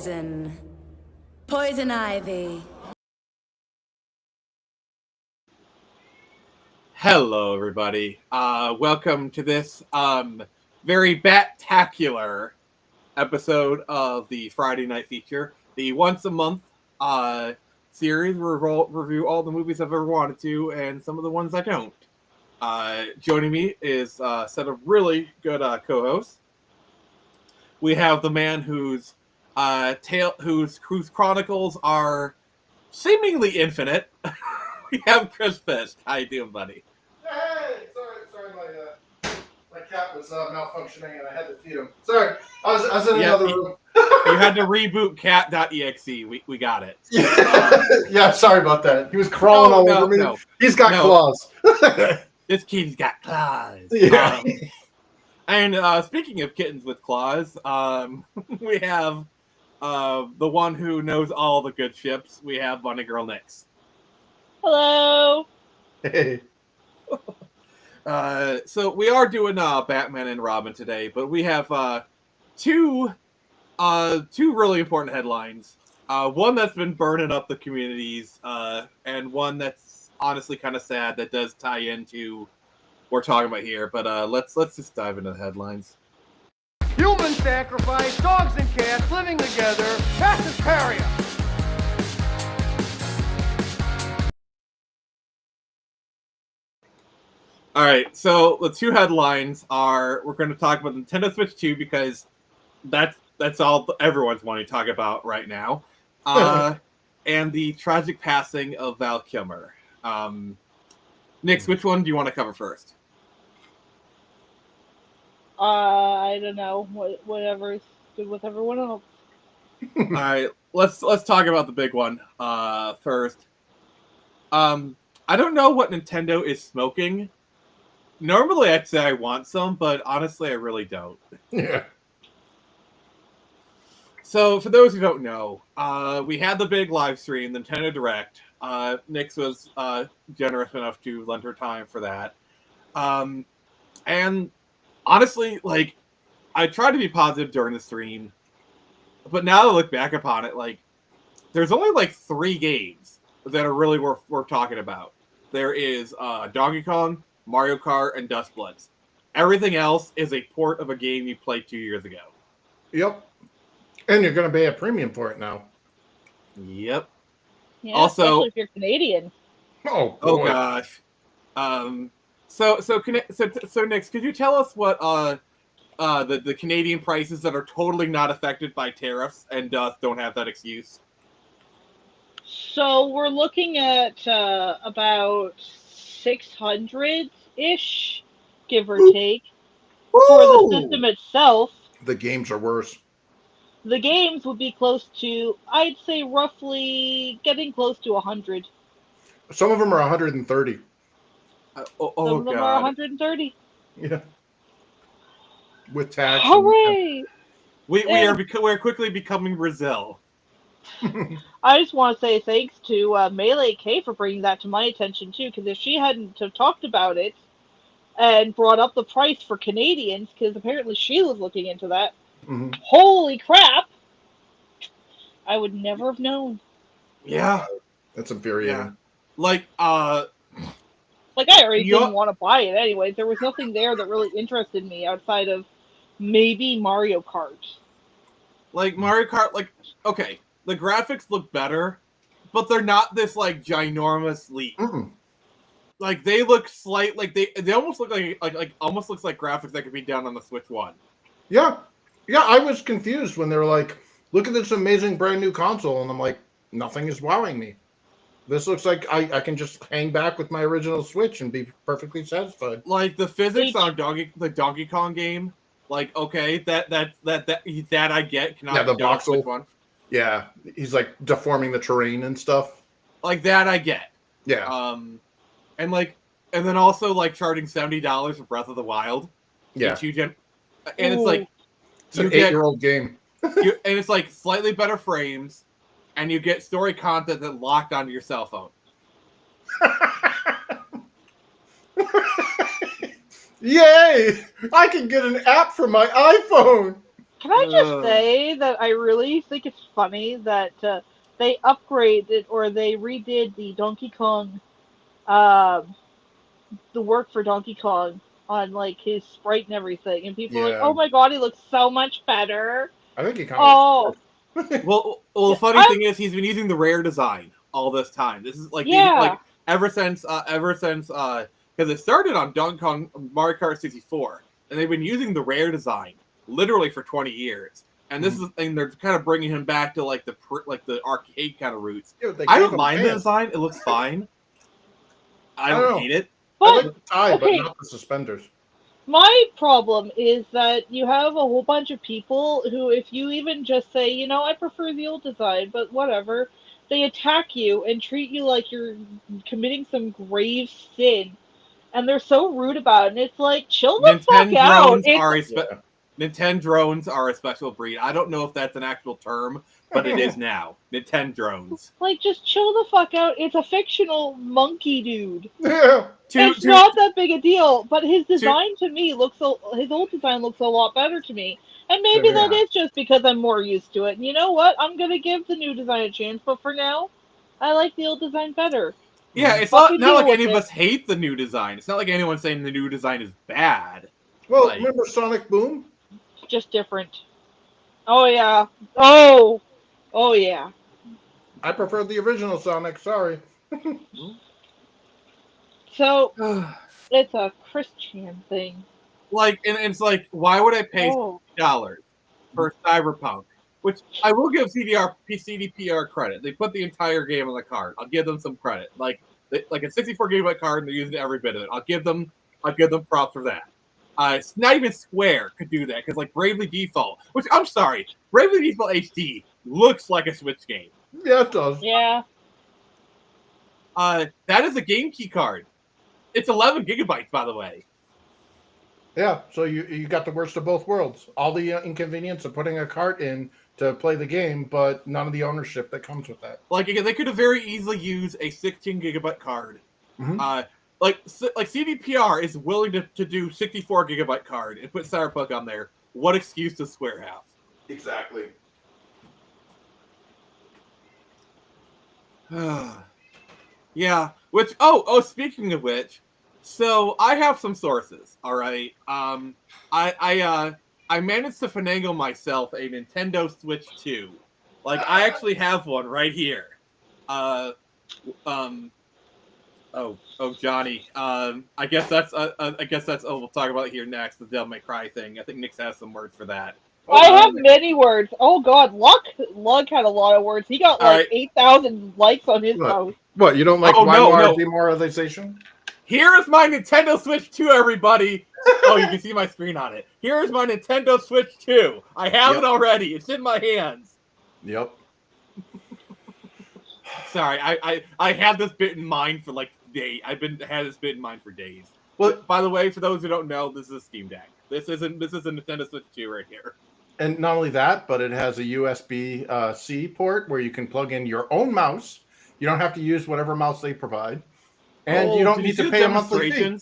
poison. Poison ivy. Hello, everybody. Welcome to this very bat-tacular episode of the Friday Night Feature, the once-a-month series where we'll review all the movies I've ever wanted to and some of the ones I don't. Joining me is a set of really good co-hosts. We have the man whose chronicles are seemingly infinite. We have Chris Fisk. How you doing, buddy? Hey, sorry, my cat was malfunctioning and I had to feed him. Sorry, I was in another room. You had to reboot cat.exe. We got it. Yeah, sorry about that. He was crawling all over me. No. He's got claws. This kitty's got claws. Yeah. And speaking of kittens with claws, we have the one who knows all the good ships. We have Bunny Girl Nix. Hello. Hey. So we are doing Batman and Robin today, but we have two really important headlines. One that's been burning up the communities, and one that's honestly kind of sad that does tie into what we're talking about here. But let's just dive into the headlines. Human sacrifice, dogs and cats living together, mass hysteria. All right, so the two headlines are we're going to talk about Nintendo Switch 2 because that's all everyone's wanting to talk about right now, and the tragic passing of Val Kilmer. Nix, which one do you want to cover first? I don't know. Whatever's good with everyone else. All right, let's talk about the big one first. I don't know what Nintendo is smoking. Normally, I'd say I want some, but honestly, I really don't. Yeah. So, for those who don't know, we had the big live stream, Nintendo Direct. Nix was generous enough to lend her time for that. And honestly, like, I tried to be positive during the stream, but now that I look back upon it, like, there's only like 3 games that are really worth talking about. There is Donkey Kong, Mario Kart, and Dust Blitz. Everything else is a port of a game you played 2 years ago. Yep. And you're going to pay a premium for it now. Yep. Yeah, Also, especially if you're Canadian. Oh gosh. So Nix, could you tell us what the Canadian prices that are totally not affected by tariffs and thus don't have that excuse? So we're looking at about 600-ish, give or take, for the system itself. The games are worse. The games would be close to, I'd say, roughly getting close to 100. Some of them are 130. Some of them are 130. Yeah. With tax. Hooray! We're quickly becoming Brazil. I just want to say thanks to Melee K for bringing that to my attention too, because if she hadn't have talked about it and brought up the price for Canadians, because apparently she was looking into that, holy crap, I would never have known. Yeah. That's infuriating. Yeah. Like, I already didn't want to buy it anyways. There was nothing there that really interested me outside of maybe Mario Kart. Like, Mario Kart, like, okay, the graphics look better, but they're not this, like, ginormous leap. Like, they look they almost look like almost looks like graphics that could be done on the Switch 1. Yeah. Yeah, I was confused when they were like, look at this amazing brand new console, and I'm like, nothing is wowing me. This looks like I can just hang back with my original Switch and be perfectly satisfied. Like, the physics on the Donkey Kong game, like, okay, that I get. Yeah, the voxel one. Yeah, he's like deforming the terrain and stuff. Like, that I get. Yeah. And then also like charging $70 for Breath of the Wild. Yeah. And it's like it's an 8-year-old game. And it's like slightly better frames, and you get story content that locked onto your cell phone. Yay! I can get an app for my iPhone. Can I just say that I really think it's funny that they upgraded or they redid the Donkey Kong, the work for Donkey Kong on like his sprite and everything, and people are like, Yeah. "Oh my god, he looks so much better." I think he kind Oh, of. Well, the funny thing is, he's been using the rare design all this time. This is like, yeah. ever since, because it started on Donkey Kong Mario Kart 64, and they've been using the rare design literally for 20 years. And this is, and they're kind of bringing him back to like the arcade kind of roots. Dude, they I gave don't him mind the pants. design; it looks fine. I I don't don't know. hate it. I like But the tie, okay. but not the suspenders. My problem is that you have a whole bunch of people who, if you even just say, you know, I prefer the old design, but whatever, they attack you and treat you like you're committing some grave sin. And they're so rude about it. And it's like, chill the fuck out. Nintendrones are a special breed. I don't know if that's an actual term, but it is now. Nintendrones. Like, just chill the fuck out. It's a fictional monkey dude. Yeah. It's not that big a deal, but his design to me looks his old design looks a lot better to me. And maybe Yeah. that is just because I'm more used to it. And you know what? I'm gonna give the new design a chance, but for now, I like the old design better. Yeah, it's Fucking not deal like with any of it. us hate the new design. It's not like anyone's saying the new design is bad. Well, Like- remember Sonic Boom? Just different. Oh yeah. Oh yeah. I prefer the original Sonic. Sorry. So it's a Christian thing. Like, and it's like, why would I pay Oh. $60 for Cyberpunk? Which I will give CDPR credit. They put the entire game on the card. I'll give them some credit. Like a 64 gigabyte card, and they're using every bit of it. I'll give them props for that. It's not even Square could do that because like Bravely Default, which I'm sorry, Bravely Default HD looks like a Switch game. Yeah, it does. Yeah. That is a game key card. It's 11 gigabytes, by the way. Yeah, so you got the worst of both worlds. All the inconvenience of putting a cart in to play the game, but none of the ownership that comes with that. Like again, they could have very easily used a 16 gigabyte card. Mhm. Like CDPR is willing to do 64 gigabyte card and put Cyberpunk on there. What excuse does Square have? Exactly. Yeah. Which speaking of which, so I have some sources. All right. I managed to finagle myself a Nintendo Switch 2. Like I actually have one right here. Johnny. I guess that's we'll talk about it here next. The Devil May Cry thing. I think Nick has some words for that. I have many words. Oh god, Luck had a lot of words. He got All right. 8,000 likes on his What? post. What, you don't like no. demoralization? Here is my Nintendo Switch 2, everybody. Oh, you can see my screen on it. Here is my Nintendo Switch 2. I have it already. It's in my hands. Yep. Sorry, I had this bit in mind for like days. Had this bit in mind for days. Well, by the way, for those who don't know, this is a Steam Deck. This is a Nintendo Switch 2 right here. And not only that, but it has a USB-C port where you can plug in your own mouse. You don't have to use whatever mouse they provide. And you don't need to pay a monthly fee.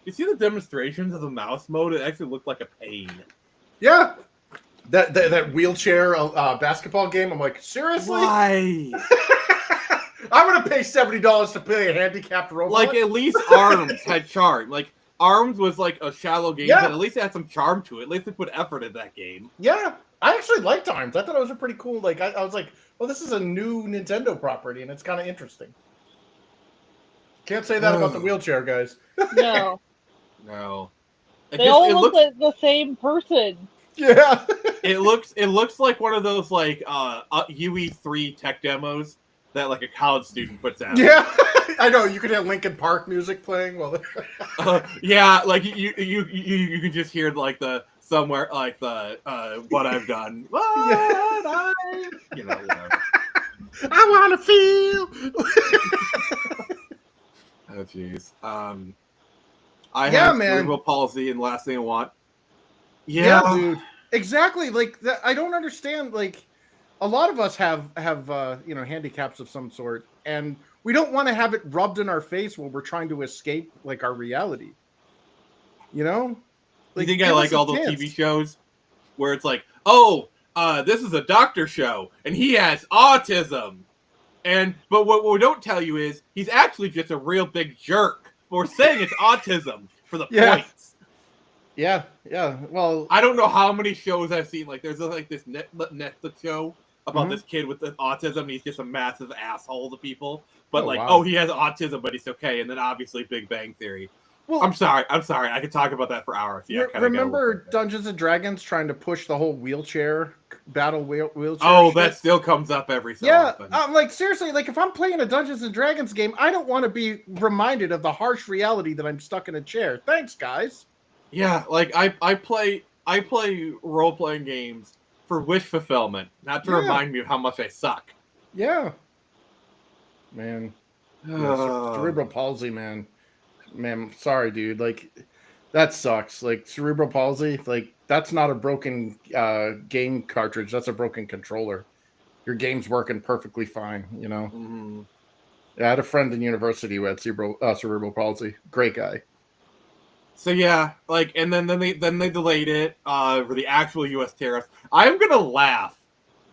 You see the demonstrations of the mouse mode? It actually looked like a pain. Yeah. That wheelchair basketball game, I'm like, seriously? Why? I'm going to pay $70 to play a handicapped robot? Like, at least ARMS had charm. Like, ARMS was like a shallow game, but at least it had some charm to it. At least they put effort in that game. Yeah. I actually liked ARMS. I thought it was a pretty cool, like, I was like, well, this is a new Nintendo property, and it's kind of interesting. Can't say that about the wheelchair, guys. No. No. They all look like the same person. Yeah. It looks like one of those like UE3 tech demos that like a college student puts out. Yeah. I know, you could have Linkin Park music playing while yeah, like you can just hear like the somewhere like the what I've done. You know, whatever. I want to feel. Oh jeez. I have man. cerebral palsy, and the last thing I want. Yeah, dude. Exactly. Like that, I don't understand. Like, a lot of us have handicaps of some sort, and we don't want to have it rubbed in our face when we're trying to escape like our reality. You know? You think I like all those TV shows where it's like, oh, this is a doctor show, and he has autism. But what we don't tell you is he's actually just a real big jerk. We're saying it's autism for the points. Yeah. Well, I don't know how many shows I've seen. Like, there's this Netflix show about this kid with autism, and he's just a massive asshole to people. But he has autism, but he's okay. And then obviously Big Bang Theory. Well, I'm sorry. I could talk about that for hours. Yeah. Remember Dungeons and Dragons trying to push the whole wheelchair wheelchair? Oh, that still comes up every so often. I'm like, seriously, like if I'm playing a Dungeons and Dragons game, I don't want to be reminded of the harsh reality that I'm stuck in a chair. Thanks, guys. Yeah, like I play role playing games for wish fulfillment, not to remind me of how much I suck. Yeah. Man. Cerebral palsy, man. Man, sorry, dude. Like, that sucks. Like, cerebral palsy, like, that's not a broken game cartridge. That's a broken controller. Your game's working perfectly fine, you know? Mm-hmm. Yeah, I had a friend in university who had cerebral palsy. Great guy. So, yeah, like, and then they delayed it for the actual U.S. tariffs. I'm going to laugh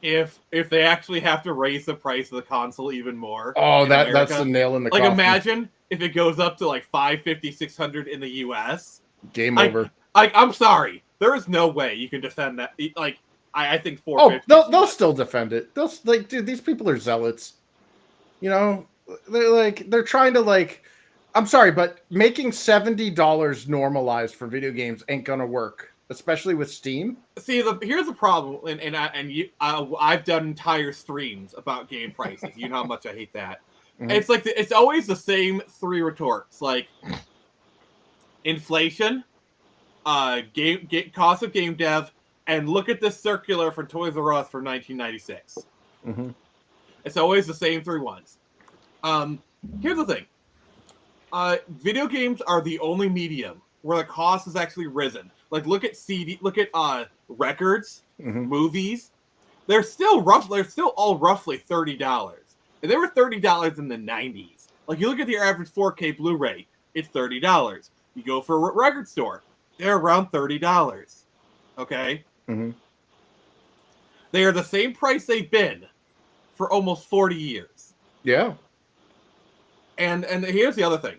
if they actually have to raise the price of the console even more. Oh, that's the nail in the coffin. Like, imagine if it goes up to like $550, $600 in the U.S. Game over. I'm sorry, there is no way you can defend that. Like, I think $450. Oh, they'll still defend it. They'll like, dude, these people are zealots. You know, they're trying to like. I'm sorry, but making $70 normalized for video games ain't gonna work, especially with Steam. See, here's the problem, I've done entire streams about game prices. You know how much I hate that. Mm-hmm. It's like it's always the same three retorts, like inflation, cost of game dev, and look at this circular from Toys R Us from 1996. Mm-hmm. It's always the same three ones. Here's the thing: video games are the only medium where the cost has actually risen. Like, look at records, movies. They're still all roughly $30. And they were $30 in the 90s. Like, you look at the average 4K Blu-ray, it's $30. You go for a record store, they're around $30. Okay? Mm-hmm. They are the same price they've been for almost 40 years. Yeah. And here's the other thing.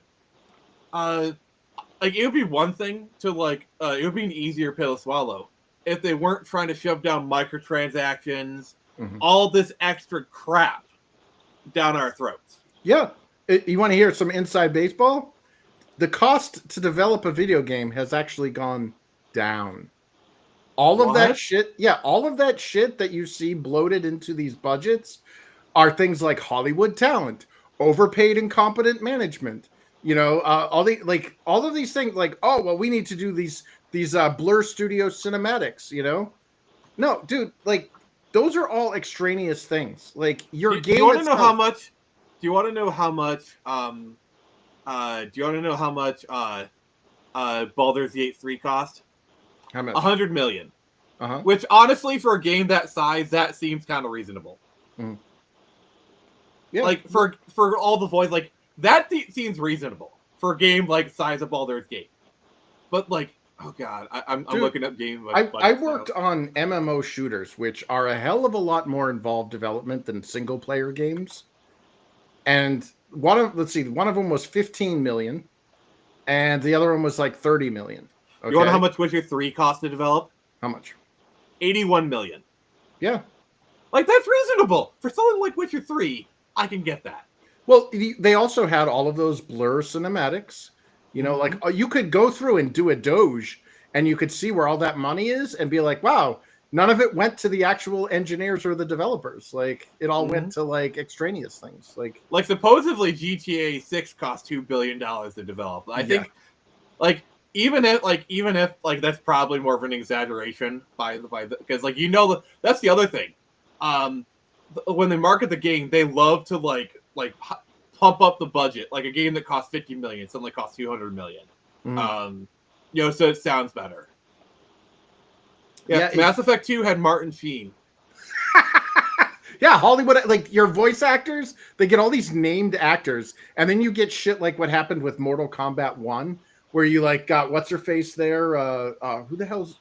Like, it would be one thing to, like, it would be an easier pill to swallow if they weren't trying to shove down microtransactions, all this extra crap down our throats. Yeah. You want to hear some inside baseball? The cost to develop a video game has actually gone down. All of that shit that you see bloated into these budgets are things like Hollywood talent, overpaid incompetent management. You know, all of these things, like, oh, well, we need to do these Blur Studio cinematics, you know? No, dude, like, those are all extraneous things. Like, your game. Do you want to know how much? Do you want to know how much? Baldur's Gate 3 cost? How much? $100 million. Which, honestly, for a game that size, that seems kind of reasonable. Mm. Yeah. Like, for all the voice, like, that seems reasonable for a game like size of Baldur's Gate. But, like, oh god, I'm looking up games. I worked on MMO shooters, which are a hell of a lot more involved development than single player games. And one of them was 15 million, and the other one was like 30 million. Okay? You want to know how much Witcher 3 cost to develop? How much? 81 million. Yeah. Like, that's reasonable. For something like Witcher 3, I can get that. Well, they also had all of those Blur cinematics. You know, like, you could go through and do a Doge, and you could see where all that money is and be like, wow, none of it went to the actual engineers or the developers. Like, it all went to, like, extraneous things. Like supposedly GTA 6 cost $2 billion to develop. I think, even if that's probably more of an exaggeration because, like, you know, that's the other thing. When they market the game, they love to like pump up the budget, like a game that costs $50 million suddenly costs $200 million. You know, so it sounds better. Yeah, Mass Effect 2 had Martin Sheen. Yeah, Hollywood, like, your voice actors, they get all these named actors, and then you get shit like what happened with Mortal Kombat 1, where you, like, got what's her face there? Who the hell's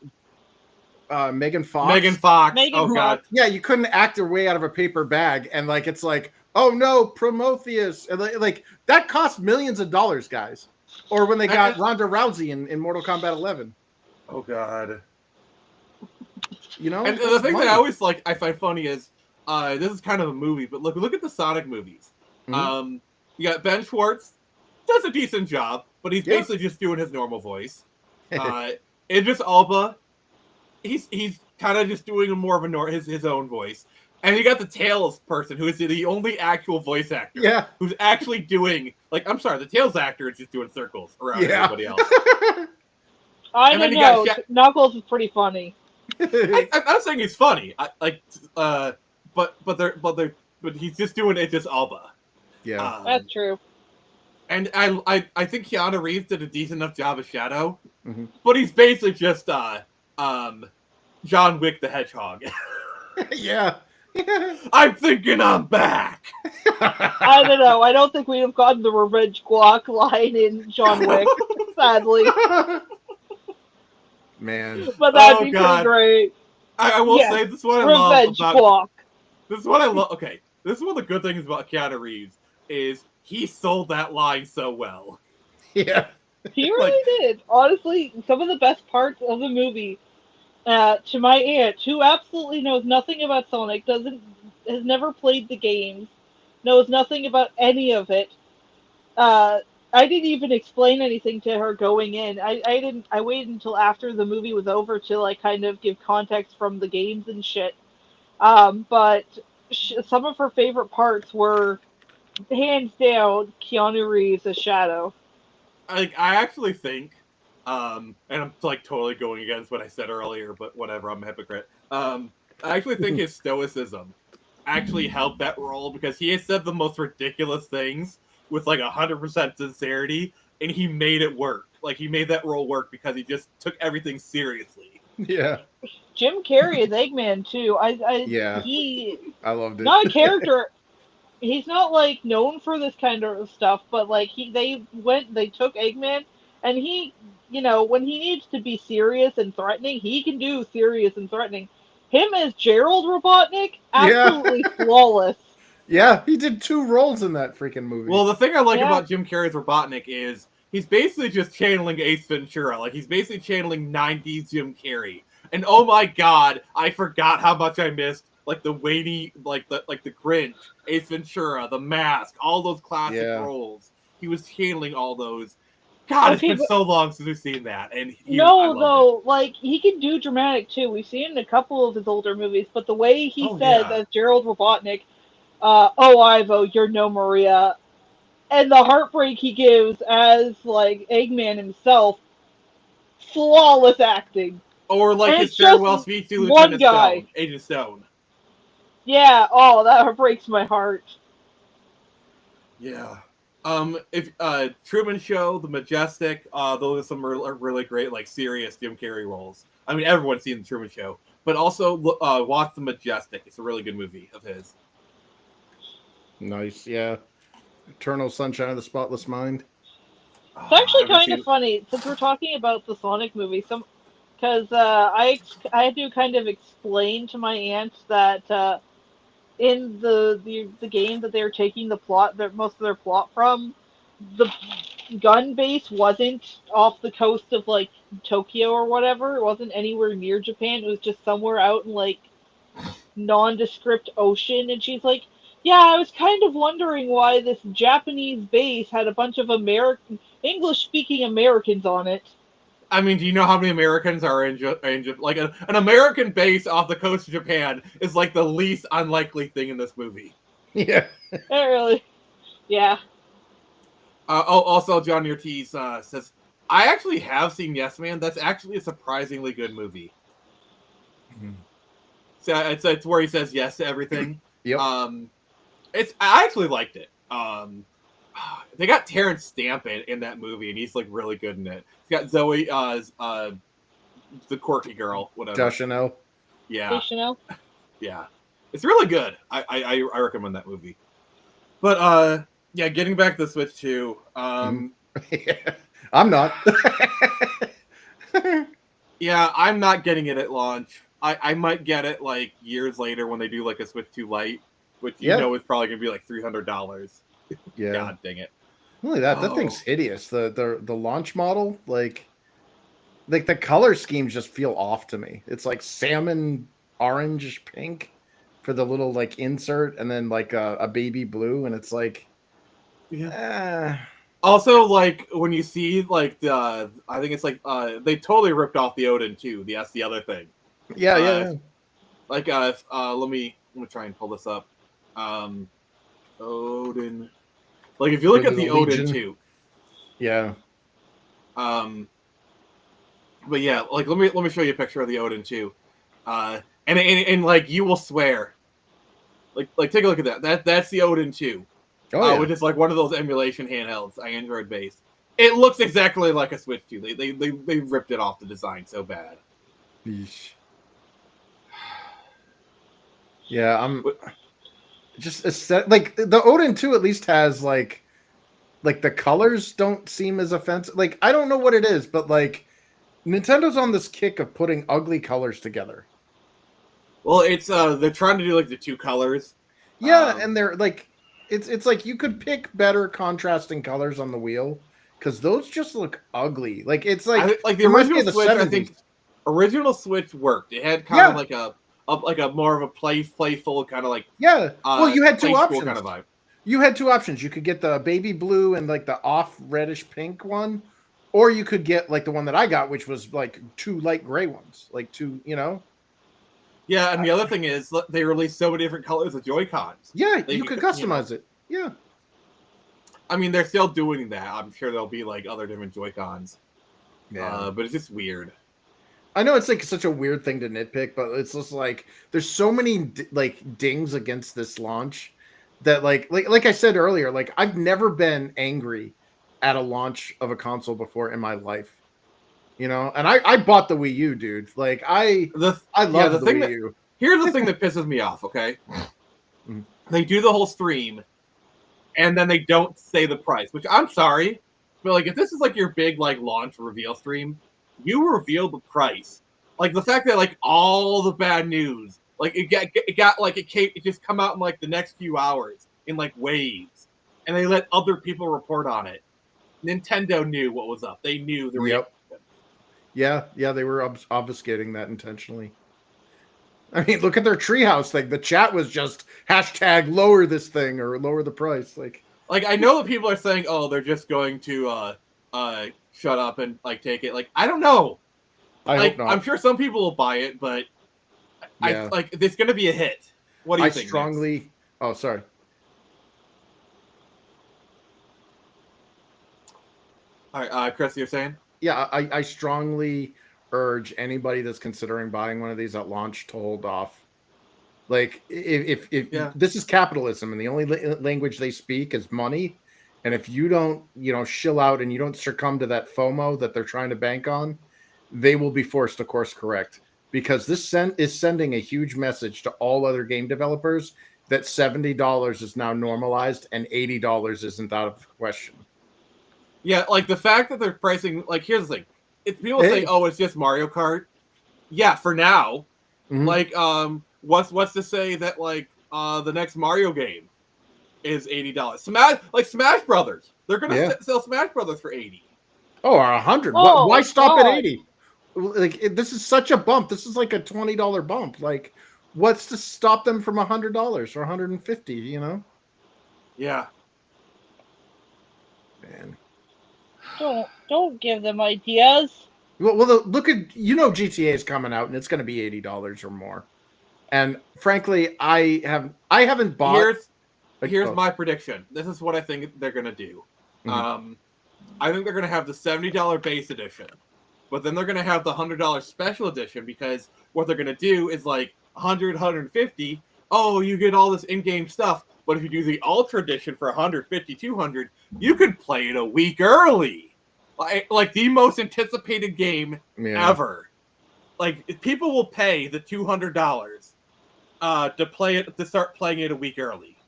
Megan Fox. Megan Fox. Megan Oh god. Fox. Yeah, you couldn't act her way out of a paper bag, and like it's like, oh no, Prometheus, and like that cost millions of dollars, guys. Or when they got Ronda Rousey in Mortal Kombat 11. Oh god. You know, And the thing that I always I find funny is, this is kind of a movie, but look at the Sonic movies. Mhm. You got Ben Schwartz, does a decent job, but he's Yeah. basically just doing his normal voice. Idris Elba, he's kind of just doing more of his own voice. And you got the Tails person, who is the only actual voice actor. Yeah. Who's actually doing, I'm sorry, the Tails actor is just doing circles around everybody else. I And don't then you got know. Knuckles is pretty funny. I'm not saying he's funny. But he's just doing it just Alba. Yeah. That's true. And I think Keanu Reeves did a decent enough job as Shadow, Mhm. but he's basically just John Wick the Hedgehog. Yeah. I'm thinking I'm back. I don't know. I don't think we have gotten the revenge guac line in John Wick, sadly. Man. But that'd Oh, be God. pretty great. I will Yes, say this is what I love Revenge about guac. this is what I love. Okay, this is one of the good things about Keanu Reeves is he sold that line so well. Yeah. He really did. Honestly, some of the best parts of the movie. To my aunt, who absolutely knows nothing about Sonic, has never played the games, knows nothing about any of it. I didn't even explain anything to her going in. I didn't. I waited until after the movie was over to kind of give context from the games and shit. But some of her favorite parts were hands down Keanu Reeves as Shadow. I actually think, and I'm totally going against what I said earlier, but whatever, I'm a hypocrite. I actually think his stoicism actually helped that role because he has said the most ridiculous things with 100% sincerity, and he made it work. He made that role work because he just took everything seriously. Yeah. Jim Carrey as Eggman too. Yeah. He I loved it. not a character. He's not known for this kind of stuff, but they took Eggman, and he, when he needs to be serious and threatening, he can do serious and threatening. Him as Gerald Robotnik, absolutely flawless. Yeah, he did 2 roles in that freaking movie. Well, the thing I like Yeah. about Jim Carrey's Robotnik is he's basically just channeling Ace Ventura. He's basically channeling 90s Jim Carrey. And oh my god, I forgot how much I missed the Wayne, the Grinch, Ace Ventura, The Mask, all those classic roles. He was channeling all those. God, Okay, it's been so long since we've seen that. And he can do dramatic too. We've seen it in a couple of his older movies, but the way he Oh, says yeah. as Gerald Robotnik, "Oh Ivo, you're no Maria," and the heartbreak he gives as Eggman himself, flawless acting. Or And his it's farewell just speech to one Lieutenant guy. Stone, Agent Stone. Yeah, oh, that breaks my heart. Yeah. If Truman Show, The Majestic, those are some really great serious Jim Carrey roles. I mean, everyone's seen The Truman Show, but also watch The Majestic. It's a really good movie of his. Nice, yeah. Eternal Sunshine of the Spotless Mind. It's actually kind of funny since we're talking about the Sonic movie. Because I had to kind of explain to my aunt that in the game that they're taking most of their plot from, the gun base wasn't off the coast of Tokyo or whatever. It wasn't anywhere near Japan. It was just somewhere out in nondescript ocean. And she's like, "Yeah, I was kind of wondering why this Japanese base had a bunch of English-speaking Americans on it." I mean, do you know how many Americans are in an American base off the coast of Japan is the least unlikely thing in this movie. Yeah. Yeah. Also, Johnny Ortiz says, I actually have seen Yes Man. That's actually a surprisingly good movie. Mhm. So it's where he says yes to everything. Yep. I actually liked it. They got Terrence Stamp in that movie, and he's really good in it. He's got Zoe, the quirky girl, whatever. Deschanel. Yeah, Deschanel. yeah, it's really good. I recommend that movie. But yeah, getting back to the Switch 2. I'm not. Yeah, I'm not getting it at launch. I might get it like years later when they do like a Switch 2 Lite, which you Yeah. know is probably gonna be like $300. Yeah. God dang it. Not only that, that Oh. thing's hideous. The launch model, like the color schemes just feel off to me. It's like salmon orange pink for the little like insert, and then like a baby blue, and it's like, Yeah. Also, like when you see like the, I think it's like they totally ripped off the Odin too. That's the other thing. yeah, Like let me try and pull this up. Odin. Like if you look Or at the the Odin Legion. too. yeah. But yeah, like let me show you a picture of the Odin too. And like you will swear. Like take a look at that. That's the Odin 2. Oh yeah. Which is like one of those emulation handhelds, Android based. It looks exactly like a Switch 2. They ripped it off the design so bad. Yeesh. Yeah, I'm just like the Odin 2 at least has like the colors don't seem as offensive. Like I don't know what it is, but like Nintendo's on this kick of putting ugly colors together. Well, it's they're trying to do like the 2 colors. Yeah, and they're like it's like you could pick better contrasting colors on the wheel because those just look ugly. Like it's like like the reminds me original of the Switch, 70s. I think original Switch worked. It had kind of like a more of a playful kind of like Yeah. Well, you had two play school options. kind of vibe. You had two options. You could get the baby blue and like the off reddish pink one, or you could get like the one that I got, which was like 2 light gray ones, like 2, you know. Yeah, and the other thing is they released so many different colors of Joy-Cons. Yeah, Like, you could customize it. Yeah. I mean, they're still doing that. I'm sure there'll be like other different Joy-Cons. Yeah. But it's just weird. I know it's like such a weird thing to nitpick, but it's just like there's so many like dings against this launch that like I said earlier, like I've never been angry at a launch of a console before in my life. You know, and I bought the Wii U, dude. Like I love the Wii U. Here's the thing that pisses me off, okay? Mm. They do the whole stream, and then they don't say the price, which I'm sorry, but like if this is like your big like launch reveal stream, you reveal the price. Like the fact that like all the bad news, like it just come out in like the next few hours in like waves, and they let other people report on it. Nintendo knew what was up. They knew the reaction. Yeah, they were obfuscating that intentionally. I mean, look at their treehouse thing. The chat was just hashtag lower this thing or lower the price. Like I know that people are saying, oh, they're just going to shut up and like take it. Like I don't know. I hope not. I'm sure some people will buy it, but Yeah. it's going to be a hit. What do you think? strongly. Oh, sorry. All right, Chris, you're saying? Yeah, I strongly urge anybody that's considering buying one of these at launch to hold off. Like if this is capitalism and the only language they speak is money, and if you don't, shill out and you don't succumb to that FOMO that they're trying to bank on, they will be forced to course correct, because this is sending a huge message to all other game developers that $70 is now normalized and $80 isn't out of the question. Yeah, like the fact that they're pricing, like here's the thing. It's people say, oh, it's just Mario Kart. Yeah, for now. Mhm. Like, what's to say that like the next Mario game is $80? Smash Brothers. They're gonna sell Smash Brothers for $80. Oh, or $100. Oh, Why stop God. at 80? Like this is such a bump. This is like a $20 bump. Like, what's to stop them from $100 or $150? You know? Yeah. Man. Don't give them ideas. Well, look at GTA is coming out and it's going to be $80 or more. And frankly, I haven't bought. Here's my prediction. This is what I think they're gonna do. Mm-hmm. I think they're gonna have the $70 base edition, but then they're gonna have the $100 special edition, because what they're gonna do is like 100, 150. Oh, you get all this in-game stuff, but if you do the Ultra edition for 150, 200, you can play it a week early. Like the most anticipated game ever. Like people will pay the $200 to play it, to start playing it a week early.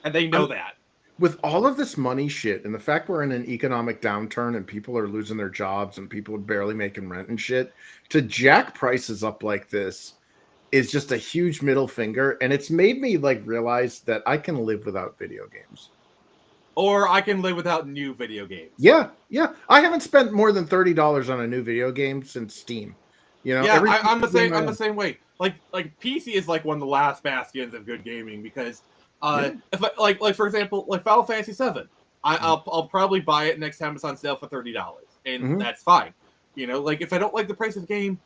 And they know that. with all of this money shit and the fact we're in an economic downturn and people are losing their jobs and people are barely making rent and shit, to jack prices up like this is just a huge middle finger. And it's made me like realize that I can live without video games. Or I can live without new video games. Yeah. I haven't spent more than $30 on a new video game since Steam. You know, Yeah, I'm the same way. Like PC is like one of the last bastions of good gaming because if like for example, like Final Fantasy VII, I'll probably buy it next time it's on sale for $30, and that's fine. You know, like if I don't like the price of the game,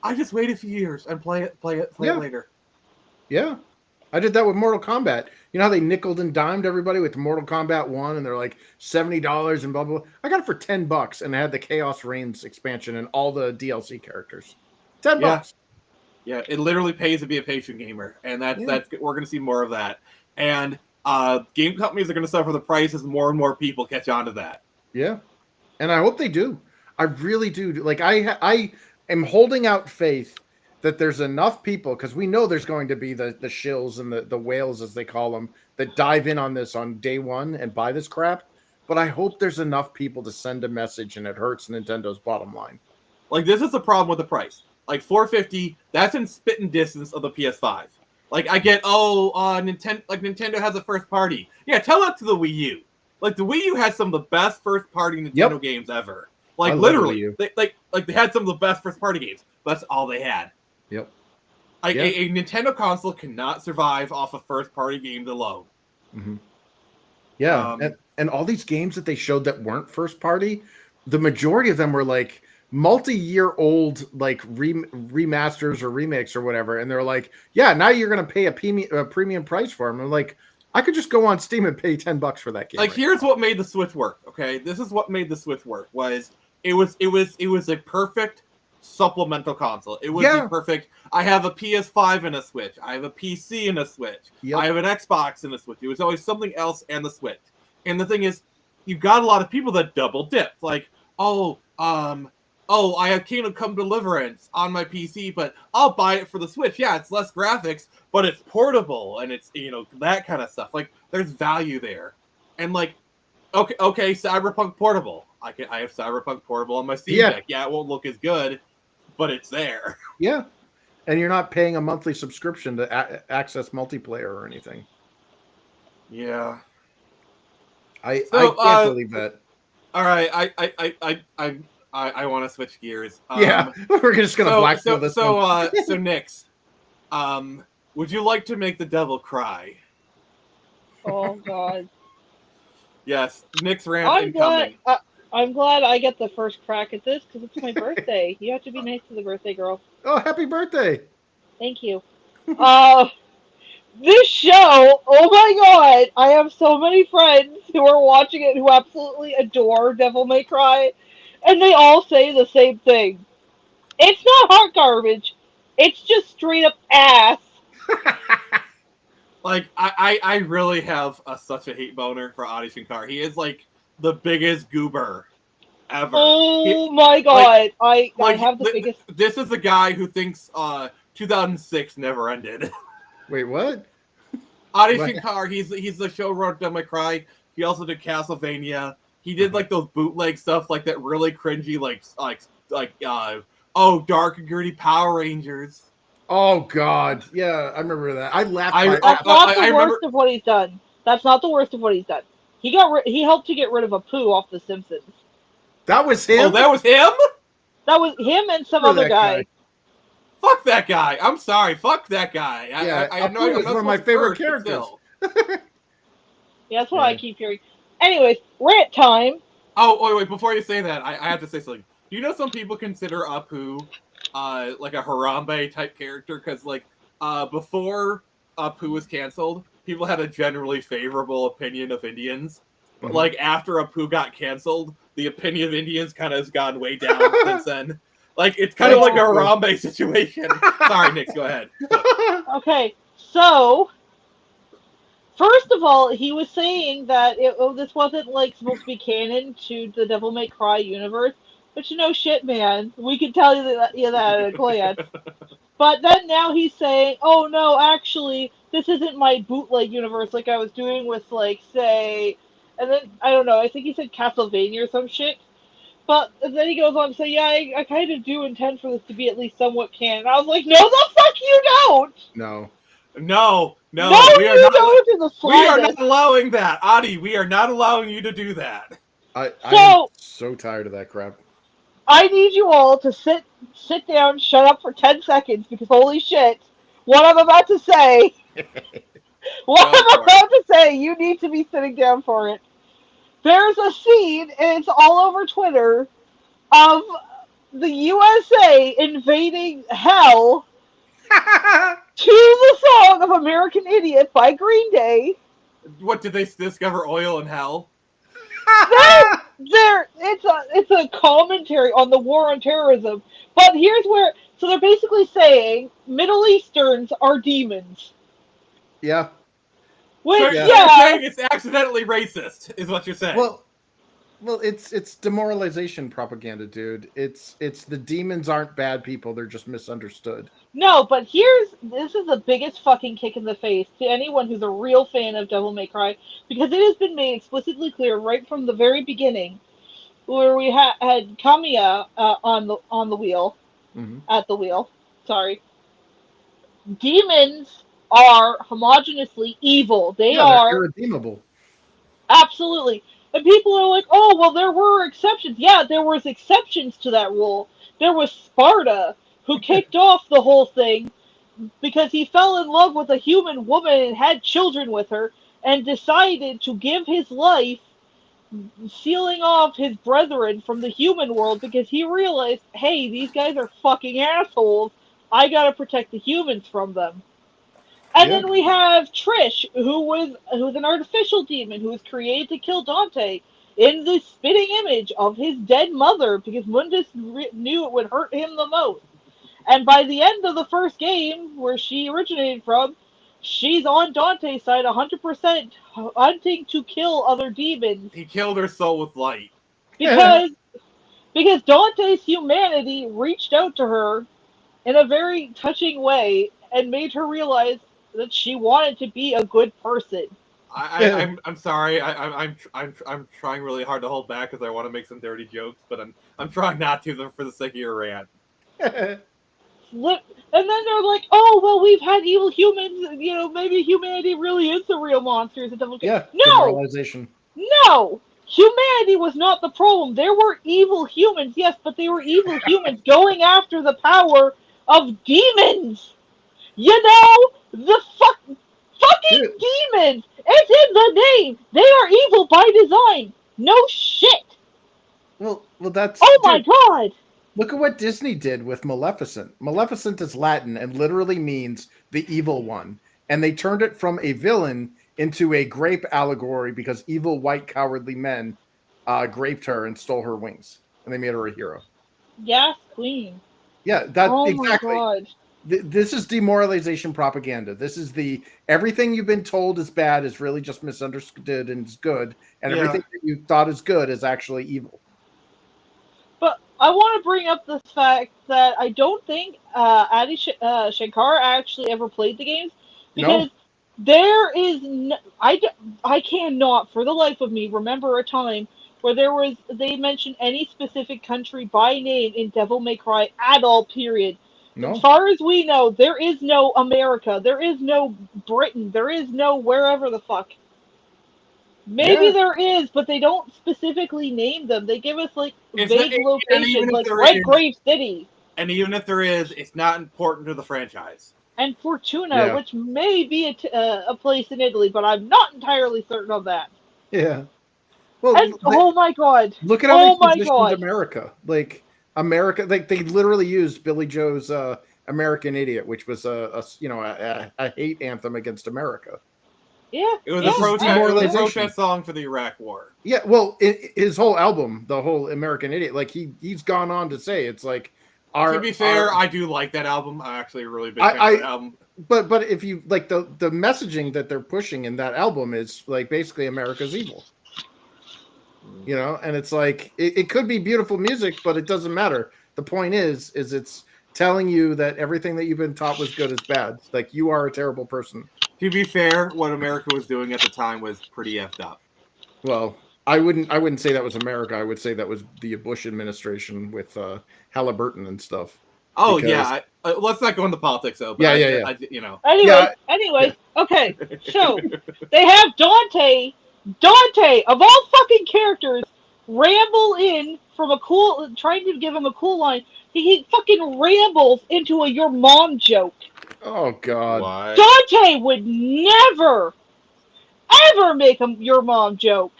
I just wait a few years and play it later. Yeah. I did that with Mortal Kombat. You know how they nickeled and dimed everybody with Mortal Kombat 1 and they're like $70 and blah, blah, blah. I got it for $10 and it had the Chaos Reigns expansion and all the DLC characters. $10. Yeah, it literally pays to be a patient gamer, and that's we're going to see more of that. And game companies are going to suffer the price as more and more people catch on to that. Yeah, and I hope they do. I really do. Like I am holding out faith that there's enough people, because we know there's going to be the shills and the whales, as they call them, that dive in on this on day one and buy this crap. But I hope there's enough people to send a message, and it hurts Nintendo's bottom line. Like, this is the problem with the price. Like, $450, that's in spitting distance of the PS5. Like, I get, Nintendo has a first party. Yeah, tell that to the Wii U. Like, the Wii U has some of the best first party Nintendo games ever. Like, literally, they had some of the best first party games. But that's all they had. Yep. A Nintendo console cannot survive off of first party games alone. Mm-hmm. Yeah, and all these games that they showed that weren't first party, the majority of them were like multi-year old, like remasters or remakes or whatever, and they're like, yeah, now you're gonna pay a premium price for them. I'm like, I could just go on Steam and pay $10 for that game. Like, here's what made the Switch work. Okay, this is what made the Switch work. It was a perfect supplemental console. It was the perfect. I have a PS5 and a Switch. I have a PC and a Switch. Yep. I have an Xbox and a Switch. It was always something else and the Switch. And the thing is, you got a lot of people that double dip. Like, I have Kingdom Come Deliverance on my PC, but I'll buy it for the Switch. Yeah, it's less graphics, but it's portable, and it's, that kind of stuff. Like, there's value there. And like, okay, Cyberpunk Portable. I have Cyberpunk Portable on my Steam Deck. Yeah, it won't look as good, but it's there. Yeah, and you're not paying a monthly subscription to access multiplayer or anything. Yeah, I can't believe that. All right, I want to switch gears. We're just gonna blackmail this. So Nix, would you like to make the devil cry? Oh God. Yes, Nick's rant incoming. I'm glad I get the first crack at this because it's my birthday. You have to be nice to the birthday girl. Oh, happy birthday! Thank you. This show, oh my God, I have so many friends who are watching it who absolutely adore Devil May Cry, and they all say the same thing. It's not heart garbage. It's just straight up ass. Like, I really have such a hate boner for Adi Shankar. He is like the biggest goober ever. Oh my God. I have the biggest. This is the guy who thinks 2006 never ended. Wait, what? Adi Shankar, he's the showrunner of Devil May Cry. He also did Castlevania. He did like those bootleg stuff, like that really cringy, dark and gritty Power Rangers. Oh God, yeah, I remember that. I laughed. That's not the worst of what he's done. That's not the worst of what he's done. He helped to get rid of Apu off The Simpsons. That was him. Oh, that was him. That was him and some other guy. Fuck that guy. I'm sorry. Fuck that guy. Yeah, Apu was one of my favorite characters. Yeah, that's what I keep hearing. Anyways, rant time. Oh, wait, before you say that, I have to say something. Do you know some people consider Apu like a Harambe type character? Because before Apu was canceled, people had a generally favorable opinion of Indians. But like after Apu got canceled, the opinion of Indians kind of has gone way down since then. Like, it's kind of like a Harambe situation. Sorry, Nick, go ahead. Okay, so first of all, he was saying that this wasn't like supposed to be canon to the Devil May Cry universe, but shit, man, we can tell you that at a glance. But then now he's saying, oh no, actually, this isn't my bootleg universe like I was doing with, like, say, And then, I don't know, I think he said Castlevania or some shit. But then he goes on to say, yeah, I kind of do intend for this to be at least somewhat canon. I was like, no, the fuck you don't! No. No, No, we are you not. don't in the We are slightest. not allowing that, Adi. We are not allowing you to do that. I'm so tired of that crap. I need you all to sit down, shut up for 10 seconds, because holy shit, what I'm about to say, you need to be sitting down for it. There's a scene, and it's all over Twitter, of the USA invading hell to the song of American Idiot by Green Day. What, did they discover oil in hell? It's a commentary on the war on terrorism. But here's where, so they're basically saying Middle Easterns are demons. Yeah. Which, So yeah. you're saying it's accidentally racist, is what you're saying. Well, it's demoralization propaganda, dude. It's the demons aren't bad people; they're just misunderstood. No, but this is the biggest fucking kick in the face to anyone who's a real fan of Devil May Cry, because it has been made explicitly clear right from the very beginning, where we had Kamiya on the wheel, at the wheel. Sorry, demons are homogeneously evil. They're irredeemable. Absolutely. And people are like, oh, well, there were exceptions. Yeah, there was exceptions to that rule. There was Sparta, who kicked off the whole thing because he fell in love with a human woman and had children with her, and decided to give his life sealing off his brethren from the human world because he realized, hey, these guys are fucking assholes. I gotta protect the humans from them. And then we have Trish, who's an artificial demon who was created to kill Dante in the spitting image of his dead mother because Mundus knew it would hurt him the most. And by the end of the first game, where she originated from, she's on Dante's side 100%, hunting to kill other demons. He killed her soul with light. Because Dante's humanity reached out to her in a very touching way and made her realize that she wanted to be a good person. I'm sorry. I'm trying really hard to hold back because I want to make some dirty jokes, but I'm trying not to for the sake of your rant. And then they're like, "Oh, well, we've had evil humans. You know, maybe humanity really is the real monsters." No, demoralization. No, humanity was not the problem. There were evil humans, yes, but they were evil humans going after the power of demons. You know, the fucking demons. It's in the name. They are evil by design. No shit. Well, that's. Oh my god. Look at what Disney did with Maleficent. Maleficent is Latin and literally means the evil one. And they turned it from a villain into a grape allegory because evil, white, cowardly men graped her and stole her wings. And they made her a hero. Yes, queen. Yeah, exactly. My god. This is demoralization propaganda. This is everything you've been told is bad is really just misunderstood and is good. And everything that you thought is good is actually evil. But I want to bring up the fact that I don't think Adi Shankar actually ever played the games, because there is I cannot for the life of me remember a time where they mentioned any specific country by name in Devil May Cry at all, period. No. As far as we know, there is no America, there is no Britain, there is no wherever the fuck. Maybe there is, but they don't specifically name them. They give us like vague locations, like Redgrave City. And even if there is, it's not important to the franchise. And Fortuna, which may be a place in Italy, but I'm not entirely certain of that. Yeah. Well, and, oh my god! Look at how they positioned America. Like America, like they literally used Billy Joe's "American Idiot," which was a hate anthem against America. Yeah, it was a protest song for the Iraq War. Yeah, well, his whole album, the whole American Idiot, like he's gone on to say it's like. To be fair, I do like that album. I'm actually a really big fan of that album. But if you like the messaging that they're pushing in that album is like basically America's evil. You know, and it's like it could be beautiful music, but it doesn't matter. The point is it's telling you that everything that you've been taught was good is bad. Like you are a terrible person. To be fair, what America was doing at the time was pretty effed up. Well, I wouldn't say that was America. I would say that was the Bush administration with Halliburton and stuff. Oh Because- yeah, let's not go into politics though. But Yeah. Anyways, okay. So they have Dante of all fucking characters, ramble in from trying to give him a cool line. He fucking rambles into a "your mom" joke. Oh God. Why? Dante would never, ever make a "your mom" joke.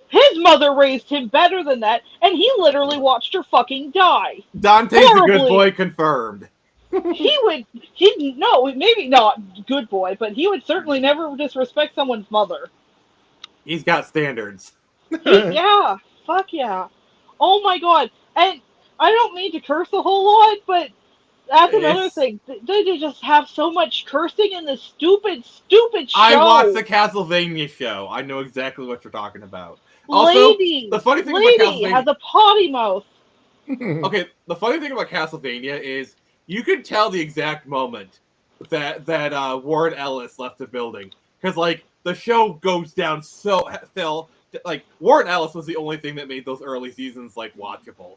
His mother raised him better than that, and he literally watched her fucking die. Dante's a good Horribly. boy, confirmed. He'd maybe not good boy, but he would certainly never disrespect someone's mother. He's got standards. Yeah, fuck yeah. Oh my god. And I don't mean to curse a whole lot, but that's another thing. They just have so much cursing in this stupid show. I watched the Castlevania show. I know exactly what you're talking about. Also, Lady, the funny thing about Castlevania has a potty mouth. Okay, the funny thing about Castlevania is you can tell the exact moment that Warren Ellis left the building, because like the show goes down so Phil, like Warren Ellis was the only thing that made those early seasons like watchable.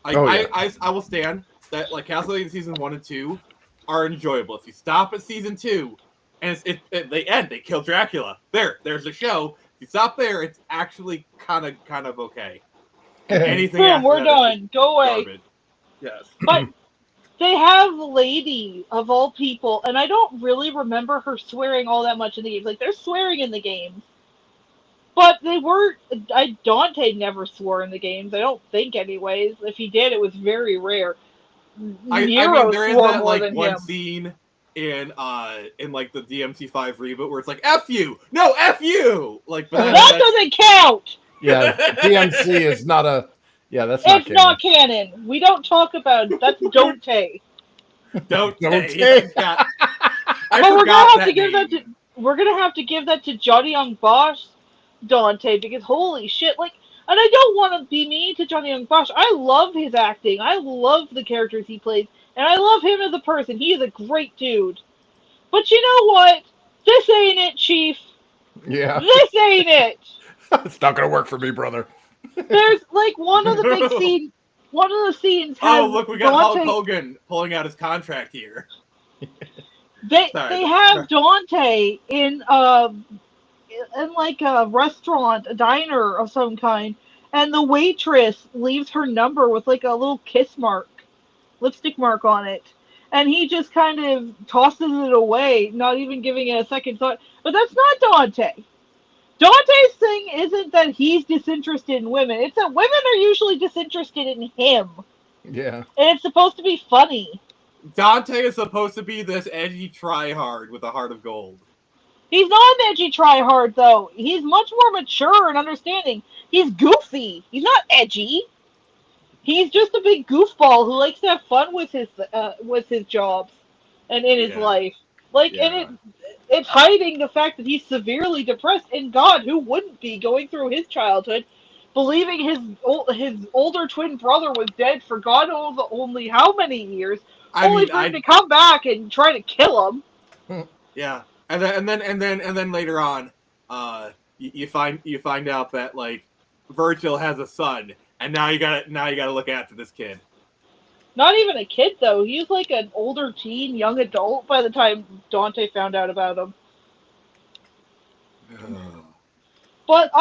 I will stand that like Castlevania season 1 and 2 are enjoyable. If you stop at season 2 and they end, they kill Dracula. There's the show. If you stop there, it's actually kind of okay. Anything Boom, after we're that done. is Go away. garbage. Yes. But they have Lady of all people, and I don't really remember her swearing all that much in the games. Like, they're swearing in the games. But they weren't. Dante never swore in the games. I don't think, anyways. If he did, it was very rare. I mean, Nero there is swore that more like than one him. scene in like the DMC5 reboot where it's like F you, no F you, like but That doesn't count. Yeah, DMC is not a. Yeah, that's not. It's not canon. We don't talk about it. That's Dante. don't Don't take that. I But forgot that name. we're gonna have to give that to Johnny Young Bosch Dante, because holy shit, like, and I don't want to be mean to Johnny Young Bosch. I love his acting. I love the characters he plays, and I love him as a person. He is a great dude. But you know what? This ain't it, Chief. Yeah, This ain't it. it's not gonna work for me, brother. There's like one of the big scenes. One of the scenes has Oh look, we got Dante. Hulk Hogan pulling out his contract here. They Sorry. have Dante in like a restaurant, a diner of some kind, and the waitress leaves her number with like a little lipstick mark on it, and he just kind of tosses it away, not even giving it a second thought. But that's not Dante. Dante's thing isn't that he's disinterested in women; it's that women are usually disinterested in him, Yeah, and it's supposed to be funny. Dante is supposed to be this edgy tryhard with a heart of gold. He's not an edgy tryhard, though. He's much more mature and understanding. He's goofy. He's not edgy. He's just a big goofball who likes to have fun with his jobs and in his life. Like, Yeah. and it's hiding the fact that he's severely depressed. And God, who wouldn't be going through his childhood, believing his older twin brother was dead for God knows only how many years, only for him to come back and try to kill him. Yeah, and then later on, you find out that like Virgil has a son, and now you gotta look after this kid. Not even a kid, though. He was like an older teen, young adult by the time Dante found out about him. But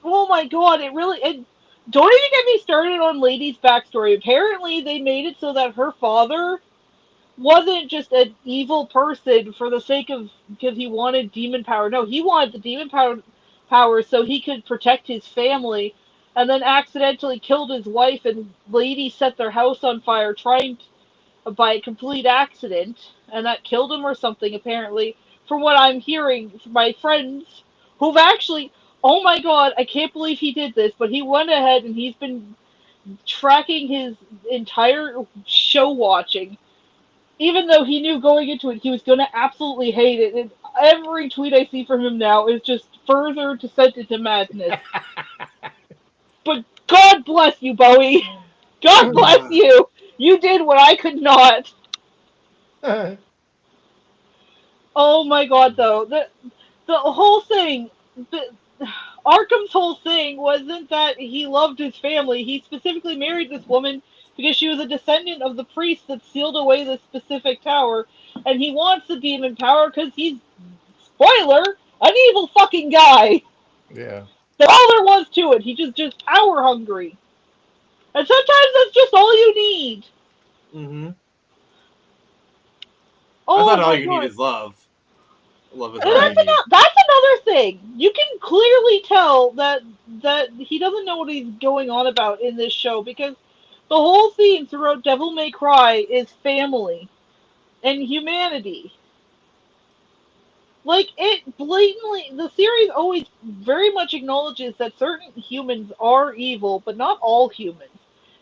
oh my god, don't even get me started on Lady's backstory. Apparently, they made it so that her father wasn't just an evil person for the sake of, because he wanted demon power. No, he wanted the demon power so he could protect his family, and then accidentally killed his wife, and Lady set their house on fire by complete accident, and that killed him or something, apparently, from what I'm hearing from my friends who've actually, oh my god, I can't believe he did this, but he went ahead and he's been tracking his entire show watching, even though he knew going into it he was going to absolutely hate it, and every tweet I see from him now is just further descent into madness. But God bless you, Bowie. God bless you. You did what I could not. Oh my god, though. The the whole thing, Arkham's whole thing wasn't that he loved his family. He specifically married this woman because she was a descendant of the priest that sealed away this specific tower, and he wants the demon power because he's, spoiler, an evil fucking guy. Yeah. That's all there was to it. He just power hungry. And sometimes that's just all you need. Mm-hmm. Oh, I thought all my you God. need is love. Love is And all you that's, need. that's another thing. You can clearly tell that he doesn't know what he's going on about in this show, because the whole theme throughout Devil May Cry is family and humanity. Like, it blatantly, the series always very much acknowledges that certain humans are evil, but not all humans.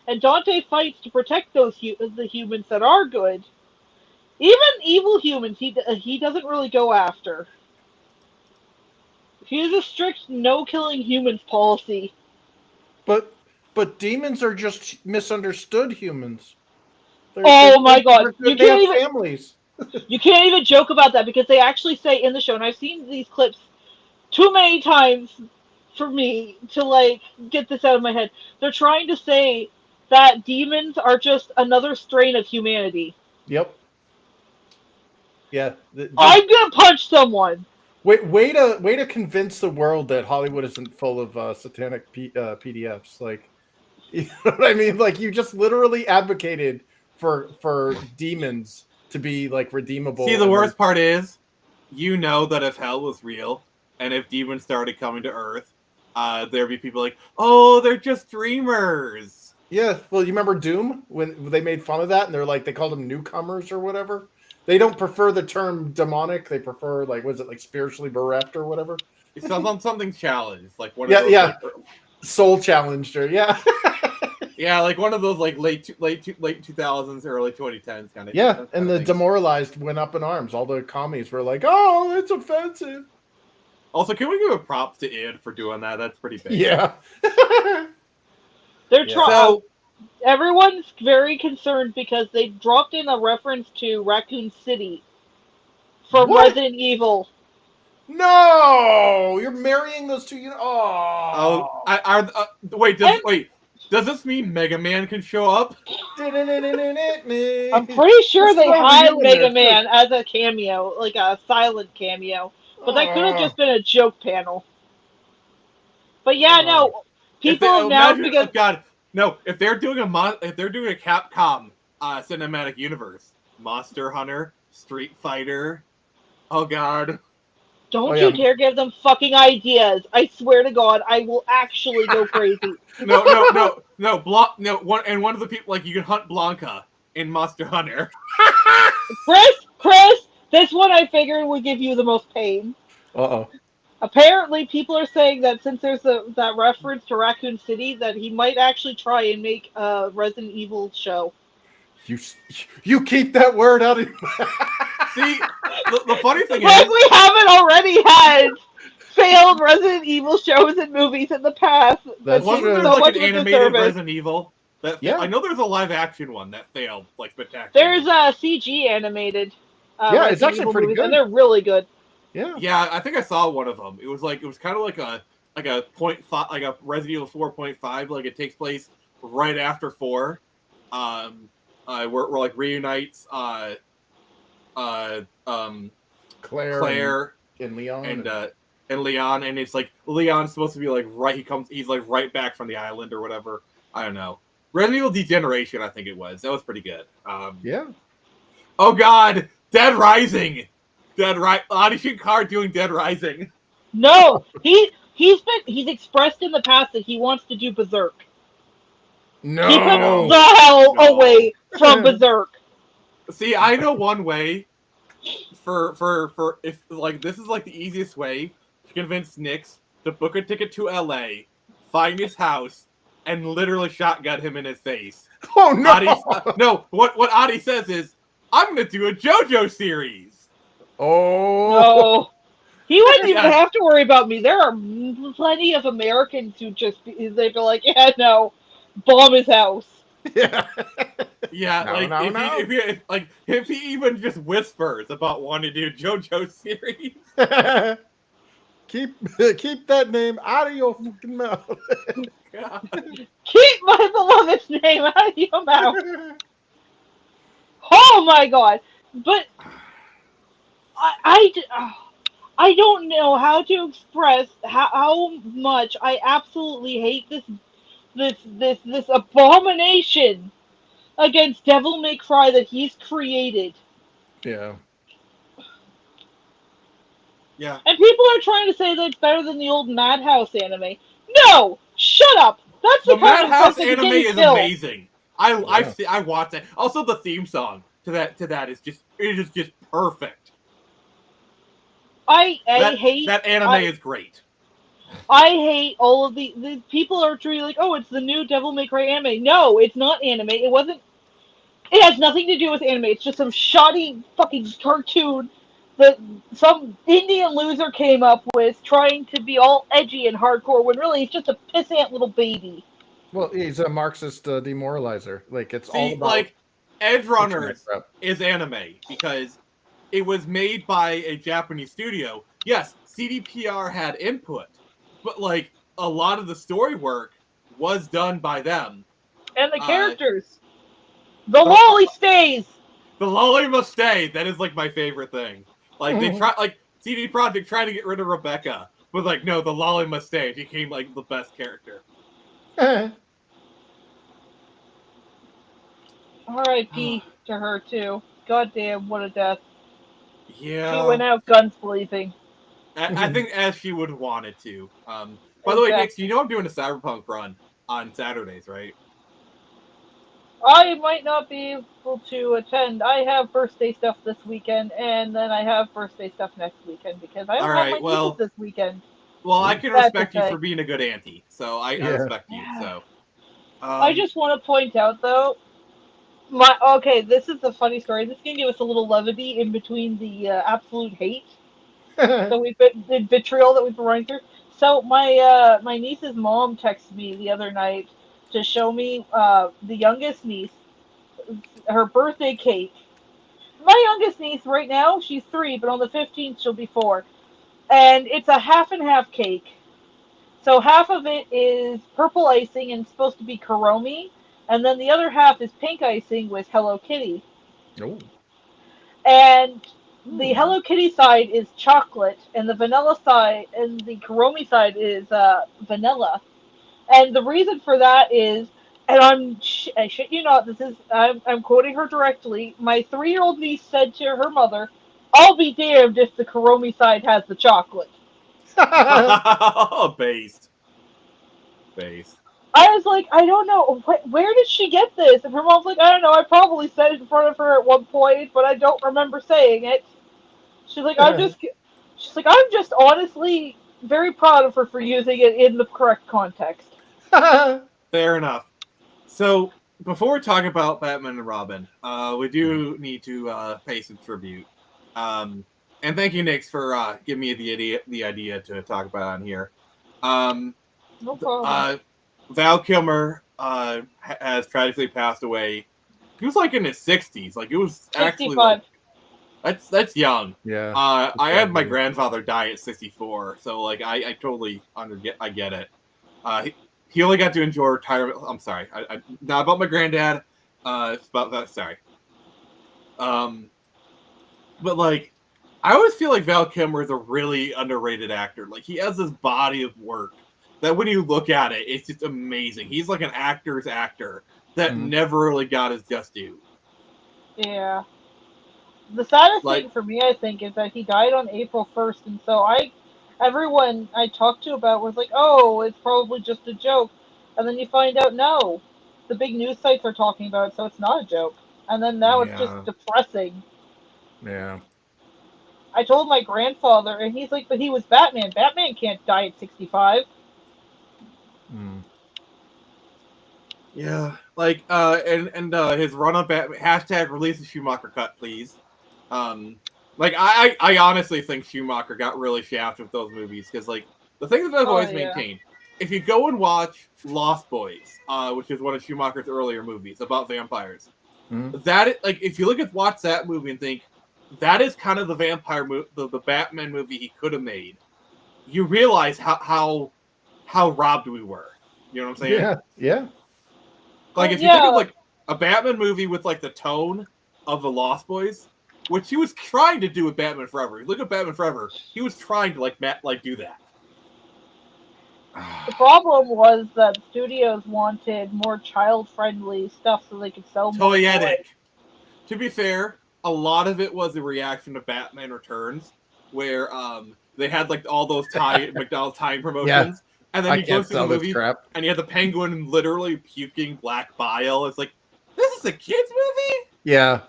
And Dante fights to protect those the humans that are good. Even evil humans, he doesn't really go after. He has a strict no killing humans policy. But demons are just misunderstood humans. Oh my God. They You can't have even families. you can't even joke about that, because they actually say in the show, and I've seen these clips too many times for me to like get this out of my head. They're trying to say that demons are just another strain of humanity. Yep. Yeah. I'm gonna punch someone. Way to convince the world that Hollywood isn't full of satanic PDFs. Like, you know what I mean? Like, you just literally advocated for demons to be like redeemable. See, the worst part is, you know that if hell was real, and if demons started coming to Earth, there'd be people like, oh, they're just dreamers. Yeah, well, you remember Doom when they made fun of that, and they called them newcomers or whatever. They don't prefer the term demonic; they prefer like spiritually bereft or whatever. It sounds on something challenged, like one of Yeah, those, yeah. like, Soul challenger, yeah. yeah, like one of those like late 2000s, early 2010s kind of. Yeah, and the demoralized went up in arms. All the commies were like, "Oh, it's offensive." Also, can we give a props to Id for doing that? That's pretty big. Yeah. They're Yeah. trying. So Everyone's very concerned because they dropped in a reference to Raccoon City from What? Resident Evil. No, you're marrying those two. wait, does this mean Mega Man can show up? I'm pretty sure they had Mega Man as a cameo, like a silent cameo. But that could have just been a joke panel. But yeah, no. People have now because God, no. If they're doing a Capcom cinematic universe, Monster Hunter, Street Fighter. Oh God. don't you dare give them fucking ideas. I swear to God, I will actually go crazy. No. One of the people, like, you can hunt Blanca in Monster Hunter. Chris, this one I figured would give you the most pain. Uh-oh. Apparently, people are saying that since there's that reference to Raccoon City, that he might actually try and make a Resident Evil show. You keep that word out of your See, the funny thing Like is, we haven't already had failed Resident Evil shows and movies in the past. That's wasn't true. there so like much an of a animated disservice. Resident Evil? Yeah. I know there's a live action one that failed, like, spectacularly. There's a CG animated. Yeah, it's Resident actually Evil pretty movies, good. and they're really good. Yeah. Yeah, I think I saw one of them. It was kind of like a 0.5, like a Resident Evil 4.5. Like, it takes place right after 4. Where like reunites Claire and Leon and Leon, and it's like Leon's supposed to be like he's like right back from the island or whatever. I don't know. Resident Evil Degeneration, I think it was. That was pretty good. Yeah. Oh God, Dead Rising. Adi Shankar doing Dead Rising. No, he's expressed in the past that he wants to do Berserk. No. Keep him the hell away from Berserk. See, I know one way for if like this is like the easiest way to convince Nix to book a ticket to LA, find his house, and literally shotgun him in his face. Oh no! No, what Adi says is, I'm gonna do a JoJo series. Oh No. He wouldn't even have to worry about me. There are plenty of Americans who they'd be like, yeah, no, bomb his house. Yeah. Yeah, No, if he even just whispers about wanting to do JoJo series. keep that name out of your fucking mouth. Keep my beloved's name out of your mouth. Oh my god! But I don't know how to express how much I absolutely hate this abomination against Devil May Cry that he's created. Yeah. Yeah. And people are trying to say that it's better than the old Madhouse anime. No! Shut up! That's The the kind of Madhouse stuff that's anime getting is killed. amazing. I watched it. Also, the theme song to that is just perfect. I hate that anime is great. I hate all of the people are treating like, oh, it's the new Devil May Cry anime. No, it's not anime. It wasn't. It has nothing to do with anime. It's just some shoddy fucking cartoon that some Indian loser came up with, trying to be all edgy and hardcore when really he's just a pissant little baby. Well, he's a Marxist demoralizer. Like it's all See, about like Edge Runners is anime because it was made by a Japanese studio. Yes, CDPR had input, but like a lot of the story work was done by them. And the characters. The lolly stays! The lolly must stay. That is like my favorite thing. Like they try, like CD Projekt tried to get rid of Rebecca, but like no, the lolly must stay. She became like the best character. R.I.P. to her too. Goddamn, what a death. Yeah. She went out guns blazing. I think as she would have wanted to. By the way, Nick, you know I'm doing a Cyberpunk run on Saturdays, right? I might not be able to attend. I have birthday stuff this weekend, and then I have birthday stuff next weekend because I don't have my nieces this weekend. Well, I can respect you for being a good auntie, so I respect you. So, I just want to point out though, this is a funny story. This is gonna give us a little levity in between the absolute hate that the vitriol that we've been running through. So my niece's mom texted me the other night to show me the youngest niece, her birthday cake. My youngest niece right now, she's 3, but on the 15th she'll be 4. And it's a half and half cake. So half of it is purple icing and supposed to be Kuromi, and then the other half is pink icing with Hello Kitty. Oh. And the Hello Kitty side is chocolate, and the vanilla side and the Kuromi side is vanilla. And the reason for that is, and I shit you not, I'm quoting her directly. My 3-year-old niece said to her mother, "I'll be damned if the Kuromi side has the chocolate." Based. I was like, I don't know, where did she get this? And her mom's like, I don't know, I probably said it in front of her at one point, but I don't remember saying it. She's like, I'm just honestly very proud of her for using it in the correct context. Fair enough. So, before we talk about Batman and Robin, we do need to pay some tribute. And thank you, Nix, for giving me the idea to talk about on here. No problem. Val Kilmer has tragically passed away. He was like in his 60s. Like it was 65. actually like, that's young. Yeah. I had my grandfather die at 64, so like I totally I get it. He only got to enjoy retirement. I'm sorry, not about my granddad. It's about that. Sorry. But like, I always feel like Val Kilmer is a really underrated actor. Like he has this body of work that when you look at it, it's just amazing. He's like an actor's actor that never really got his just due. Yeah. The saddest thing for me, I think, is that he died on April 1st, and so everyone I talked to about was like, oh, it's probably just a joke. And then you find out, no, the big news sites are talking about it, so it's not a joke. And then now it's just depressing. Yeah. I told my grandfather, and he's like, but he was Batman. Batman can't die at 65. Yeah, like and his run on Batman # release the Schumacher cut, please. Like I honestly think Schumacher got really shafted with those movies because like the thing that I've always maintained, if you go and watch Lost Boys, which is one of Schumacher's earlier movies about vampires, like if you watch that movie and think that is kind of the vampire movie, the Batman movie he could have made, you realize how robbed we were. You know what I'm saying? Yeah, yeah. Like, if you think of, like, a Batman movie with, like, the tone of the Lost Boys, which he was trying to do with Batman Forever. Look at Batman Forever. He was trying to, like, do that. The problem was that studios wanted more child-friendly stuff so they could sell more Toyetic. toys. To be fair, a lot of it was a reaction to Batman Returns, where they had, like, all those McDonald's tie-in promotions. And then I you go can't through the sell this movie, crap. and you had the Penguin literally puking black bile. It's like, this is a kids' movie? Yeah.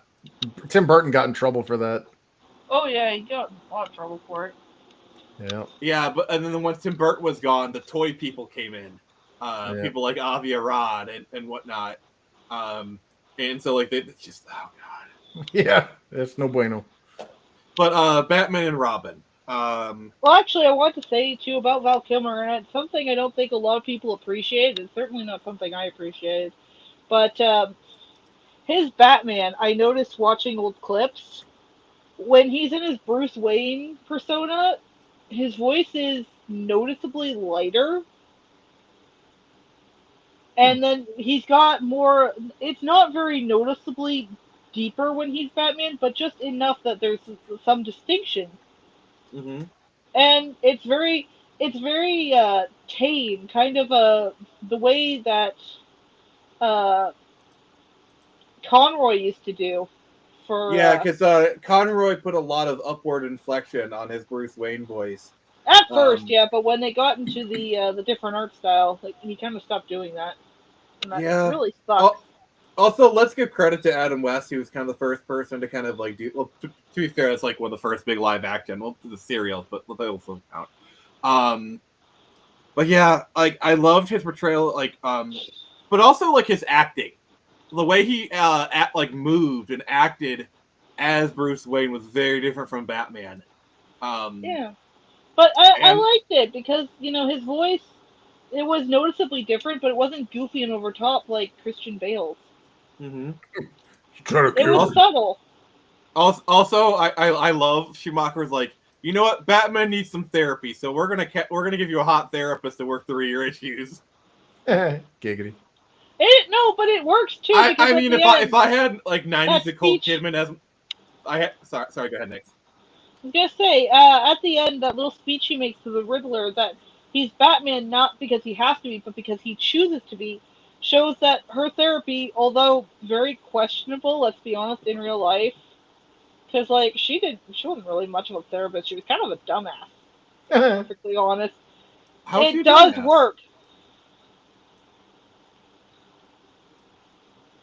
Tim Burton got in trouble for that. Oh yeah, he got in a lot of trouble for it. Yeah. Yeah, and then once Tim Burton was gone, the toy people came in. People like Avi Arad and whatnot. And so, like, they just, oh, God. Yeah, that's no bueno. But Batman and Robin. Well, actually, I want to say, too, about Val Kilmer, and it's something I don't think a lot of people appreciate. It's certainly not something I appreciated. But his Batman, I noticed watching old clips, when he's in his Bruce Wayne persona, his voice is noticeably lighter. And then he's got more, it's not very noticeably deeper when he's Batman, but just enough that there's some distinction. Mm-hmm. And it's very tame, kind of the way that Conroy used to do. Yeah, because Conroy put a lot of upward inflection on his Bruce Wayne voice. At first, yeah, but when they got into the different art style, like, he kind of stopped doing that. And that really sucks. Also, let's give credit to Adam West, who was kind of the first person to kind of, like, do. Well, to be fair, it's like one of the first big live action. Well, the serials, but they also count. But yeah, like, I loved his portrayal, like, but also, like, his acting. The way he moved and acted as Bruce Wayne was very different from Batman. Yeah, but I liked it because, you know, his voice, it was noticeably different, but it wasn't goofy and over top like Christian Bale's. Mm-hmm. It was subtle. Also, I love Schumacher's, like, you know what, Batman needs some therapy, so we're gonna give you a hot therapist to work through your issues. Giggity. No, but it works too. I mean, if I had, like, 90s Nicole Kidman as sorry, go ahead, Nick. I was gonna say, at the end, that little speech he makes to the Riddler that he's Batman not because he has to be, but because he chooses to be, shows that her therapy, although very questionable, let's be honest, in real life, because, like, she wasn't really much of a therapist. She was kind of a dumbass. Perfectly honest. It does work.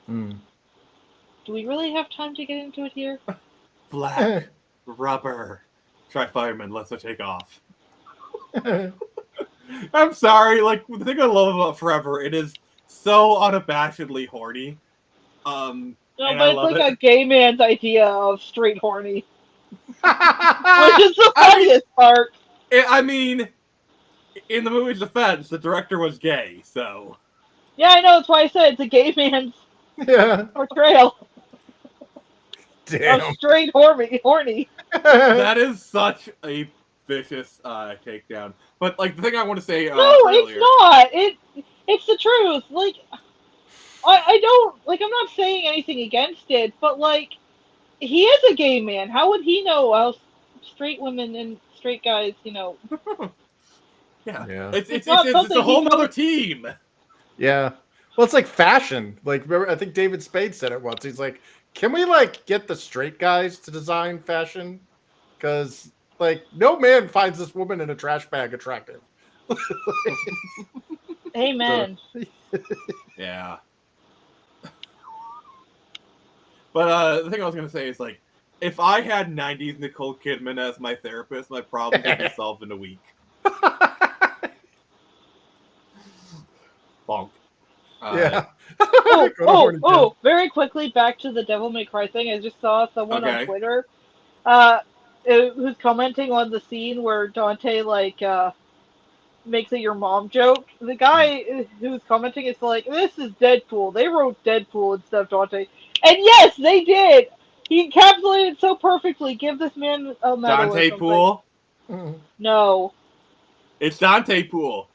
Do we really have time to get into it here? Black rubber. Try fireman, let's take off. I'm sorry, like, the thing I love about Forever, it is so unabashedly horny. No, but it's like a gay man's idea of straight horny. Which is the funniest part. I mean, in the movie's defense, the director was gay, so... Yeah, I know, that's why I said it's a gay man's portrayal. Damn. Of straight horny. That is such a vicious takedown. But, like, the thing I want to say no, earlier... it's not. It's the truth. Like, I don't... Like, I'm not saying anything against it, but, like, he is a gay man. How would he know how straight women and straight guys, you know... Yeah. It's a whole nother team. Yeah. Well, it's like fashion. Like, remember, I think David Spade said it once. He's like, can we, like, get the straight guys to design fashion? Because, like, no man finds this woman in a trash bag attractive. Amen. Yeah. But the thing I was going to say is, like, if I had 90s Nicole Kidman as my therapist, my problems would be solved in a week. Bonk. Yeah. Very quickly, back to the Devil May Cry thing. I just saw someone on Twitter who's commenting on the scene where Dante, like, makes a your mom joke. The guy who's commenting is like, this is Deadpool. They wrote Deadpool instead of Dante. And yes, they did! He encapsulated it so perfectly. Give this man a medal. Dante Pool? No. It's Dante Poole.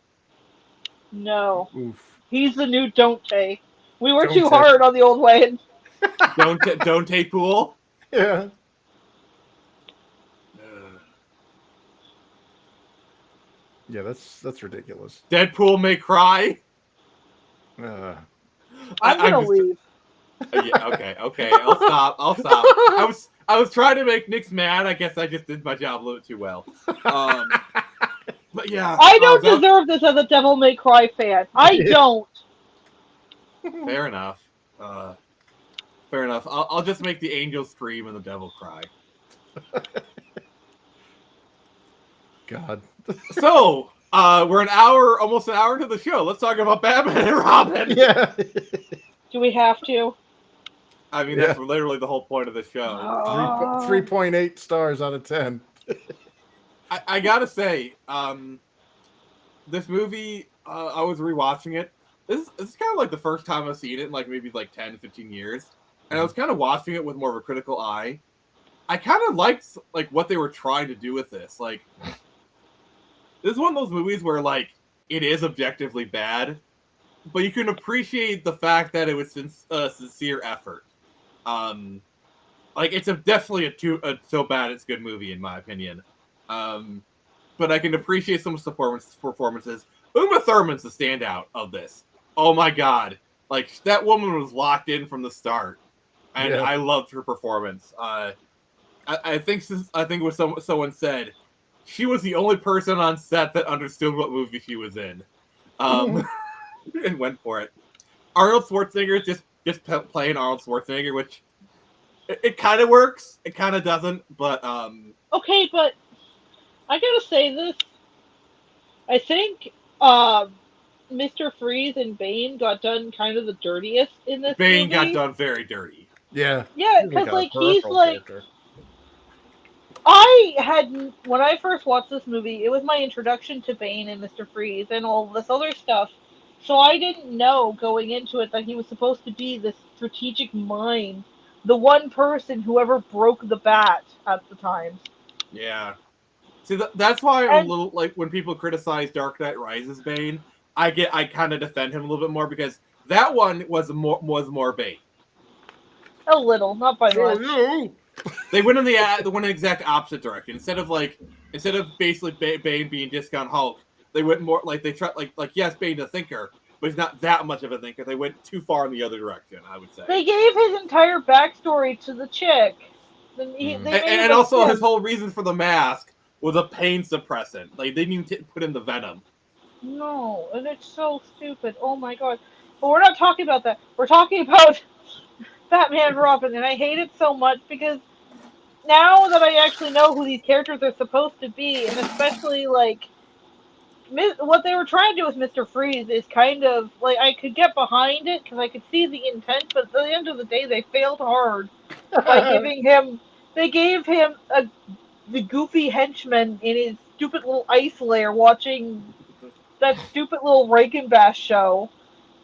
No. Oof. He's the new Don't-Tay. We were Don't-Tay. too hard on the old way. Dante Poole. Yeah. Yeah, that's ridiculous. Deadpool may cry. Uh, I'm I'm gonna just- leave. Yeah, okay. I'll stop. I was trying to make Nick's mad. I guess I just did my job a little bit too well. But yeah, I don't deserve this as a Devil May Cry fan. I don't. Fair enough. Fair enough. I'll just make the angels scream and the devil cry. God. So, we're almost an hour into the show. Let's talk about Batman and Robin. Yeah. Do we have to? I mean, that's literally the whole point of the show. 3.8 stars out of 10. I gotta say, this movie, I was rewatching it. This is kind of like the first time I've seen it in maybe 10, 15 years. And I was kind of watching it with more of a critical eye. I kind of liked what they were trying to do with this. This is one of those movies where it is objectively bad, but you can appreciate the fact that it was a sincere effort. It's definitely a so bad it's good movie in my opinion. But I can appreciate some performances. Uma Thurman's the standout of this. Oh my god, that woman was locked in from the start, and I loved her performance. I think it was someone said she was the only person on set that understood what movie she was in, and went for it. Arnold Schwarzenegger just playing Arnold Schwarzenegger, which it kind of works, it kind of doesn't, but Okay, but I gotta say this. I think Mr. Freeze and Bane got done kind of the dirtiest in this Bane movie. got done very dirty. Yeah. Yeah, because he's when I first watched this movie, it was my introduction to Bane and Mr. Freeze and all this other stuff. So I didn't know going into it that he was supposed to be this strategic mind, the one person who ever broke the bat at the time. Yeah. See, that's why I'm a little when people criticize Dark Knight Rises Bane, I kind of defend him a little bit more because that one was more Bane. A little, not by much. They went in the exact opposite direction. Instead of basically Bane being Discount Hulk, they went more they tried yes, Bane's a thinker, but he's not that much of a thinker. They went too far in the other direction, I would say. They gave his entire backstory to the chick. And also his whole reason for the mask was a pain suppressant. They didn't even put in the venom. No, and it's so stupid. Oh my god. But we're not talking about that. We're talking about Batman and Robin, and I hate it so much because now that I actually know who these characters are supposed to be, and especially what they were trying to do with Mr. Freeze is kind of I could get behind it because I could see the intent, but at the end of the day, they failed hard by giving him. They gave him the goofy henchman in his stupid little ice lair watching that stupid little Reichenbach show.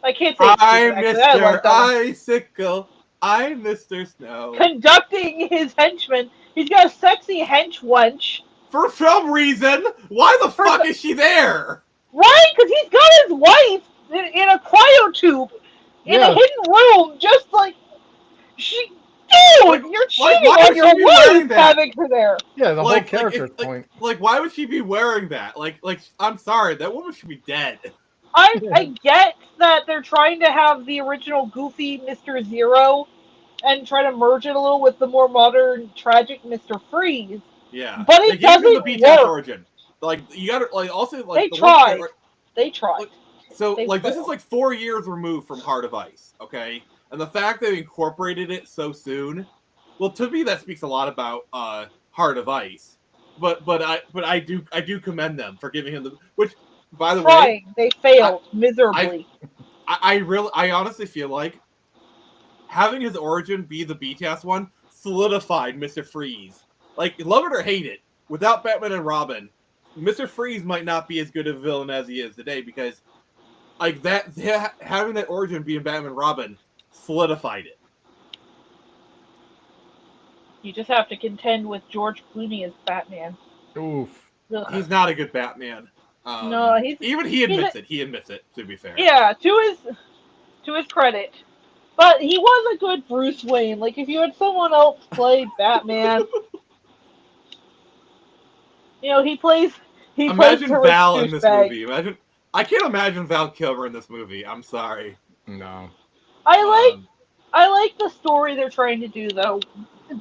I can't say I'm Mr. Icicle. I'm Mr. Snow. Conducting his henchman. He's got a sexy hench wench. For some reason, why the fuck is she there? Right? Because he's got his wife in a cryotube in a hidden room, just dude, you're cheating on your wife having her there. Yeah, the whole character's point. Why would she be wearing that? I'm sorry, that woman should be dead. I get that they're trying to have the original goofy Mr. Zero and try to merge it a little with the more modern, tragic Mr. Freeze. Yeah, but it doesn't the origin. You gotta also they tried. They tried. So this is 4 years removed from Heart of Ice, okay? And the fact they incorporated it so soon, well, to me that speaks a lot about Heart of Ice. But I do commend them for giving him which, by the way, they failed miserably. I honestly feel like having his origin be the BTS one solidified Mr. Freeze. Love it or hate it, without Batman and Robin, Mr. Freeze might not be as good a villain as he is today because having that origin being Batman and Robin solidified it. You just have to contend with George Clooney as Batman. Oof. He's not a good Batman. No, even he admits it. He admits it. To be fair. Yeah, to his credit. But he was a good Bruce Wayne. Like, if you had someone else play Batman, he plays Imagine Terrence Val in this Douchebag. movie. I can't imagine Val Kilmer in this movie. I'm sorry. No. I like the story they're trying to do though,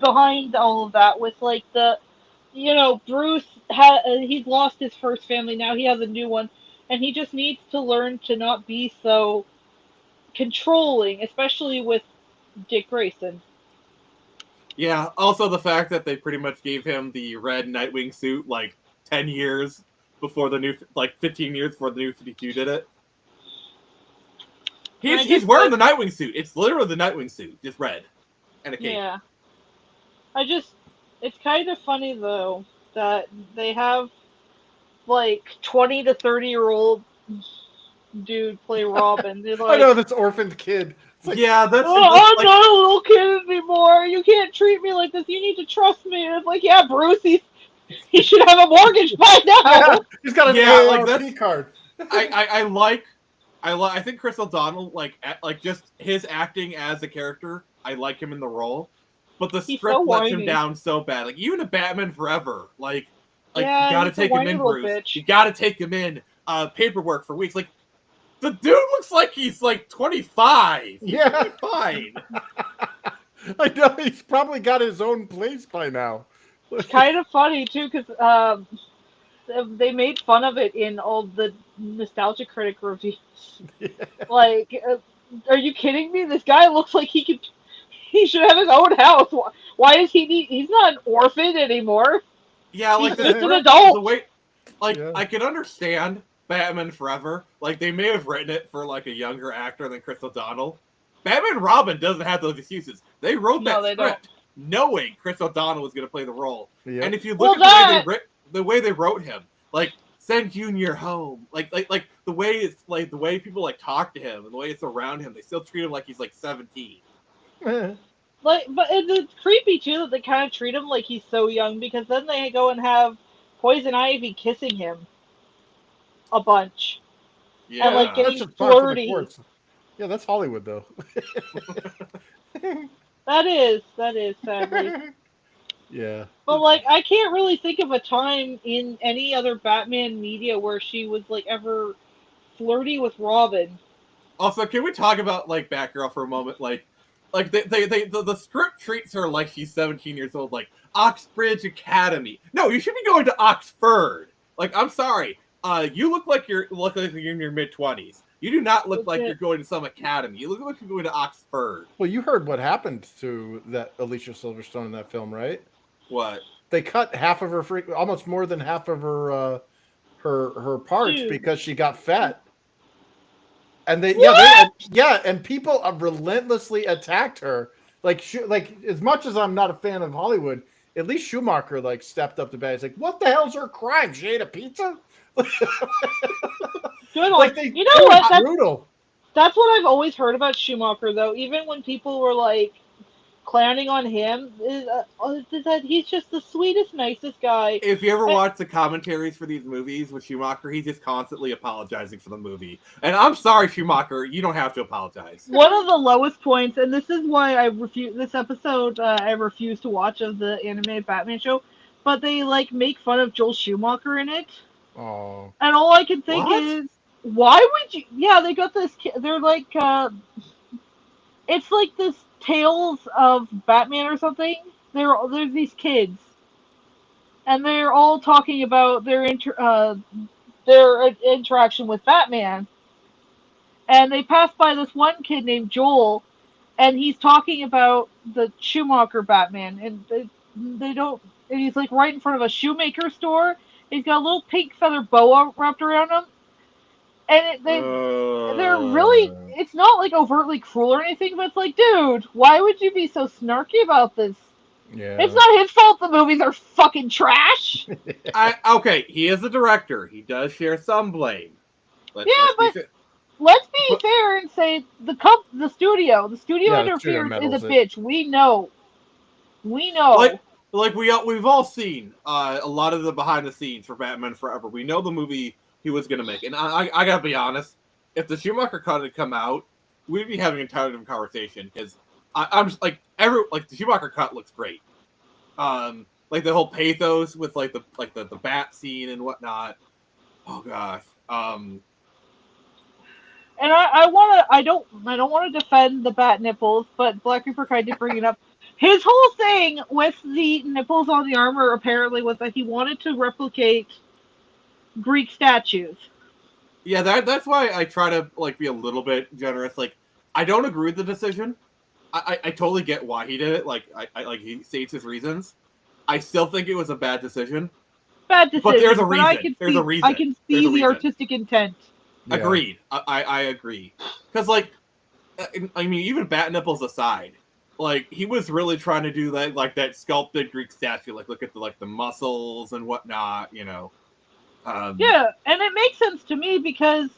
behind all of that with like Bruce he's lost his first family, now he has a new one, and he just needs to learn to not be so controlling, especially with Dick Grayson. Yeah. Also, the fact that they pretty much gave him the red Nightwing suit like 10 years before 15 years before the new 52 did it. He's wearing the Nightwing suit. It's literally the Nightwing suit, just red, and a cape. Yeah. It's kind of funny though that they have like 20 to 30-year-old dude play Robin. They're like, I know, this orphaned kid. Like, yeah, that's. I'm not a little kid anymore. You can't treat me like this. You need to trust me. And it's like, yeah, Bruce, he should have a mortgage by now. Yeah, he's got an AARP card. I think Chris O'Donnell, like just his acting as a character, I like him in the role, but the script lets him down so bad. Like even a Batman Forever, you gotta take him in, Bruce. Bitch. You gotta take him in. Paperwork for weeks. Like the dude looks like he's like 25. He's fine. I know, he's probably got his own place by now. It's kind of funny too, because they made fun of it in all the Nostalgia Critic reviews. Yeah. Like, are you kidding me? This guy looks like he should have his own house. Why does he need? He's not an orphan anymore. Yeah, like he's an adult. The way, I can understand Batman Forever. Like they may have written it for like a younger actor than Chris O'Donnell. Batman Robin doesn't have those excuses. They wrote that script knowing Chris O'Donnell was going to play the role. Yep. And if you look at the way they wrote him, like send Junior home, like the way it's like the way people like talk to him and the way it's around him, they still treat him like he's like 17. But it's creepy too that they kind of treat him like he's so young, because then they go and have Poison Ivy kissing him a bunch. Yeah, and like getting flirty. Yeah, that's Hollywood though. That is sadly. Yeah. But like I can't really think of a time in any other Batman media where she was like ever flirty with Robin. Also, can we talk about like Batgirl for a moment? Like the script treats her like she's 17 years old, like Oxbridge Academy. No, you should be going to Oxford. Like, I'm sorry. You look like you're in your mid-20s. You do not look like you're going to some academy. You look like you're going to Oxford. Well, you heard what happened to that Alicia Silverstone in that film, right? What? They cut half of her almost more than half of her her parts because she got fat. And and people relentlessly attacked her. Like as much as I'm not a fan of Hollywood, at least Schumacher like stepped up to bat. He's like, "What the hell's her crime? She ate a pizza?" Good one. You know what? That's brutal. That's what I've always heard about Schumacher, though. Even when people were like clowning on him, is that he's just the sweetest, nicest guy. If you ever watch the commentaries for these movies with Schumacher, he's just constantly apologizing for the movie. And I'm sorry, Schumacher, you don't have to apologize. One of the lowest points, and this is why I refuse this episode. I refuse to watch of the animated Batman show, but they like make fun of Joel Schumacher in it. Oh. And all I can think is, why would you? Yeah, they got this. They're like, it's like this Tales of Batman or something. There's these kids, and they're all talking about their interaction with Batman. And they pass by this one kid named Joel, and he's talking about the Schumacher Batman, and they don't. And he's like right in front of a shoemaker store. He's got a little pink feather boa wrapped around him. And they're really, it's not like overtly cruel or anything, but it's like, dude, why would you be so snarky about this? Yeah. It's not his fault the movies are fucking trash. Okay, he is the director. He does share some blame. Let's be fair and say the studio interference is a bitch. We know. Like we've all seen a lot of the behind the scenes for Batman Forever. We know the movie he was gonna make. And I gotta be honest, if the Schumacher cut had come out, we'd be having an entirely different conversation because I'm just like the Schumacher cut looks great. Like the whole pathos with like the bat scene and whatnot. Oh gosh. And I don't want to defend the bat nipples, but Black Reaper kind of bring it up. His whole thing with the nipples on the armor apparently was that he wanted to replicate Greek statues. Yeah, that's why I try to like be a little bit generous. Like, I don't agree with the decision. I totally get why he did it. Like, I like he states his reasons. I still think it was a bad decision. Bad decision. But there's a reason. I can see the artistic intent. Yeah. Agreed. I agree. Because like, I mean, even bat nipples aside, like he was really trying to do that, like that sculpted Greek statue. Like, look at the muscles and whatnot. You know. Yeah, and it makes sense to me because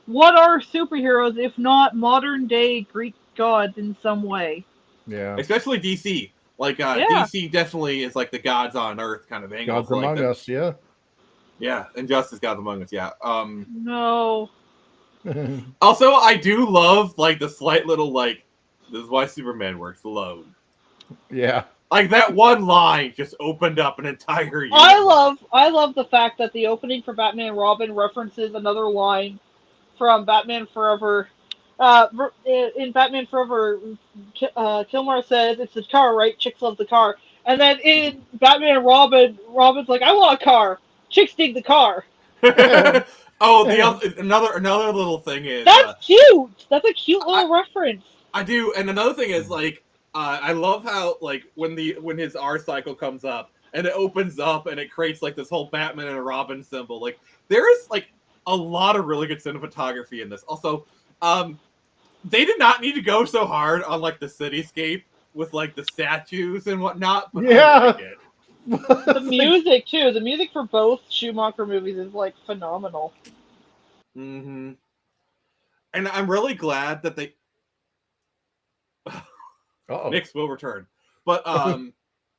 what are superheroes if not modern day Greek gods in some way? Yeah. Especially DC. Like DC definitely is like the gods on Earth kind of angle. Gods Among Us, yeah. Yeah, Injustice Gods Among Us, yeah. No. Also, I do love like the slight little like this is why Superman works alone. Yeah. Like that one line just opened up an entire universe. I love the fact that the opening for Batman and Robin references another line from Batman Forever. In Batman Forever, Killmonger says it's the car, right? Chicks love the car. And then in Batman and Robin, Robin's like, I want a car. Chicks dig the car. Oh, another little thing is that's cute. That's a cute little reference. I do, and another thing is like I love how like when his R cycle comes up and it opens up and it creates like this whole Batman and a Robin symbol. Like there is like a lot of really good cinematography in this. Also, they did not need to go so hard on like the cityscape with like the statues and whatnot. But yeah. The music too. The music for both Schumacher movies is like phenomenal. Mm-hmm. And I'm really glad that they. Mix will return. But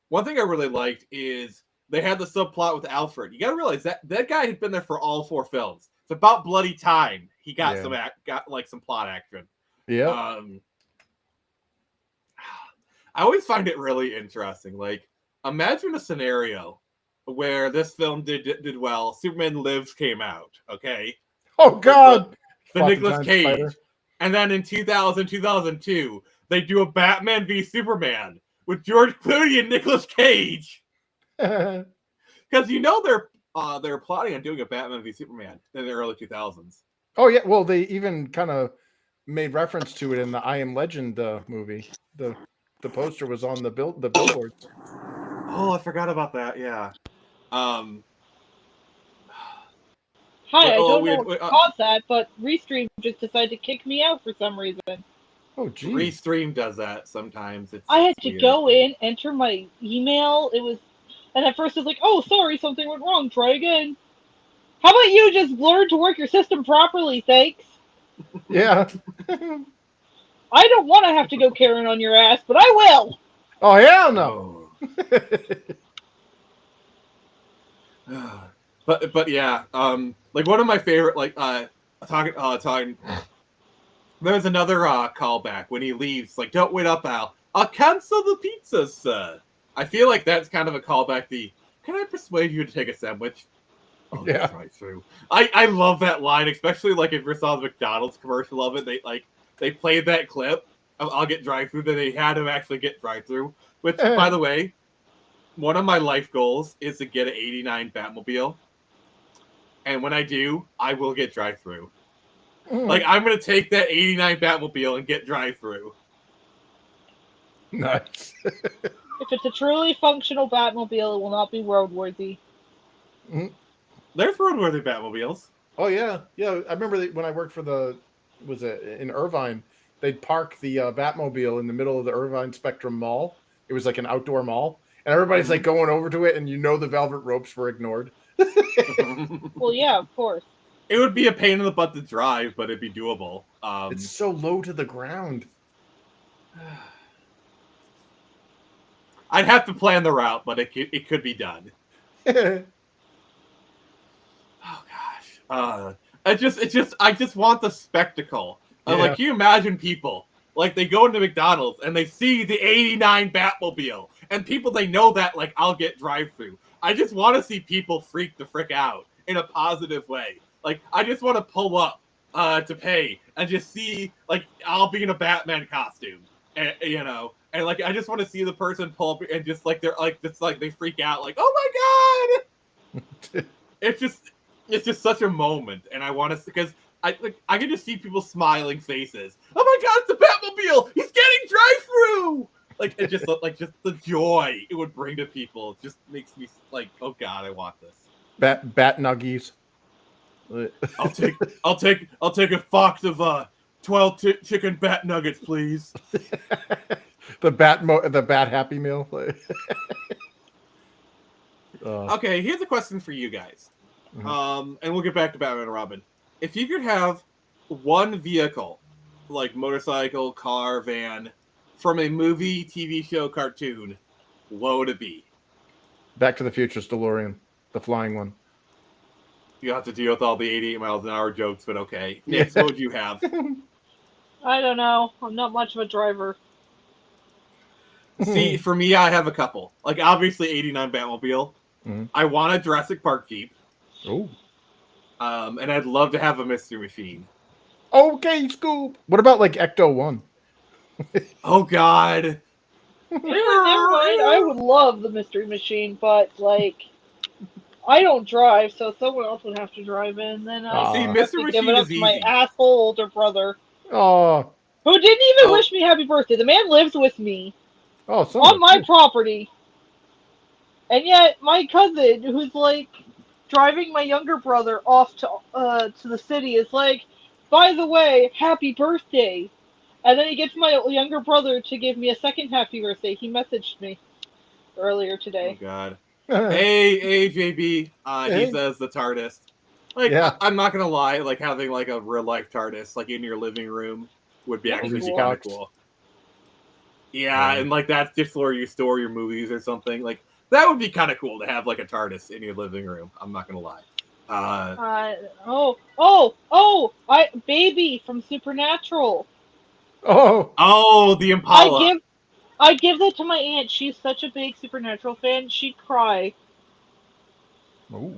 one thing I really liked is they had the subplot with Alfred. You got to realize that guy had been there for all 4 films. It's about bloody time. He got some plot action. Yeah. I always find it really interesting. Like, imagine a scenario where this film did well. Superman Lives came out. Okay. Oh God. The Nicolas Cage. Spider. And then in 2002, they do a Batman v Superman with George Clooney and Nicolas Cage. Because they're plotting on doing a Batman v Superman in the early 2000s. Oh yeah, well they even kind of made reference to it in the I Am Legend movie. The poster was on the billboards. Oh, I forgot about that. Yeah. Hi, I don't know what caused that, but Restream just decided to kick me out for some reason. Oh, geez. Restream does that sometimes. I had to go in, enter my email. And at first it was like, oh, sorry, something went wrong. Try again. How about you just learn to work your system properly, thanks? Yeah. I don't want to have to go Karen on your ass, but I will. Oh, hell no. But yeah, like one of my favorite, like talking. There's another callback when he leaves. Like, don't wait up, Al. I'll cancel the pizzas, sir. I feel like that's kind of a callback. Can I persuade you to take a sandwich? Oh, yeah. Right through. I love that line, especially like if you saw the McDonald's commercial of it. They played that clip. I'll get drive-through. Then they had him actually get drive-through. Which, by the way, one of my life goals is to get an '89 Batmobile. And when I do, I will get drive-through. Like, I'm going to take that '89 Batmobile and get drive-through. Nice. If it's a truly functional Batmobile, it will not be roadworthy. There's roadworthy Batmobiles. Oh, yeah. Yeah, I remember when I worked for in Irvine, they'd park the Batmobile in the middle of the Irvine Spectrum Mall. It was like an outdoor mall. And everybody's like going over to it, and the velvet ropes were ignored. Well, yeah, of course. It would be a pain in the butt to drive, but it'd be doable. It's so low to the ground. I'd have to plan the route, but it could be done. Oh gosh! I just want the spectacle. Like, can you imagine people like they go into McDonald's and they see the '89 Batmobile, and people they know that like I'll get drive-through. I just want to see people freak the frick out in a positive way. Like, I just want to pull up to pay and just see like I'll be in a Batman costume, and and like I just want to see the person pull up and just like they're like just like they freak out like, oh my god. It's just such a moment, and I want to because I can just see people smiling faces. Oh my god, it's a Batmobile! He's getting drive-through! Like it just just the joy it would bring to people just makes me like, oh god, I want this. Bat nuggies. I'll take a box of 12 chicken bat nuggets, please. the bat Happy Meal. Okay, here's a question for you guys. And we'll get back to Batman and Robin. If you could have one vehicle, like motorcycle, car, van, from a movie, TV show, cartoon, what would it be? Back to the Future's DeLorean, the flying one. You have to deal with all the 88 miles an hour jokes, but okay. Nick, what would you have? I don't know. I'm not much of a driver. See, for me, I have a couple. Like, obviously, 89 Batmobile. I want a Jurassic Park Jeep. Oh. And I'd love to have a Mystery Machine. Okay, Scoop. What about, like, Ecto-1? Oh, God. Never mind. I would love the Mystery Machine, but, like, I don't drive, so someone else would have to drive in. Then I See, have Mystery to give Machine it up is to my easy. asshole older brother. Oh. Who didn't even wish me happy birthday. The man lives with me on my property. And yet, my cousin, who's, like, driving my younger brother off to the city, is like, by the way, happy birthday. And then he gets my younger brother to give me a second happy birthday. He messaged me earlier today. Oh, God. Hey, JB. He says the TARDIS. Like, I'm not going to lie, like, having, like, a real-life TARDIS, like, in your living room would be actually kind of cool. Yeah, and, like, that's just where you store your movies or something. Like, that would be kind of cool to have, like, a TARDIS in your living room. I'm not going to lie. Baby from Supernatural. Oh, the Impala. I give that to my aunt. She's such a big Supernatural fan. She'd cry. Oh.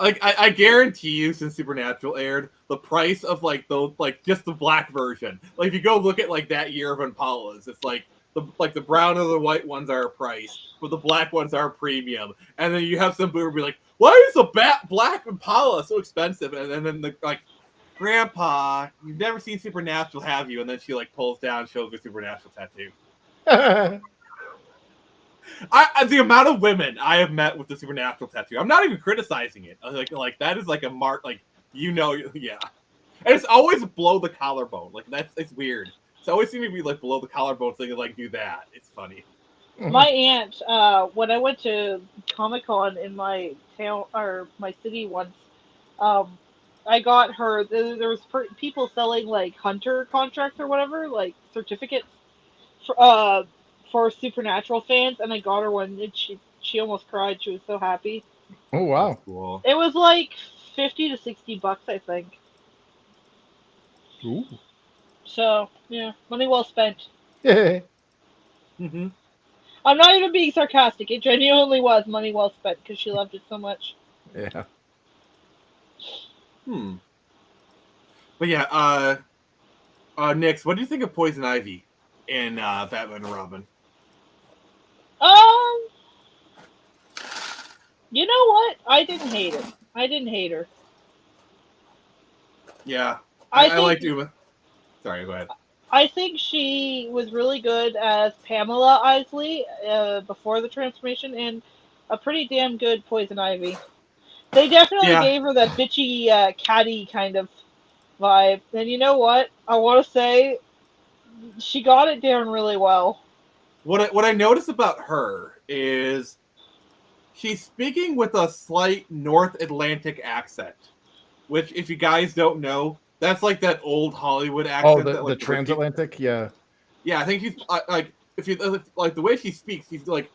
Like, I guarantee you, since Supernatural aired, the price of, like, those, like, just the black version. Like, if you go look at, like, that year of Impalas, it's like, the brown or the white ones are a price, but the black ones are a premium. And then you have some boomer be like, why is a black Impala so expensive? And then the, like, Grandpa, you've never seen Supernatural, have you? And then she, like, pulls down and shows her Supernatural tattoo. The amount of women I have met with the Supernatural tattoo, I'm not even criticizing it. Like that is like a mark, like, yeah. And it's always below the collarbone. Like, it's weird. It's always seems to be like below the collarbone thing and like do that. It's funny. My aunt, when I went to Comic-Con in my town or my city once, I got her. There was people selling like hunter contracts or whatever, like certificates for Supernatural fans, and I got her one. And she almost cried. She was so happy. Oh wow! That's cool. It was like $50 to $60, I think. Ooh. So yeah, money well spent. Yeah. Mm-hmm. I'm not even being sarcastic. It genuinely was money well spent because she loved it so much. Yeah. But yeah, Nix, what do you think of Poison Ivy in Batman and Robin? You know what? I didn't hate it. I didn't hate her. Yeah, I liked Uma. Sorry, go ahead. I think she was really good as Pamela Isley before the transformation, and a pretty damn good Poison Ivy. They definitely gave her that bitchy, catty kind of vibe. And you know what? I want to say she got it down really well. What I noticed about her is she's speaking with a slight North Atlantic accent, which, if you guys don't know, that's like that old Hollywood accent. Oh, the transatlantic, yeah. Yeah, I think she's like, if you like the way she speaks, she's like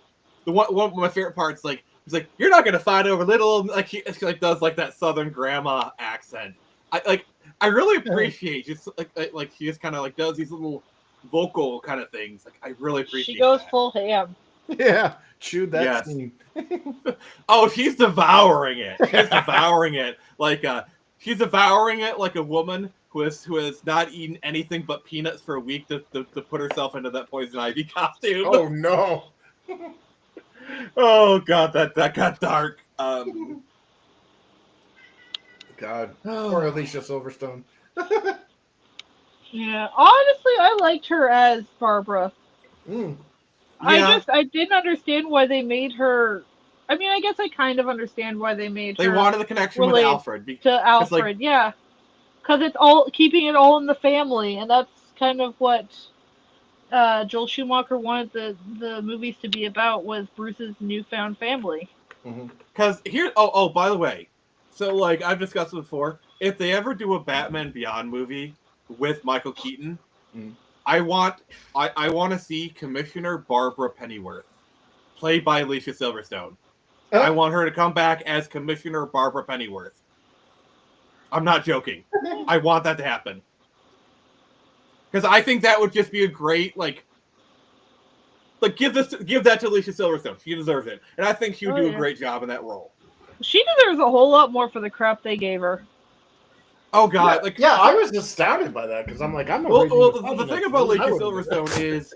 one of my favorite parts. Like, He's like, "You're not gonna fight over little," like she like does like that Southern grandma accent. I really appreciate just like she just kind of like does these little vocal kind of things. Like I really appreciate. She goes that. full ham. Yeah, chewed that Yes. scene. Oh, she's devouring it. She's devouring it she's devouring it like a woman who has not eaten anything but peanuts for a week to put herself into that Poison Ivy costume. Oh no. Oh god, that got dark. God. Poor Alicia Silverstone. Yeah, honestly, I liked her as Barbara. Mm. Yeah. I didn't understand why they made her. I mean, I guess I kind of understand why they made They her wanted the connection with related Alfred. to Alfred, yeah, because it's all keeping it all in the family, and that's kind of what Joel Schumacher wanted the movies to be about, was Bruce's newfound family. Because here, oh, by the way, so like I've discussed it before, if they ever do a Batman Beyond movie with Michael Keaton, I want to see Commissioner Barbara Pennyworth, played by Alicia Silverstone. I want her to come back as Commissioner Barbara Pennyworth. I'm not joking. I want that to happen. Because I think that would just be a great, like give that to Alicia Silverstone. She deserves it. And I think she would do a great job in that role. She deserves a whole lot more for the crap they gave her. Oh god, yeah, I was astounded by that because I'm like, I'm well the thing about Alicia Silverstone is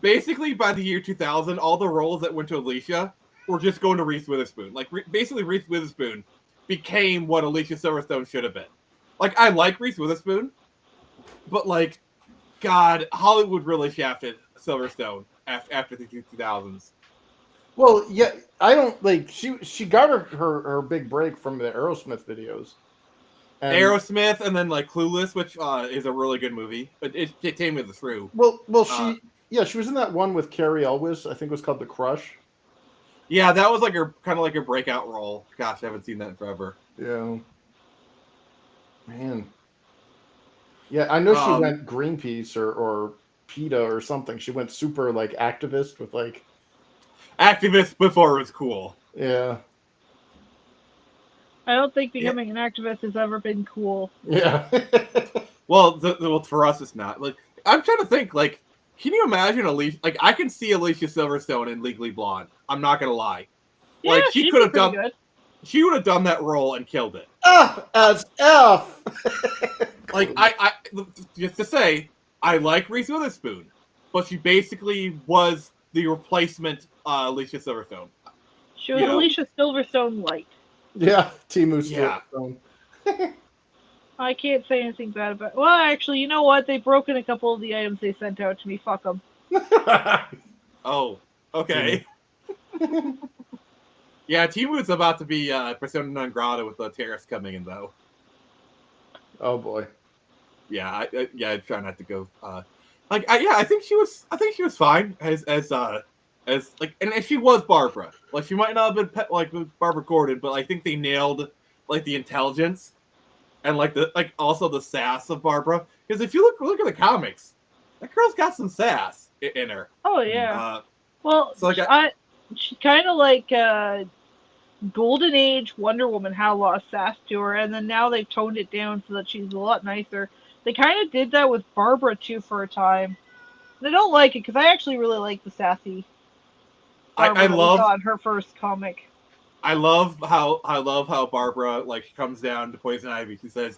basically by the year 2000, all the roles that went to Alicia were just going to Reese Witherspoon. Like basically, Reese Witherspoon became what Alicia Silverstone should have been. Like I like Reese Witherspoon, but like, God, Hollywood really shafted Silverstone after the 2000s. Well, yeah, I don't like she got her big break from the Aerosmith videos. And, Aerosmith, and then like Clueless, which is a really good movie. But it came with the through. Well, she was in that one with Carrie Elwes. I think it was called The Crush. Yeah, that was like her kind of like her breakout role. Gosh, I haven't seen that in forever. Yeah. Man. Yeah, I know she went Greenpeace or PETA or something. She went super like activist with like activist before it was cool. Yeah. I don't think becoming an activist has ever been cool. Yeah. Well, for us, it's not. Like, I'm trying to think. Like, can you imagine Alicia? Like, I can see Alicia Silverstone in Legally Blonde. I'm not gonna lie. Yeah, like, she could have done. Good. She would have done that role and killed it. As F. Like, I just to say, I like Reese Witherspoon, but she basically was the replacement Alicia Silverstone. She was Alicia Silverstone light. Yeah, Timu Silverstone. Yeah. I can't say anything bad about it. Well, actually, you know what? They've broken a couple of the items they sent out to me. Fuck them. Oh, okay. Yeah, Timu's about to be persona non grata with the tariffs coming in, though. Oh boy. Yeah, I try not to go. I think she was fine as like, and she was Barbara. Like, she might not have been like Barbara Gordon, but I think they nailed like the intelligence and like also the sass of Barbara. Because if you look at the comics, that girl's got some sass in her. Oh yeah. Well, so she kind of like Golden Age Wonder Woman had a lot of sass to her, and then now they've toned it down so that she's a lot nicer. They kind of did that with Barbara too for a time. And I don't like it because I actually really like the sassy. I love her first comic. I love how Barbara like comes down to Poison Ivy. She says,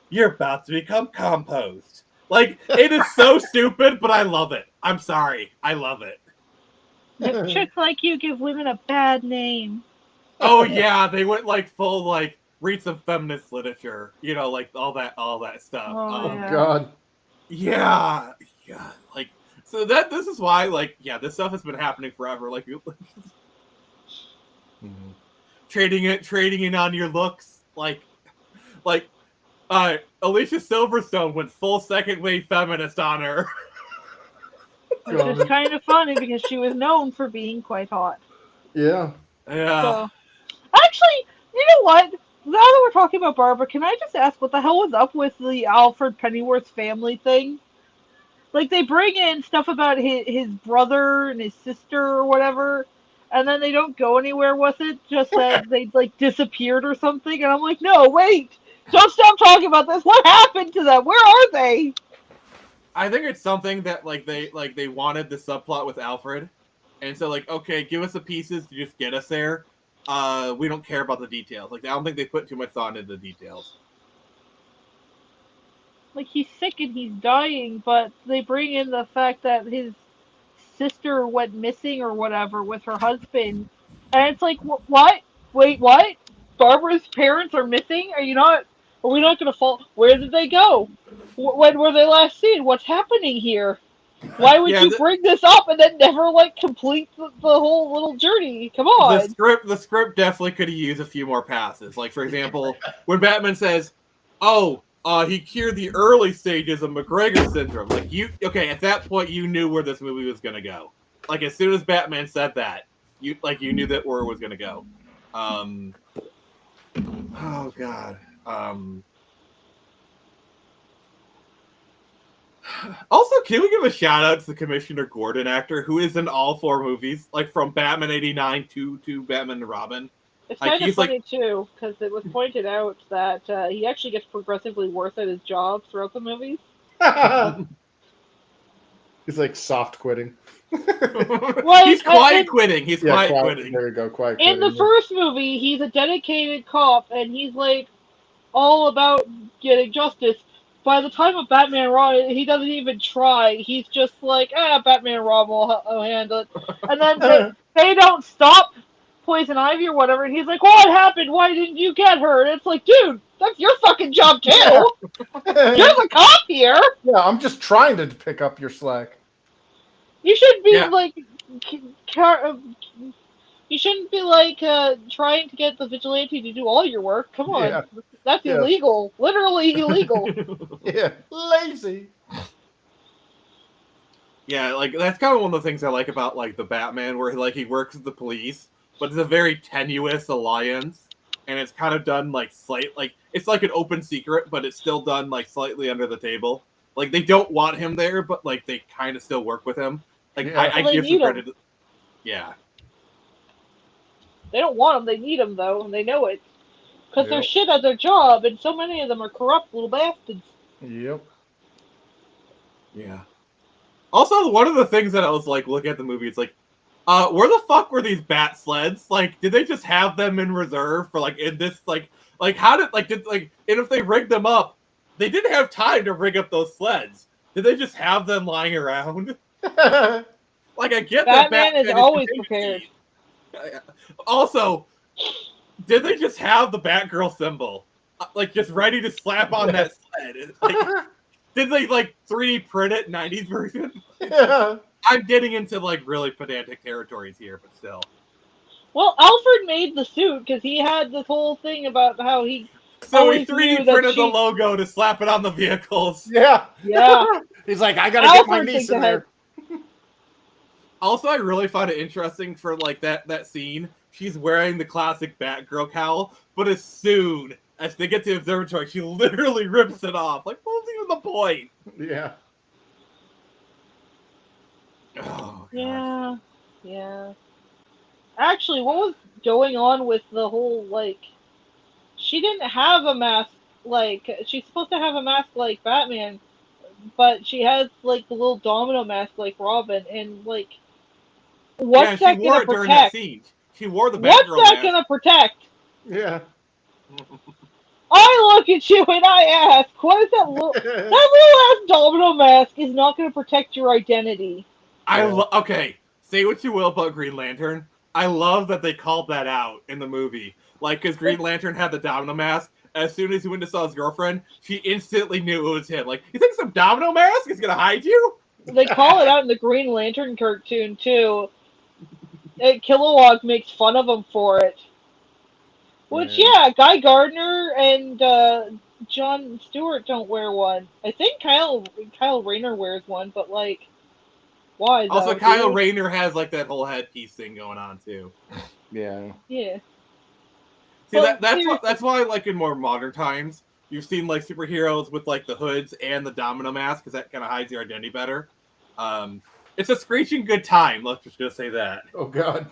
"You're about to become compost." Like, it is so stupid, but I love it. I'm sorry, I love it. Chicks like you give women a bad name. Oh yeah, they went like full like read some feminist literature, you know, like all that stuff. Oh God. Yeah, like. So this is why, like, yeah, this stuff has been happening forever. Like, trading it on your looks, like, Alicia Silverstone went full second wave feminist on her. Which is kind of funny because she was known for being quite hot. Yeah. Yeah. So, actually, you know what? Now that we're talking about Barbara, can I just ask what the hell was up with the Alfred Pennyworth family thing? Like, they bring in stuff about his brother and his sister or whatever, and then they don't go anywhere with it, just that they like disappeared or something, and I'm like, no, wait, don't stop talking about this. What happened to them? Where are they? I think it's something that they wanted the subplot with Alfred, and so like, okay, give us the pieces to just get us there. We don't care about the details. Like, I don't think they put too much thought into the details. Like, he's sick and he's dying, but they bring in the fact that his sister went missing or whatever with her husband, and it's like, what? Wait, what? Barbara's parents are missing? Are we not gonna fall? Where did they go? When were they last seen? What's happening here? Why would Yeah, you bring this up and then never like complete the whole little journey? Come on. The script definitely could have used a few more passes. Like, for example, when Batman says, "Oh, he cured the early stages of McGregor syndrome." Like, at that point you knew where this movie was gonna go. Like, as soon as Batman said that, you knew that where it was gonna go. Oh God. Also, can we give a shout out to the Commissioner Gordon actor who is in all 4 movies, like from Batman '89 to Batman and Robin? It's Like, kind of he's funny too, because it was pointed out that he actually gets progressively worse at his job throughout the movies. He's like soft quitting. Well, He's quiet quitting. He's quiet quitting. There you go, quiet In quitting. the first movie, he's a dedicated cop, and he's like all about getting justice. By the time of Batman and Robin, he doesn't even try. He's just like, Batman and Robin will handle it. And then they don't stop Poison Ivy or whatever, and he's like, what happened? Why didn't you get her? And it's like, dude, that's your fucking job too. Yeah. You're the cop here. Yeah, I'm just trying to pick up your slack. You should be Yeah. like, you shouldn't be like trying to get the vigilante to do all your work. Come on, Yeah. that's Yeah. illegal. Literally illegal. Yeah, lazy. Yeah, like that's kind of one of the things I like about like the Batman, where like he works with the police, but it's a very tenuous alliance, and it's kind of done like it's like an open secret, but it's still done like slightly under the table. Like, they don't want him there, but like they kind of still work with him. Like, Yeah. I Well, they give some need him. credit. Yeah. They don't want him. They need him though, and they know it because they're Yep. shit at their job, and so many of them are corrupt little bastards. Yep. Yeah. Also, one of the things that I was like looking at the movie, it's like, where the fuck were these bat sleds? Like, did they just have them in reserve for like in this and if they rigged them up, they didn't have time to rig up those sleds. Did they just have them lying around? Like, I get that Batman is always prepared. Also, did they just have the Batgirl symbol, like, just ready to slap on that sled? Like, did they like 3D print it 90s version? Yeah. I'm getting into like really pedantic territories here, but still. Well, Alfred made the suit because he had this whole thing about how he. So he always 3D knew that printed the she- logo to slap it on the vehicles. Yeah. Yeah. He's like, I gotta get my Alfred niece thinks in ahead. there. Also, I really find it interesting for like that scene. She's wearing the classic Batgirl cowl, but as soon as they get to the observatory, she literally rips it off. Like, what was even the point? Yeah. Oh, God. Yeah. Yeah. Actually, what was going on with the whole like? She didn't have a mask like she's supposed to have a mask like Batman, but she has like the little domino mask like Robin, and like, what's she that wore gonna it during that protect? scene. She wore the What's Batgirl that mask. gonna protect? Yeah. I look at you and I ask, what is that little ass domino mask is not gonna protect your identity? Okay, say what you will about Green Lantern. I love that they called that out in the movie. Like, because Green Lantern had the domino mask. As soon as he went to saw his girlfriend, she instantly knew it was him. Like, you think some domino mask is gonna hide you? They call it out in the Green Lantern cartoon too. And Kilowog makes fun of him for it. Which, yeah, Guy Gardner and John Stewart don't wear one. I think Kyle Rayner wears one, but like, why? Also, though, Kyle dude? Rayner has like that whole headpiece thing going on too. Yeah. Yeah. See, Well, that's why like in more modern times you've seen like superheroes with like the hoods and the domino mask because that kind of hides your identity better. It's a screeching good time. Let's just gonna say that. Oh God.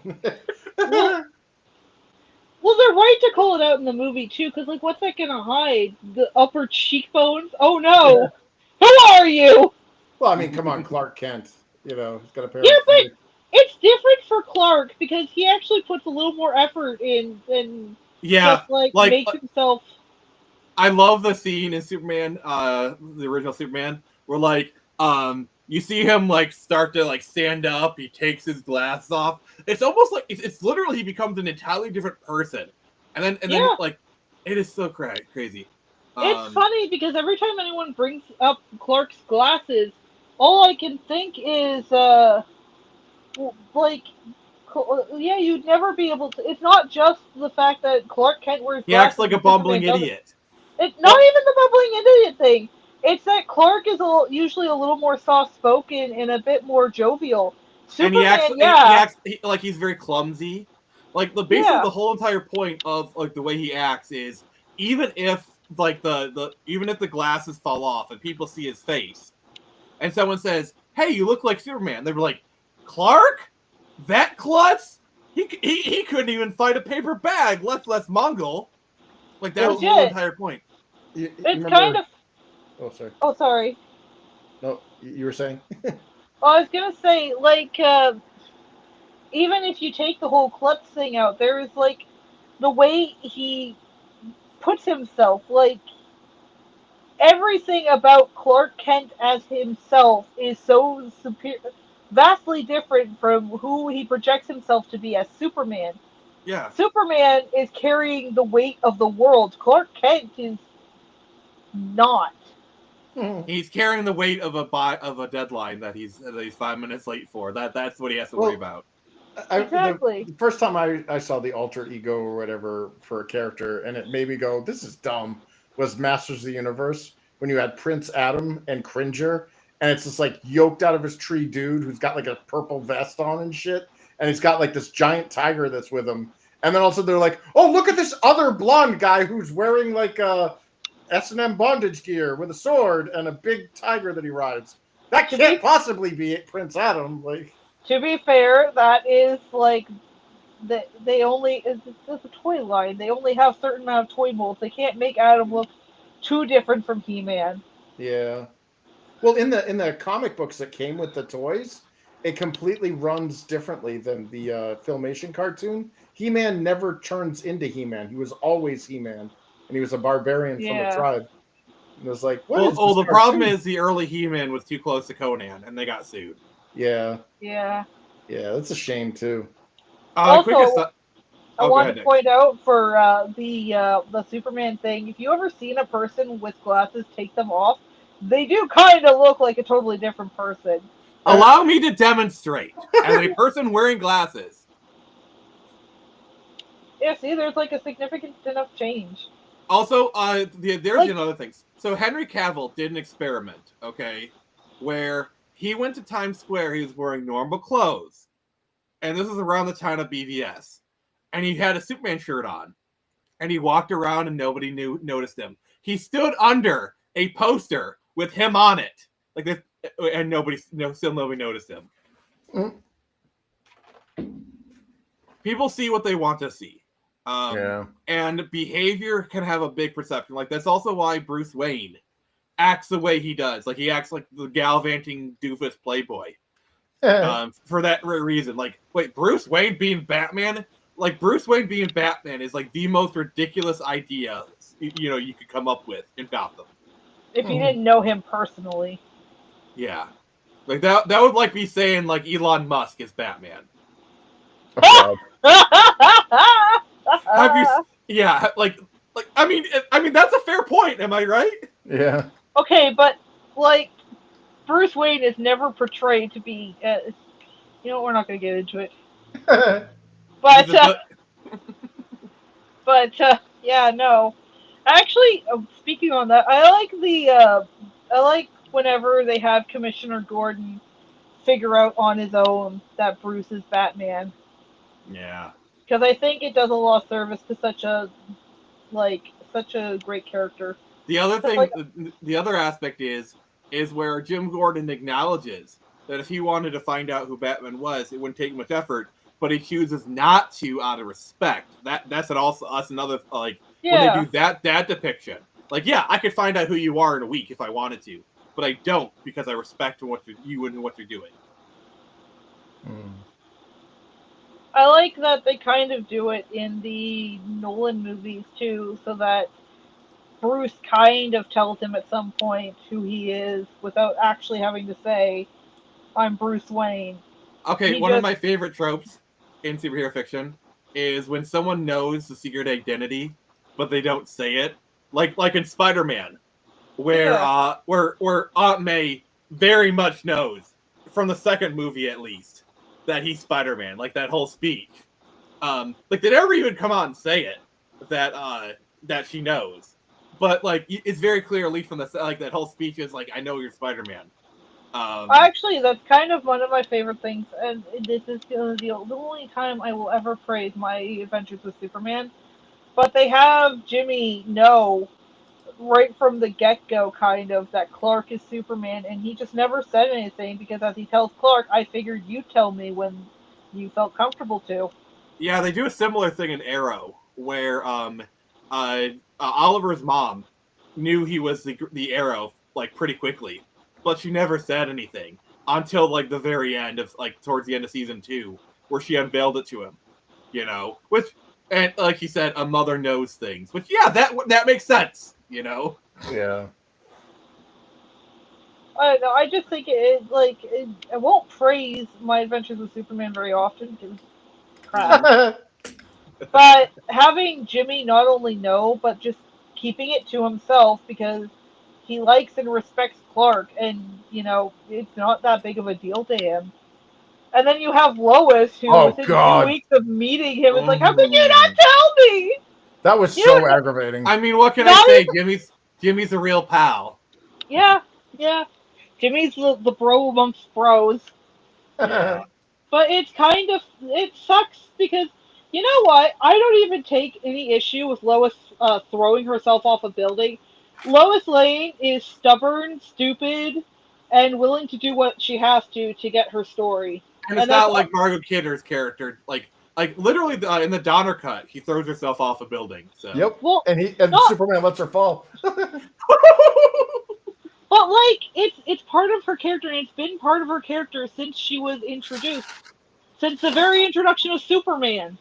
Well, they're right to call it out in the movie too, because like, what's that gonna hide? The upper cheekbones? Oh no! Who are you? Well, I mean, come on, Clark Kent. You know, he's got a pair Yeah, of but it's different for Clark because he actually puts a little more effort in than Yeah, just like like make himself. I love the scene in Superman, the original Superman, where like you see him like start to like stand up. He takes his glasses off. It's almost like it's literally he becomes an entirely different person, and then Yeah. like it is so crazy. It's funny because every time anyone brings up Clark's glasses, all I can think is like, yeah, you'd never be able to. It's not just the fact that Clark Kent wears He glasses. acts like a and Superman bumbling doesn't. idiot. It's not even the bumbling idiot thing. It's that Clark is usually a little more soft-spoken and a bit more jovial. Superman, And he acts like he's very clumsy. Like basically the whole entire point of like the way he acts is even if like even if the glasses fall off and people see his face, and someone says, "Hey, you look like Superman," they were like, "Clark, that klutz? He couldn't even fight a paper bag, less Mongol." Like that was the whole entire point. You it's remember... kind of. Oh, sorry. Oh, sorry. No, you were saying. Well, I was gonna say, like, even if you take the whole klutz thing out, there is like the way he puts himself. Like everything about Clark Kent as himself is so superior, vastly different from who he projects himself to be as Superman. Yeah. Superman is carrying the weight of the world. Clark Kent is not. He's carrying the weight of a deadline that he's 5 minutes late for. That's what he has to worry about. Exactly. The first time I saw the alter ego or whatever for a character, and it made me go, "This is dumb," was Masters of the Universe, when you had Prince Adam and Cringer, and it's this like yoked out of his tree dude who's got like a purple vest on and shit, and he's got like this giant tiger that's with him, and then also they're like, "Oh, look at this other blonde guy who's wearing like S&M bondage gear with a sword and a big tiger that he rides. That can't possibly be Prince Adam." Like, to be fair, that is like they only it's a toy line. They only have certain amount of toy molds. They can't make Adam look too different from He-Man. Yeah. Well, in the comic books that came with the toys, it completely runs differently than the Filmation cartoon. He-Man never turns into He-Man. He was always He-Man, and he was a barbarian from a tribe. And it was like, the problem is the early He-Man was too close to Conan, and they got sued. Yeah. Yeah. Yeah, that's a shame too. Also, I want to point out for the Superman thing, if you ever seen a person with glasses take them off, they do kind of look like a totally different person. Allow me to demonstrate as a person wearing glasses. Yeah, see, there's like a significant enough change. Also, there's another thing. So Henry Cavill did an experiment, okay, where he went to Times Square. He was wearing normal clothes, and this was around the time of BVS, and he had a Superman shirt on, and he walked around and nobody noticed him. He stood under a poster with him on it, like this, and still nobody noticed him. People see what they want to see. And behavior can have a big perception. Like that's also why Bruce Wayne acts the way he does. Like he acts like the gallivanting doofus playboy. For that reason. Like, wait, Bruce Wayne being Batman? Like Bruce Wayne being Batman is like the most ridiculous idea you could come up with in Gotham. If you didn't know him personally. Yeah. Like that would like be saying like Elon Musk is Batman. Have you? Yeah, like I mean that's a fair point. Am I right? Yeah. Okay, but like Bruce Wayne is never portrayed to be. We're not going to get into it. But yeah, no. Actually, speaking on that, I like whenever they have Commissioner Gordon figure out on his own that Bruce is Batman. Yeah. Because I think it does a lot of service to such a great character. The other thing, the other aspect is where Jim Gordon acknowledges that if he wanted to find out who Batman was, it wouldn't take much effort. But he chooses not to out of respect. That's another like when they do that depiction. Like, yeah, I could find out who you are in a week if I wanted to, but I don't because I respect you and what you're doing. I like that they kind of do it in the Nolan movies too, so that Bruce kind of tells him at some point who he is without actually having to say, "I'm Bruce Wayne." Okay, one of my favorite tropes in superhero fiction is when someone knows the secret identity, but they don't say it. Like in Spider-Man, where Aunt May very much knows from the second movie at least that he's Spider-Man. Like that whole speech, like they never even come out and say it that she knows, but like it's very clear at least from the like that whole speech is like, I know you're Spider-Man. Actually, that's kind of one of my favorite things, and this is the only time I will ever praise my Adventures with Superman. But they have Jimmy know right from the get-go, kind of, that Clark is Superman, and he just never said anything because, as he tells Clark, I figured you'd tell me when you felt comfortable to. Yeah, they do a similar thing in Arrow, where Oliver's mom knew he was the Arrow like pretty quickly, but she never said anything until like the very end of like towards the end of season 2, where she unveiled it to him. You know, which and like he said, a mother knows things. Which that makes sense. You know. Yeah. I just think I won't praise my Adventures with Superman very often because crap. But having Jimmy not only know, but just keeping it to himself because he likes and respects Clark, and it's not that big of a deal to him. And then you have Lois, who within 2 weeks of meeting him is like, "How could you not tell me?" That was so aggravating. I mean, what can I say? Jimmy's a real pal. Yeah. Jimmy's the bro amongst bros. Yeah. But it sucks because, you know what? I don't even take any issue with Lois throwing herself off a building. Lois Lane is stubborn, stupid, and willing to do what she has to get her story. And it's not like Margot Kidder's character, like literally in the Donner cut, he throws herself off a building. So. Yep. Well, and Superman lets her fall. But like it's part of her character, and it's been part of her character since she was introduced. Since the very introduction of Superman,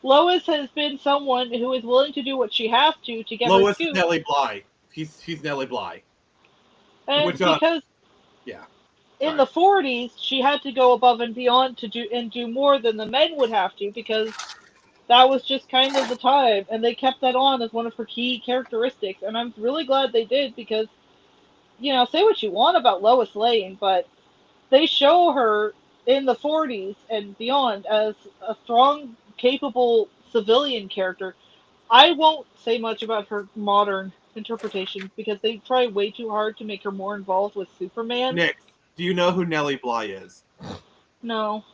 Lois has been someone who is willing to do what she has to get Lois her is Nellie Bly. She's Nellie Bly. And because in the 40s, she had to go above and beyond to do more than the men would have to, because that was just kind of the time, and they kept that on as one of her key characteristics, and I'm really glad they did, because, say what you want about Lois Lane, but they show her in the 40s and beyond as a strong, capable civilian character. I won't say much about her modern interpretation, because they try way too hard to make her more involved with Superman. Nick, do you know who Nellie Bly is? No.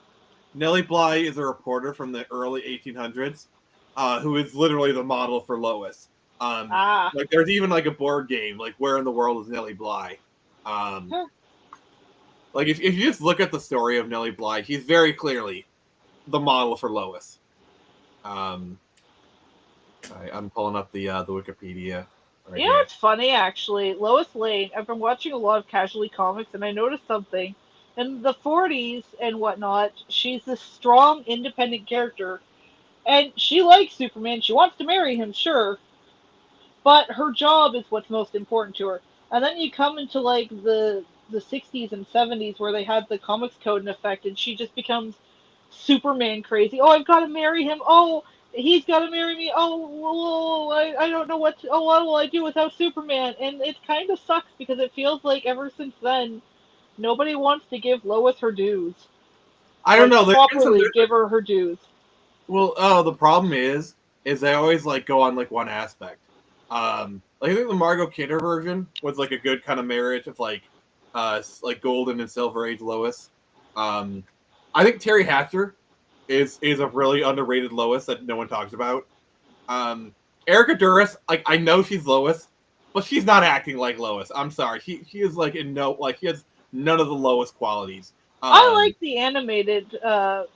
Nellie Bly is a reporter from the early 1800s who is literally the model for Lois. Like there's even like a board game, like Where in the World is Nellie Bly? Like if you just look at the story of Nellie Bly, he's very clearly the model for Lois. I'm pulling up the Wikipedia. Right You know what's funny, actually? Lois Lane, I've been watching a lot of Casually Comics, and I noticed something. In the 40s and whatnot, she's this strong, independent character, and she likes Superman. She wants to marry him, sure, but her job is what's most important to her. And then you come into, like, the 60s and 70s, where they had the Comics Code in effect, and she just becomes Superman crazy. Oh, I've got to marry him. Oh, he's got to marry me. Oh, I don't know what will I do without Superman? And it kind of sucks, because it feels like ever since then, nobody wants to give Lois her dues. I don't know. Properly give her her dues. Well, the problem is they always like go on like one aspect. Like I think the Margot Kidder version was like a good kind of marriage of like Golden and Silver Age Lois. I think Terry Hatcher is a really underrated Lois that no one talks about. Erica Duras, like I know she's Lois, but she's not acting like Lois. I'm sorry. She is like he has none of the lowest qualities. I like the animated, the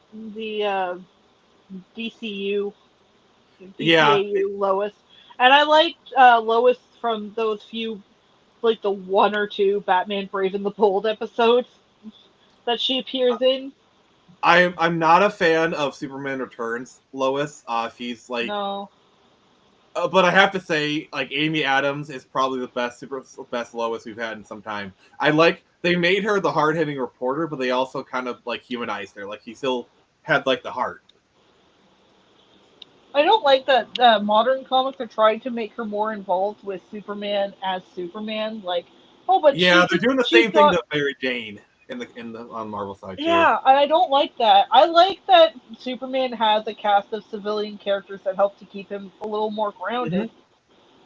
DCU, Yeah. Lois, and I liked Lois from those few, like the one or two Batman Brave and the Bold episodes that she appears in. I'm not a fan of Superman Returns Lois. She's like, No. but I have to say, like Amy Adams is probably the best Lois we've had in some time. They made her the hard hitting reporter, but they also kind of like humanized her. Like he still had like the heart. I don't like that modern comics are trying to make her more involved with Superman as Superman. Like, oh, but Yeah, they're doing the she's same thing got- to Mary Jane in the on Marvel side too. Yeah, and I don't like that. I like that Superman has a cast of civilian characters that help to keep him a little more grounded.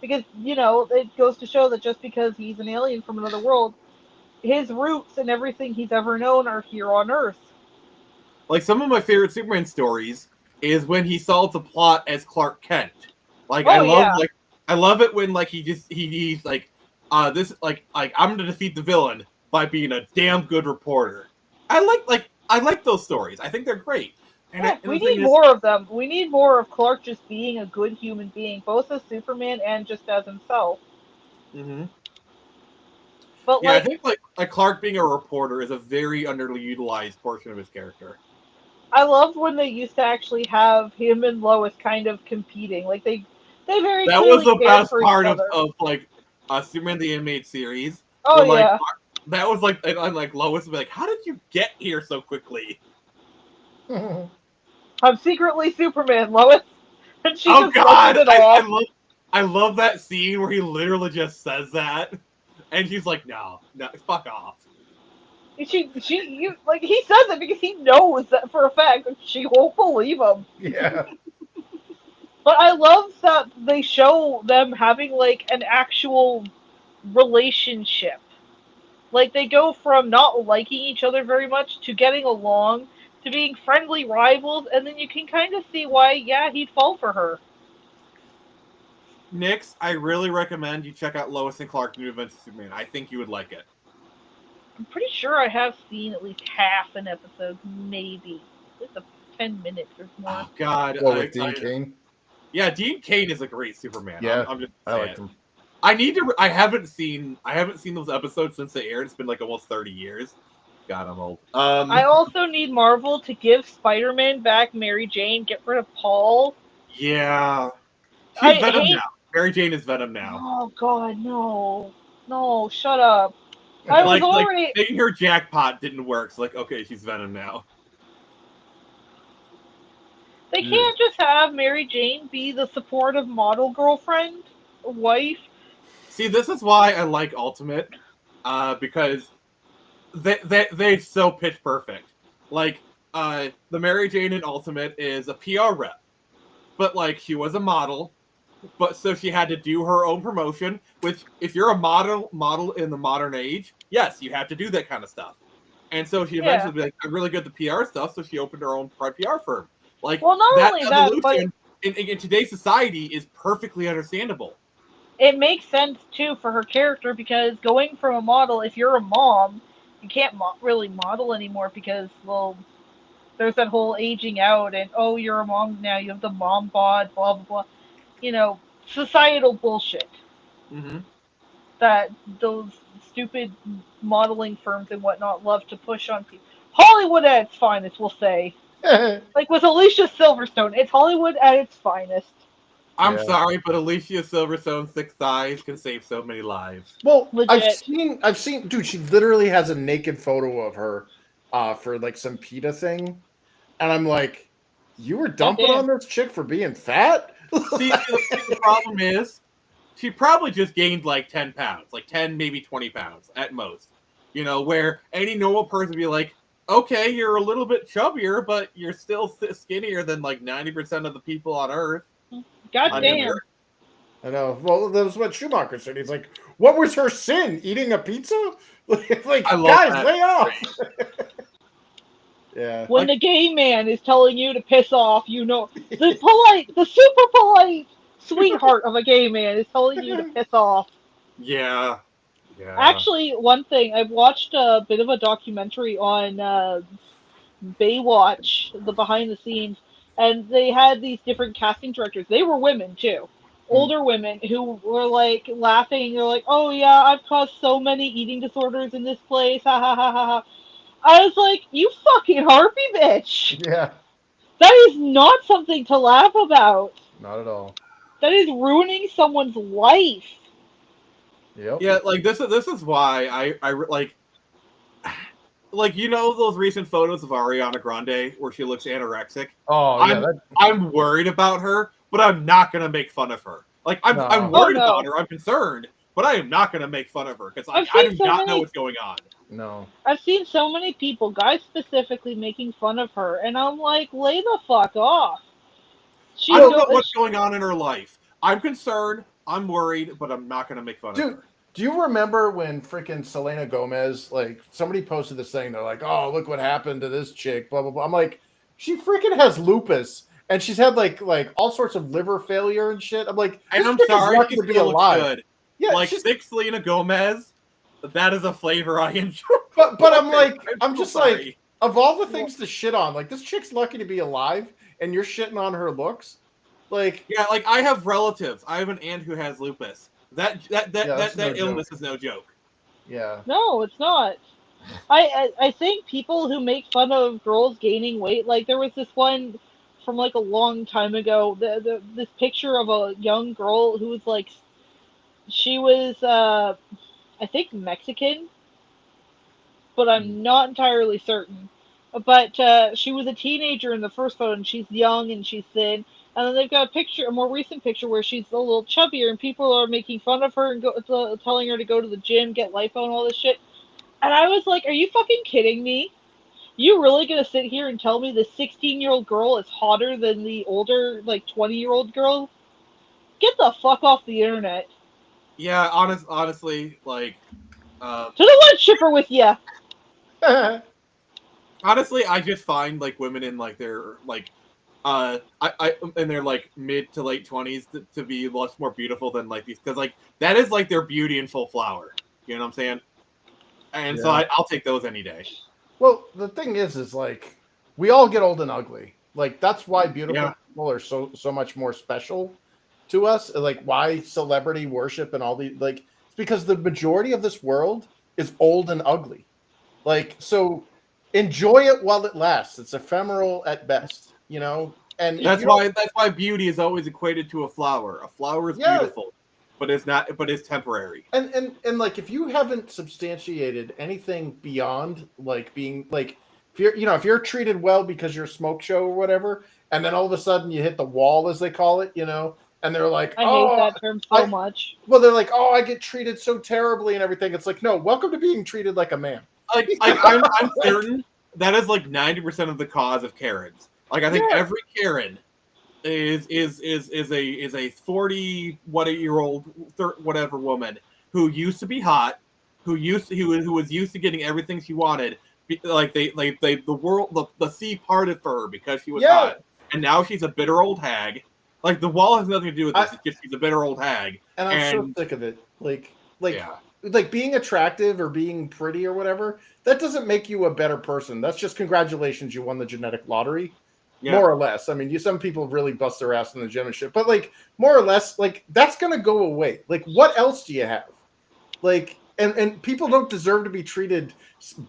Because, it goes to show that just because he's an alien from another world, his roots and everything he's ever known are here on Earth. Like some of my favorite Superman stories is when he solves a plot as Clark Kent. Like I love it when like he's like this like I'm gonna defeat the villain by being a damn good reporter. I like those stories. I think they're great. And We need more of them. We need more of Clark just being a good human being, both as Superman and just as himself. Mm-hmm. But yeah, I think like Clark being a reporter is a very underutilized portion of his character. I loved when they used to actually have him and Lois kind of competing. Like they very that clearly was the cared best for part each of other. like Superman the Animated Series. Oh where, yeah, that was like I'm like Lois would be like, how did you get here so quickly? I'm secretly Superman, Lois, and she Oh just God, brushes it off. I love that scene where he literally just says that, and she's like, no, fuck off. He says it because he knows that for a fact that she won't believe him. Yeah. But I love that they show them having like an actual relationship. Like they go from not liking each other very much to getting along to being friendly rivals, and then you can kind of see why, yeah, he'd fall for her. Nix, I really recommend you check out Lois and Clark: New Adventures of Superman. I think you would like it. I'm pretty sure I have seen at least half an episode, maybe. Just 10 minutes or more. Oh God, Well, with Dean Cain. Yeah, Dean Cain is a great Superman. Yeah, I'm just I like him. I haven't seen those episodes since they aired. It's been like almost 30 years. God, I'm old. I also need Marvel to give Spider-Man back Mary Jane, get rid of Paul. Yeah. She's Venom now. Mary Jane is Venom now. Oh God, no. No, shut up. I was already... Like making her jackpot didn't work. So like, okay, she's Venom now. They can't just have Mary Jane be the supportive model girlfriend, wife. See, this is why I like Ultimate, because they're so pitch perfect. Like, the Mary Jane in Ultimate is a PR rep, but like she was a model, but so she had to do her own promotion. Which, if you're a model in the modern age, yes, you have to do that kind of stuff. And so she eventually be like, I'm really good at the PR stuff, so she opened her own PR firm. Like, well, not that only that, but in today's society is perfectly understandable. It makes sense too for her character because going from a model, if you're a mom, you can't really model anymore because, well, there's that whole aging out and, oh, you're a mom now, you have the mom bod, blah, blah, blah. You know, societal bullshit. Mm-hmm. That those stupid modeling firms and whatnot love to push on people. Hollywood at its finest, we'll say. Like with Alicia Silverstone, it's Hollywood at its finest. I'm sorry, but Alicia Silverstone's 6 thighs can save so many lives. Well, Legit. I've seen, dude. She literally has a naked photo of her, for like some PETA thing, and I'm like, you were dumping on this chick for being fat. See, the problem is, she probably just gained like 10 pounds, like 10, maybe 20 pounds at most. You know, where any normal person would be like, okay, you're a little bit chubbier, but you're still skinnier than like 90% of the people on Earth. God damn. I know. Well, that was what Schumacher said. He's like, what was her sin? Eating a pizza? Like, guys, lay off. Yeah. When the gay man is telling you to piss off, you know, the super polite sweetheart of a gay man is telling you to piss off. Yeah. Yeah. Actually, one thing, I've watched a bit of a documentary on Baywatch, the behind the scenes, and they had these different casting directors. They were women too, older women who were like laughing. They're like, "Oh yeah, I've caused so many eating disorders in this place." Ha ha ha ha ha. I was like, "You fucking harpy bitch! Yeah, That is not something to laugh about. not at all. That is ruining someone's life." Yep. Yeah, like this is why like you know those recent photos of Ariana Grande where she looks anorexic. Oh yeah. I'm worried about her, but I'm not gonna make fun of her. Like I'm No. worried Oh, no. about her. I'm concerned, but I am not gonna make fun of her because I've I seen do so not know many- what's going on. No. I've seen so many people, guys specifically, making fun of her, and I'm like, lay the fuck off. I don't know what's going on in her life. I'm concerned. I'm worried, but I'm not gonna make fun of Dude, her. do you remember when freaking Selena Gomez, like, somebody posted this thing? They're like, "Oh, look what happened to this chick." Blah blah blah. I'm like, she freaking has lupus, and she's had like all sorts of liver failure and shit. I'm like, And this I'm chick is sorry, lucky she's to be gonna look alive. good. Yeah, Like she's, thick Selena Gomez. That is a flavor I enjoy. but I'm like, I'm so just sorry. like, of all the things to shit on, like, this chick's lucky to be alive, and you're shitting on her looks. Like, Yeah, like I have relatives. I have an aunt who has lupus. That that's no illness joke. is no joke. yeah, No, it's not. I think people who make fun of girls gaining weight, like there was this one from like a long time ago, this picture of a young girl who was like, she was I think Mexican, but I'm not entirely certain. But she was a teenager in the first photo, and she's young and she's thin. And then they've got a picture, a more recent picture, where she's a little chubbier, and people are making fun of her and telling her to go to the gym, get lipo, and all this shit. And I was like, "Are you fucking kidding me? You really gonna sit here and tell me the 16-year-old girl is hotter than the older, like 20-year-old girl? Get the fuck off the internet." Yeah, honestly, like, To the wood chipper with ya. honestly, I just find like women in like their like, I in their like mid to late 20s to be much more beautiful than like these because like that is like their beauty in full flower. You know what I'm saying? And so Yeah. I'll take those any day. Well, the thing is like, we all get old and ugly. Like, that's why beautiful Yeah. people are so much more special to us. Like, why celebrity worship and all the, like, it's because the majority of this world is old and ugly. Like, so enjoy it while it lasts. It's ephemeral at best, you know. And if That's you don't- why beauty is always equated to a flower. A flower is Yeah. beautiful, but it's not. But it's temporary. and like, if you haven't substantiated anything beyond like being like, if you're, you know, if you're treated well because you're a smoke show or whatever, and then all of a sudden you hit the wall, as they call it, you know, and they're like, I oh, hate that term so much. well, they're like, oh, I get treated so terribly and everything. It's like, no, welcome to being treated like a man. Like I'm certain that is like 90% of the cause of Karens. Like I think Yeah. every Karen is a 40-year-old whatever woman who used to be hot, who was used to getting everything she wanted. Like the sea parted for her because she was Yeah. hot, and now she's a bitter old hag. Like the wall has nothing to do with this. I- It's just she's a bitter old hag. And I'm so And- sick of it. Like Yeah. like being attractive or being pretty or whatever, that doesn't make you a better person. That's just congratulations, you won the genetic lottery. Yeah. More or less. I mean, some people really bust their ass in the gym and shit, but like, more or less, like, that's gonna go away. Like, what else do you have? Like, and people don't deserve to be treated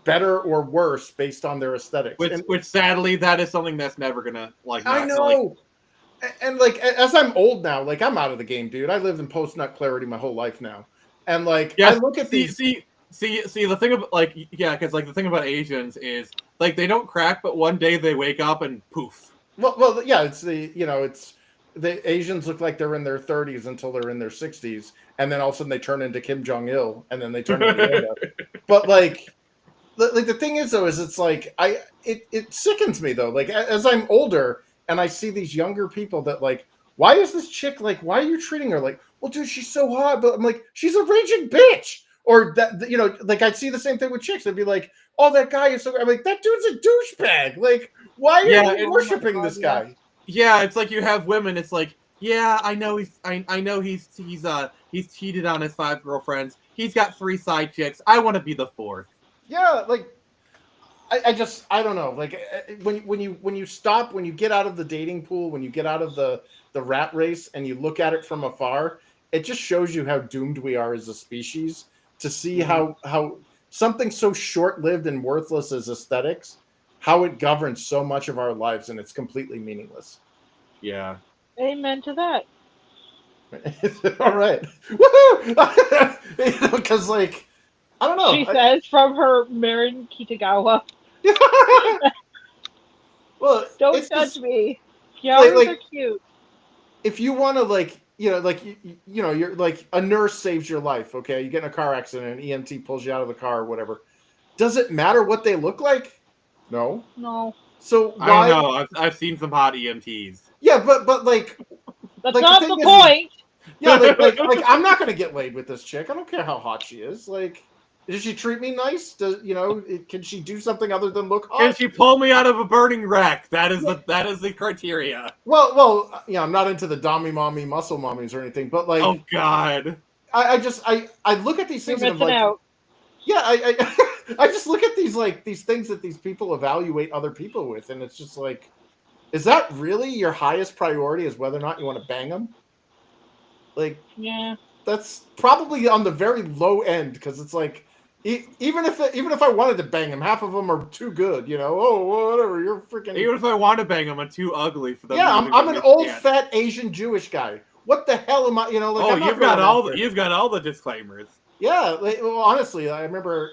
better or worse based on their aesthetics. Which sadly, that is something that's never gonna like. I not- know. And like, as I'm old now, like, I'm out of the game, dude. I lived in post-nut clarity my whole life now. And like, Yeah, I look at these. see. The thing about like, yeah, because like the thing about Asians is like they don't crack, but one day they wake up and poof. Well, yeah, it's the, you know, it's the Asians look like they're in their 30s until they're in their 60s, and then all of a sudden they turn into Kim Jong Il, and then they turn into Yoda. But like the thing is though, is it's like it sickens me though. Like, as I'm older and I see these younger people that like, why is this chick like? Why are you treating her like? Well, dude, she's so hot, but I'm like, she's a raging bitch. Or that, you know, like I'd see the same thing with chicks. They'd be like, oh, that guy is so. I'm like, that dude's a douchebag. Like, why are Yeah, you and- worshiping oh my this God, guy? Yeah, it's like you have women. It's like, yeah, I know he's cheated on his 5 girlfriends. He's got 3 side chicks. I want to be the 4th. Yeah, like I don't know. Like when you stop, when you get out of the dating pool, when you get out of the rat race, and you look at it from afar, it just shows you how doomed we are as a species. To see how something so short-lived and worthless as aesthetics, how it governs so much of our lives, and it's completely meaningless. Yeah. Amen to that. All right, woohoo! Because like I don't know. She says from her Marin Kitagawa. Well, Don't it's judge just, me. Yaois like- are cute. if you want to, like, you know, like you know, you're like a nurse saves your life. Okay, you get in a car accident, an EMT pulls you out of the car or whatever. Does it matter what they look like? No. No. So I why? don't know. I've seen some hot EMTs. Yeah, but like, That's Like, not the the thing is- point. yeah, like I'm not gonna get laid with this chick. I don't care how hot she is. Like, does she treat me nice? Does can she do something other than look hot? Can she pull me out of a burning wreck? That is the criteria. Well, yeah, I'm not into the dommy mommy muscle mommies or anything, but like, Oh God. I look at these You're things and I'm missing like, out. yeah, I just look at these things that these people evaluate other people with, and it's just like, is that really your highest priority? Is whether or not you want to bang them? Like, Yeah. that's probably on the very low end, because it's like, even if I wanted to bang them, half of them are too good. Oh, whatever, you're freaking. Even if I want to bang them, I'm too ugly for them. Yeah, to I'm even an old understand. fat Asian Jewish guy. What the hell am I? Like, Oh, I'm not you've got really you've got all the disclaimers. Yeah, well, honestly, I remember,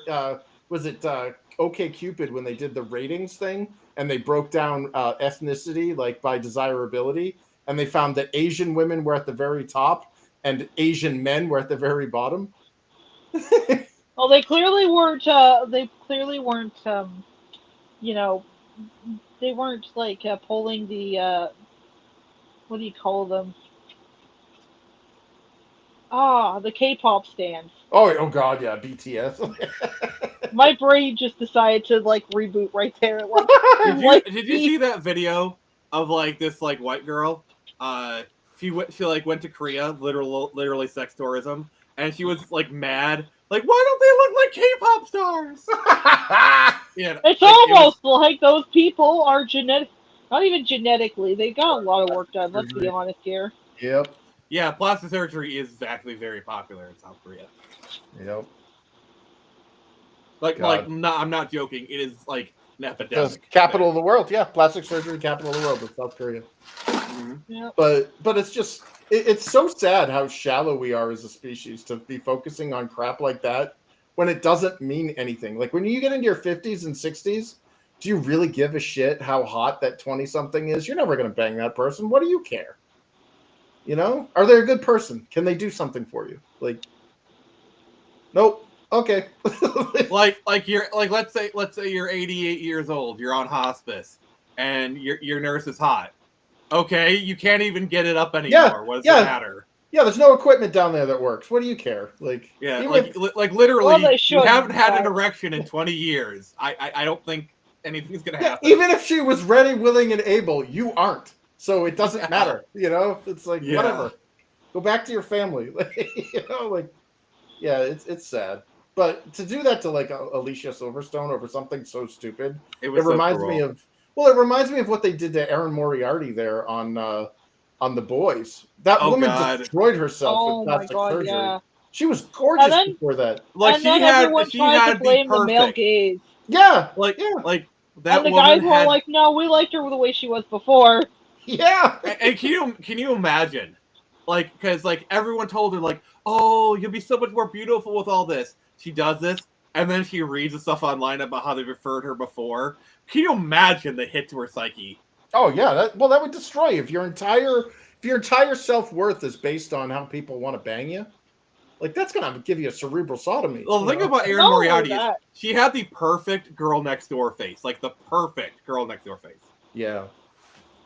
was it OkCupid when they did the ratings thing, and they broke down ethnicity, like, by desirability, and they found that Asian women were at the very top and Asian men were at the very bottom. Well, they clearly weren't. They weren't like pulling the. What do you call them? The K-pop stands. Oh God, yeah, BTS. My brain just decided to like reboot right there. Like, Did you see that video of like this like white girl? She went to Korea, literally sex tourism, and she was like mad. Like, why don't they look like K-pop stars? Yeah, it's almost like those people are not even genetically. They got a lot of work done. Let's be honest here. Yep. Yeah, plastic surgery is actually very popular in South Korea. Yep. I'm not joking. It is like an epidemic. Capital of the world, yeah. Plastic surgery capital of the world is South Korea. Mhm. Yeah. But it's just it's so sad how shallow we are as a species to be focusing on crap like that when it doesn't mean anything. Like, when you get into your 50s and 60s, do you really give a shit how hot that 20-something is? You're never going to bang that person. What do you care? Are they a good person? Can they do something for you? Like, nope. Okay. let's say you're 88 years old, you're on hospice, and your nurse is hot. Okay, you can't even get it up anymore. Yeah, what does it matter? Yeah, there's no equipment down there that works. What do you care? Like, Yeah, even literally, Well, they you should, haven't had an but- erection in 20 years. I don't think anything's gonna yeah, happen. even if she was ready, willing, and able, you aren't. So it doesn't matter. It's like, Yeah. whatever. Go back to your family. Yeah, it's sad. But to do that to like Alicia Silverstone over something so stupid, It it reminds me of what they did to Erin Moriarty there on The Boys. That Oh, woman God. destroyed herself Oh with my plastic god, surgery. yeah. She was gorgeous And then- before that. like and then everyone tried to blame the male gaze. Yeah, like yeah. like that And the woman guys were had. like, no, we liked her the way she was before. yeah. And can you imagine? Like, because like everyone told her like, oh, you'll be so much more beautiful with all this. She does this, and then she reads the stuff online about how they referred her before. Can you imagine the hit to her psyche? Oh yeah, that would destroy you. If your entire self-worth is based on how people want to bang you. Like, that's gonna give you a cerebral sodomy. Well, the thing about Erin Not only Moriarty is that. she had the perfect girl next door face, like the perfect girl next door face. Yeah.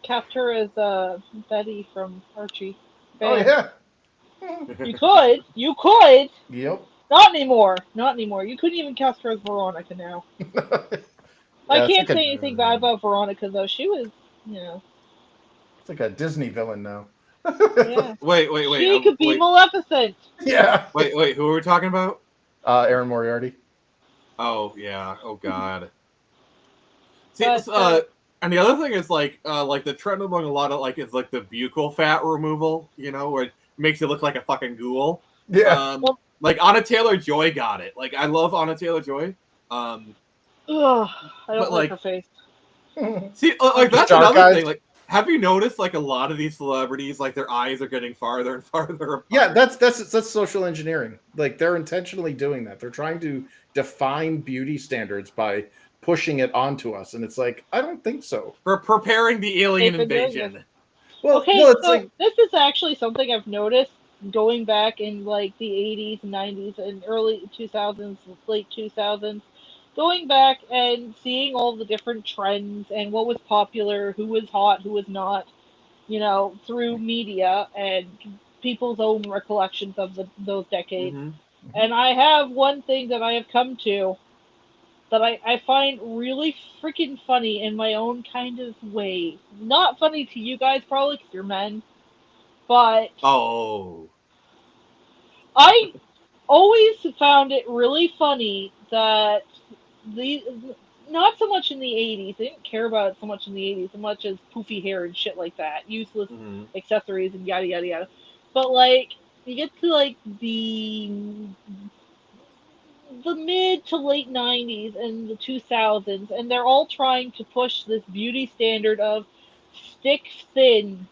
Cast her as Betty from Archie. Oh Bam. yeah. You could. Yep. Not anymore. You couldn't even cast her as Veronica now. I it's can't like say anything bad about Veronica though. She was, It's like a Disney villain now. yeah. Wait. She could be Maleficent. Yeah. Wait. Who are we talking about? Aaron Moriarty. Oh yeah. Oh god. See, But, and the other thing is like the trend among a lot of like is like the buccal fat removal. You know, where it makes you look like a fucking ghoul. Yeah. Well- Like Anna Taylor-Joy got it. Like I love Anna Taylor-Joy. ugh, I don't But, like like, her face. See, like that's Dark another eyes. thing. Like, have you noticed like a lot of these celebrities, like their eyes are getting farther and farther apart? Yeah, that's social engineering. Like they're intentionally doing that. They're trying to define beauty standards by pushing it onto us, and it's like I don't think so. For preparing the alien They've been doing invasion. Well, Okay, well, it's so like this is actually something I've noticed going back in like the 80s, 90s, and early 2000s, late 2000s, going back and seeing all the different trends and what was popular, who was hot, who was not, you know, through media and people's own recollections of those decades. Mhm. And I have one thing that I have come to that I find really freaking funny in my own kind of way. Not funny to you guys, probably, because you're men, but Oh. I always found it really funny that the not so much in the 80s. They didn't care about it so much in the 80s, so much as poofy hair and shit like that, useless Mhm. accessories and yada yada yada. But like you get to like the mid to late 90s and the 2000s, and they're all trying to push this beauty standard of stick thin,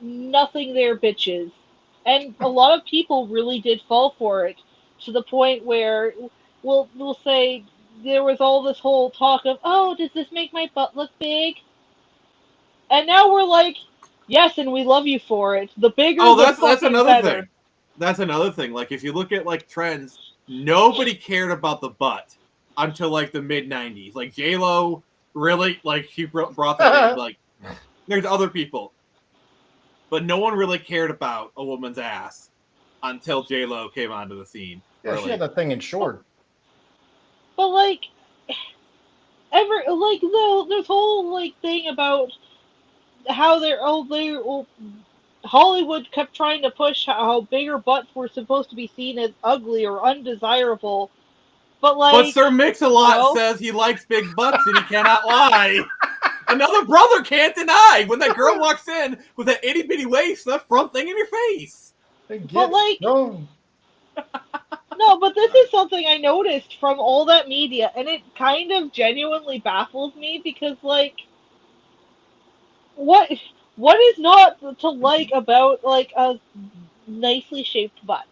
nothing there bitches. And a lot of people really did fall for it to the point where we'll say there was all this whole talk of, oh, does this make my butt look big? And now we're like, yes, and we love you for it. The bigger Oh, the that's fucking another better. thing. That's another thing. Like if you look at like trends, nobody cared about the butt until like the mid '90s. Like J Lo really like she brought that in. Like there's other people, but no one really cared about a woman's ass until J Lo came onto the scene. yeah, she Really. had that thing in short. But like this whole like thing about how Hollywood kept trying to push how bigger butts were supposed to be seen as ugly or undesirable. But But like Sir Mix-a-Lot no. says he likes big butts and he cannot lie. Another brother can't deny when that girl walks in with that itty bitty waist, that front thing in your face. But, like- no. No, but this is something I noticed from all that media, and it kind of genuinely baffles me because, like, what is not to like about like a nicely shaped butt?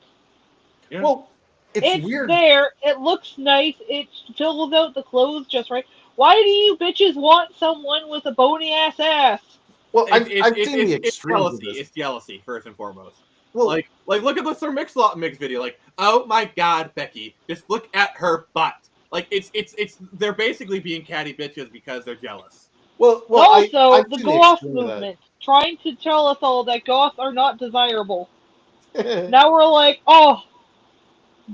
Yeah. Well, it's It's weird. there. It looks nice. It fills out the clothes just right. Why do you bitches want someone with a bony ass? Well, I've It's seen the it's extremes of jealousy. this. It's jealousy first and foremost. Well, Like look at the Sir Mix-a-Lot mix video. Like, oh my god, Becky, just look at her butt. Like it's they're basically being catty bitches because they're jealous. well, Also, I've the seen goth extreme of that. movement trying to tell us all that goths are not desirable. Now we're like, oh,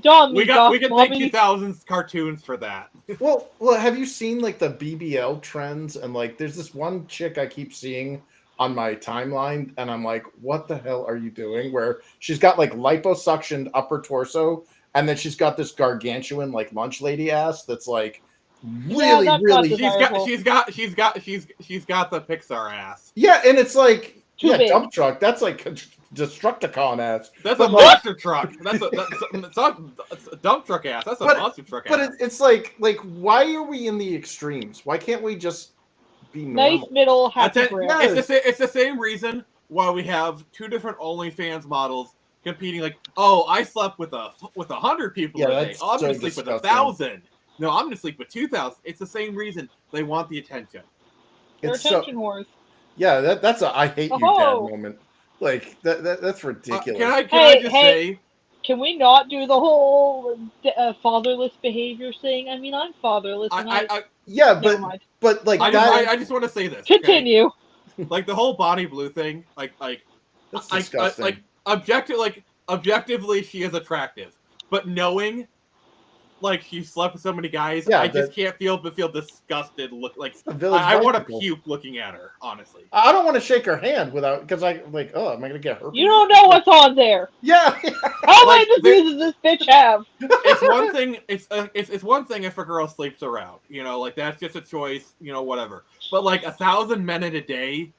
dumb. We goth can mommy. thank 2000s cartoons for that. well, have you seen like the BBL trends? And like, there's this one chick I keep seeing on my timeline, and I'm like, what the hell are you doing? Where she's got like liposuctioned upper torso, and then she's got this gargantuan like lunch lady ass that's like really, that's not really. desirable. She's got the Pixar ass. Yeah, and it's like Too big. dump truck. That's like Destructicon ass. That's But a like- monster truck. That's a dump truck ass. That's a But- monster truck But ass. it's like why are we in the extremes? Why can't we just be normal? Nice middle happy That's it. ground. Yeah. It's the same reason why we have two different OnlyFans models competing. Like, oh, I slept with 100 people Yeah, today. that's Oh, I'm gonna so sleep with disgusting. 1,000. No, I'm gonna sleep with 2,000. It's the same reason they want the attention. They're It's so, attention whores. yeah, that's a I hate you, dad Oh. moment. Like that's ridiculous. Can I Hey, just hey. say? Can we not do the whole fatherless behavior thing? I mean, I'm fatherless, and yeah, never but mind. like I that. just want to say this. okay? Continue. Like the whole Bonnie Blue thing. That's disgusting. Objectively, she is attractive. But knowing like she slept with so many guys. Yeah, I just can't feel disgusted. Look like the Village I want to Bicycle. puke looking at her. Honestly, I don't want to shake her hand without because I like. Oh, am I gonna get herpes? You don't know what's on there. Yeah. How Like, many diseases does this bitch have? it's one thing. It's one thing if a girl sleeps around. You know, like that's just a choice. You know, whatever. But like 1,000 men in a day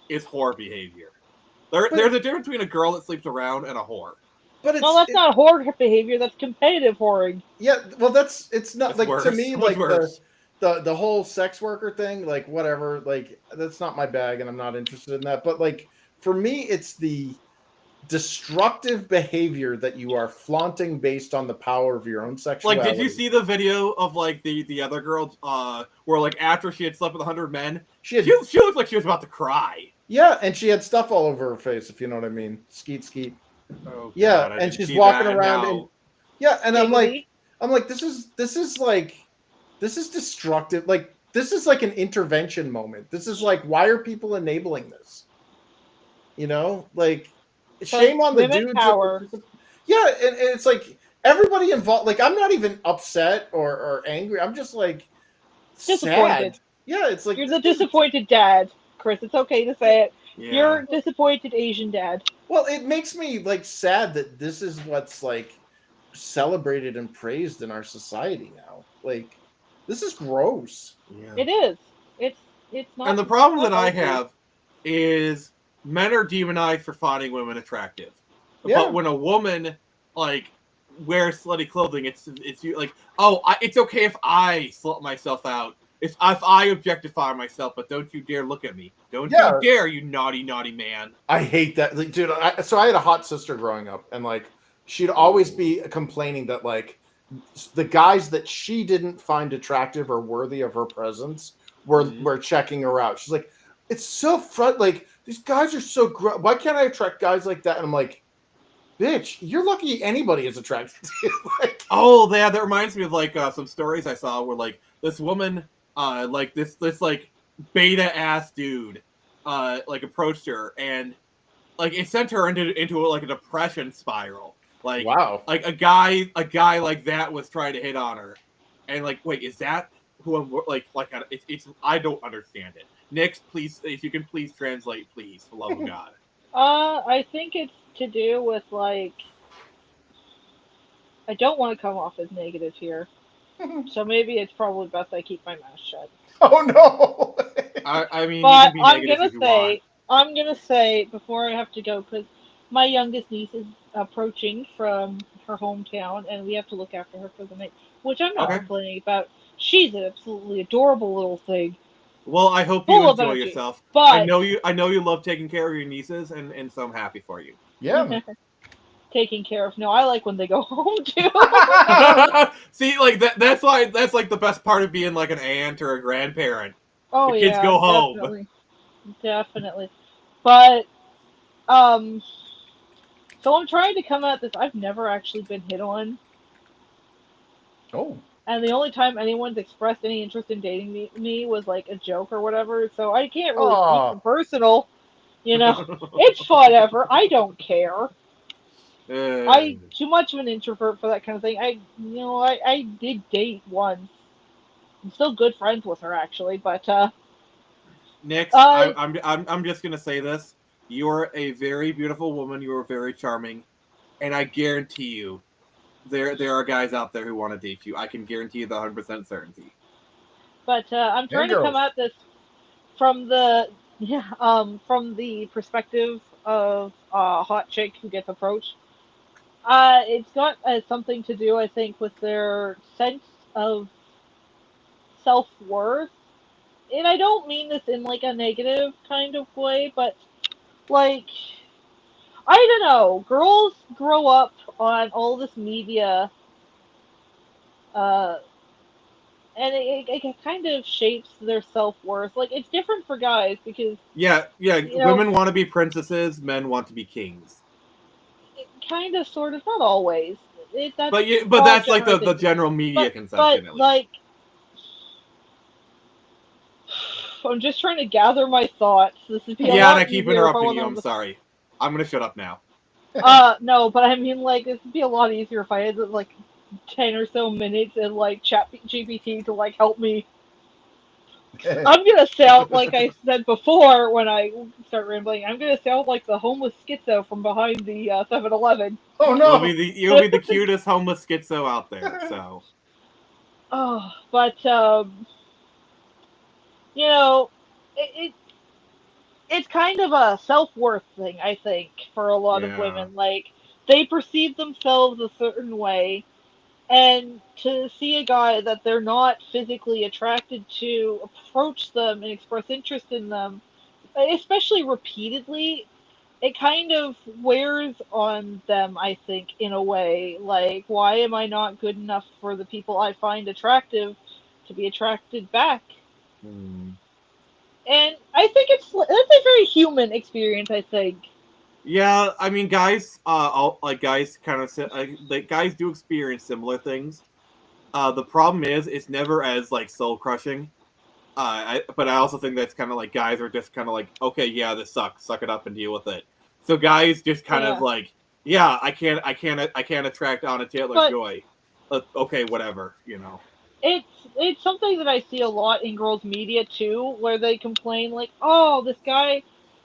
is whore behavior. There's a difference between a girl that sleeps around and a whore. But it's No, that's not whore behavior. That's competitive whoring. Yeah, well, it's not It's like worse. to me Much like worse. the whole sex worker thing, like whatever, like that's not my bag, and I'm not interested in that. But like for me, it's the destructive behavior that you are flaunting based on the power of your own sexuality. Like, did you see the video of like the other girl, where like after she had slept with 100 men, She had, she looked like she was about to cry. yeah, and she had stuff all over her face, if you know what I mean. Skeet skeet. Oh, Yeah, God, I and didn't she's see walking that, around no. and yeah, and I'm Giggly. like, this is destructive. Like, this is like an intervention moment. This is like, why are people enabling this? You know, like, shame on the women dudes. power. Yeah, and it's like everybody involved. Like, I'm not even upset or angry. I'm just like Disappointed. sad. Yeah, it's like You're the disappointed dad, Chris. It's okay to say it. Yeah. You're disappointed Asian dad. Well, it makes me like sad that this is what's like celebrated and praised in our society now. Like, this is gross. Yeah. It is. It's not. And the problem it's that not I healthy. have is men are demonized for finding women attractive. Yeah. But when a woman like wears slutty clothing, it's like, oh, it's okay if I slut myself out. If I objectify myself, but don't you dare look at me. Don't Yeah. you dare, you naughty, naughty man. I hate that, like, dude. So I had a hot sister growing up, and like she'd always be complaining that like the guys that she didn't find attractive or worthy of her presence were checking her out. She's like, it's so like these guys are so why can't I attract guys like that? And I'm like, bitch, you're lucky anybody is attracted to you. Like, Oh, yeah, that reminds me of like some stories I saw where like this woman, like this like beta ass dude, like approached her and like it sent her into like a depression spiral. Like, wow. like a guy like that was trying to hit on her, and like, wait, is that who I'm like? It's I don't understand it. Nix, please, if you can please translate, please, for love of God. I think it's to do with like. I don't want to come off as negative here, so maybe it's probably best I keep my mouth shut. Oh no. I mean, But you can be I'm negative gonna if you want. I'm gonna say before I have to go because my youngest niece is approaching from her hometown, and we have to look after her for the night, which I'm not Okay. complaining about. She's an absolutely adorable little thing. Well, I hope Full you of enjoy energy. yourself. But I know you love taking care of your nieces, and so I'm happy for you. Yeah. taking care of. No, I like when they go home too. See, like that's like the best part of being like an aunt or a grandparent. Oh The kids yeah, go home. definitely. But so I'm trying to come at this. I've never actually been hit on, Oh. and the only time anyone's expressed any interest in dating me was like a joke or whatever. So I can't really Aw. speak for personal. You know, it's whatever. I don't care. I too much of an introvert for that kind of thing. I did date once. I'm still good friends with her actually, but Nix, Uh, I'm just gonna say this. You are a very beautiful woman. You are very charming, and I guarantee you, there are guys out there who want to date you. I can guarantee you the 100% certainty. I'm trying to girls. come at this from the from the perspective of a hot chick who gets approached. It's got something to do, I think, with their sense of self-worth. And I don't mean this in like a negative kind of way, but like I don't know, girls grow up on all this media, and it kind of shapes their self-worth. Like it's different for guys because Yeah. You know- Women want to be princesses. Men want to be kings. it kind of, sort of, not always. That's But that's like the generalization. general media But conception. At least. like, I'm just trying to gather my thoughts. This would be a Yeah, lot and I keep easier if I interrupting wasn't you. on I'm the- sorry. I'm gonna shut up now. No, but I mean, like, this would be a lot easier if I had like 10 or so minutes and like chat GPT to like help me. I'm gonna sound like I said before when I start rambling. I'm gonna sound like the homeless schizo from behind the 7-Eleven. Oh You'll no! be the cutest homeless schizo out there. So Oh, but you know, it it's kind of a self-worth thing, I think, for a lot of yeah. women. Like they perceive themselves a certain way, and to see a guy that they're not physically attracted to approach them and express interest in them, especially repeatedly, it kind of wears on them, I think, in a way. Like, why am I not good enough for the people I find attractive to be attracted back? Hmm. And I think that's a very human experience, I think. Yeah, I mean, guys, guys kind of like guys do experience similar things. The problem is, it's never as like soul crushing. But I also think that's kind of like guys are just kind of like, okay, yeah, this sucks, suck it up and deal with it. So guys just kind of Yeah. like, yeah, I can't attract Anna Taylor But Joy. Okay, whatever, you know. it's something that I see a lot in girls' media too, where they complain like, "Oh, this guy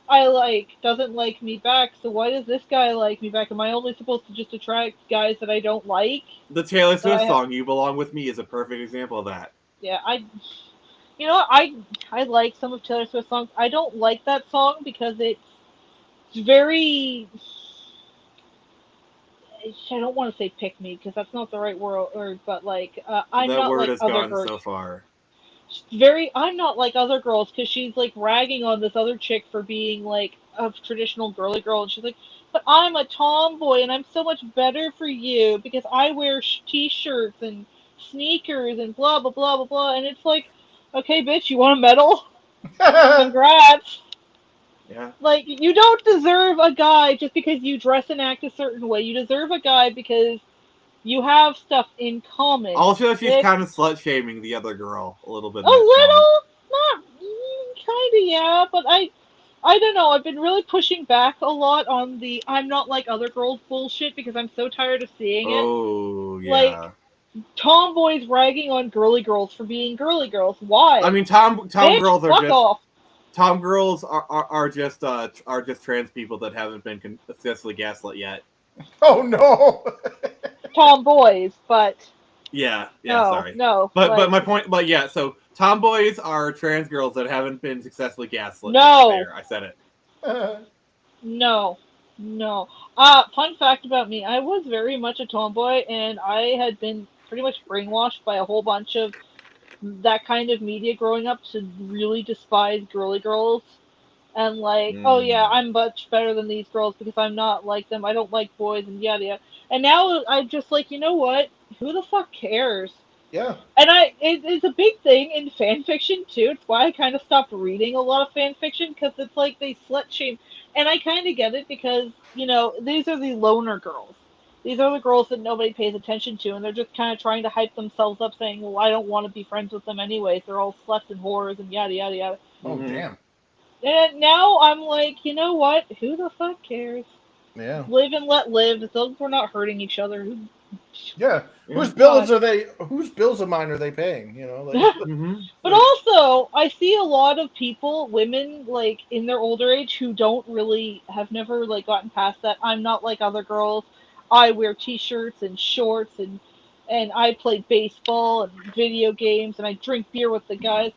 I like doesn't like me back, so why does this guy like me back? Am I only supposed to just attract guys that I don't like?" The Taylor That I Swift have, song "You Belong with Me" is a perfect example of that. yeah, you know what, I like some of Taylor Swift's songs. I don't like that song because it's very, I don't want to say pick me because that's not the right word, but like I'm That not word like has other gone girls. so far. Very, I'm not like other girls because she's like ragging on this other chick for being like a traditional girly girl, and she's like, but I'm a tomboy and I'm so much better for you because I wear t-shirts and sneakers and blah blah blah blah blah, and it's like, okay, bitch, you want a medal? Congrats. Yeah. Like, you don't deserve a guy just because you dress and act a certain way. You deserve a guy because you have stuff in common. Also, she's It's kind of slut shaming the other girl a little bit a in that song. little, not kind of, yeah, but I don't know. I've been really pushing back a lot on the I'm not like other girls bullshit because I'm so tired of seeing it. Oh Like, yeah. tomboys ragging on girly girls for being girly girls. I Why? mean, Tom Bitch, girls are fuck just off. Tom girls are just trans people that haven't been successfully gaslit yet. Oh no! Tomboys, but Yeah, no, sorry. no, But like, my point, but yeah, so tomboys are trans girls that haven't been successfully gaslit yet. no, There, I said it. no, no. Fun fact about me, I was very much a tomboy, and I had been pretty much brainwashed by a whole bunch of that kind of media growing up to really despise girly girls and like, oh yeah, Mm. I'm much better than these girls because I'm not like them. I don't like boys and yada yada. And now I'm just like, you know what? Who the fuck cares? Yeah. And it's a big thing in fan fiction too. It's why I kind of stopped reading a lot of fan fiction because it's like they slut shame, and I kind of get it because these are the loner girls. These are the girls that nobody pays attention to, and they're just kind of trying to hype themselves up, saying, "Well, I don't want to be friends with them anyways. They're all sluts and whores and yada yada yada." Oh Mm-hmm. damn. And now I'm like, you know what? Who the fuck cares? Yeah. Live and let live. As long as we're not hurting each other. Yeah. Yeah. Whose bills are they? Whose bills of mine are they paying? You know, like. Mm-hmm. But also, I see a lot of people, women, like in their older age, who don't really have never like gotten past that. I'm not like other girls. I wear t-shirts and shorts and I play baseball and video games and I drink beer with the guys.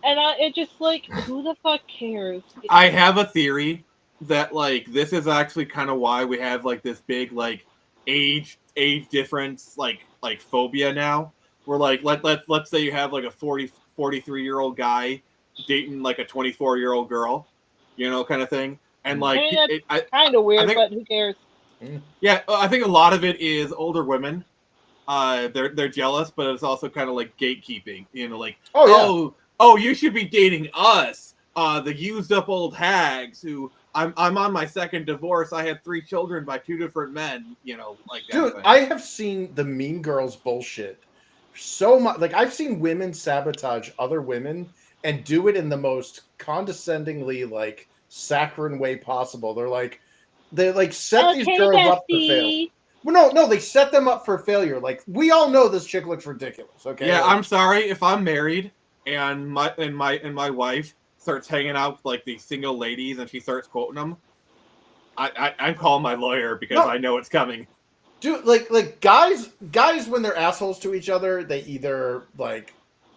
And it just like, who the fuck cares? I have a theory that like this is actually kind of why we have like this big like age difference like phobia now. Where like let's say you have like a 43-year-old guy dating like a 24-year-old girl, you know, kind of thing. And I like mean, that's kind of I weird, think but who cares? yeah, I think a lot of it is older women. They're jealous, but it's also kind of like gatekeeping, you know, like Oh yeah. oh, you should be dating us, the used up old hags who I'm on my second divorce. I had 3 children by 2 different men, you know, like that. Dude, thing. I have seen the Mean Girls bullshit so much. Like, I've seen women sabotage other women and do it in the most condescendingly, like, saccharine way possible. They're like set these Okay, girls up to fail. bestie. Well, no, they set them up for failure. Like, we all know this chick looks ridiculous. Okay. Yeah, Like, I'm sorry if I'm married and my wife starts hanging out with like these single ladies and she starts quoting them. I'm calling my lawyer because No. I know it's coming. dude, like guys when they're assholes to each other, they either like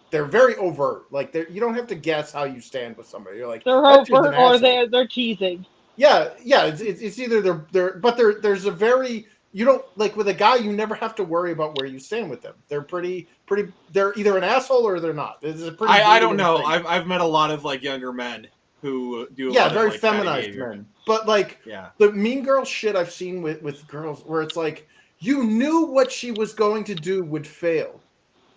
they're very overt. Like, you don't have to guess how you stand with somebody. You're like, They're "That dude's an overt or asshole." they're teasing. Yeah. It's either there's a very, you don't, like, with a guy, you never have to worry about where you stand with them. They're pretty. They're either an asshole or they're not. It's a pretty. I don't believable know. thing. I've met a lot of like younger men who do a Yeah, lot very of, like, bad feminized behavior. men. But like Yeah. the mean girl shit I've seen with girls, where it's like you knew what she was going to do would fail,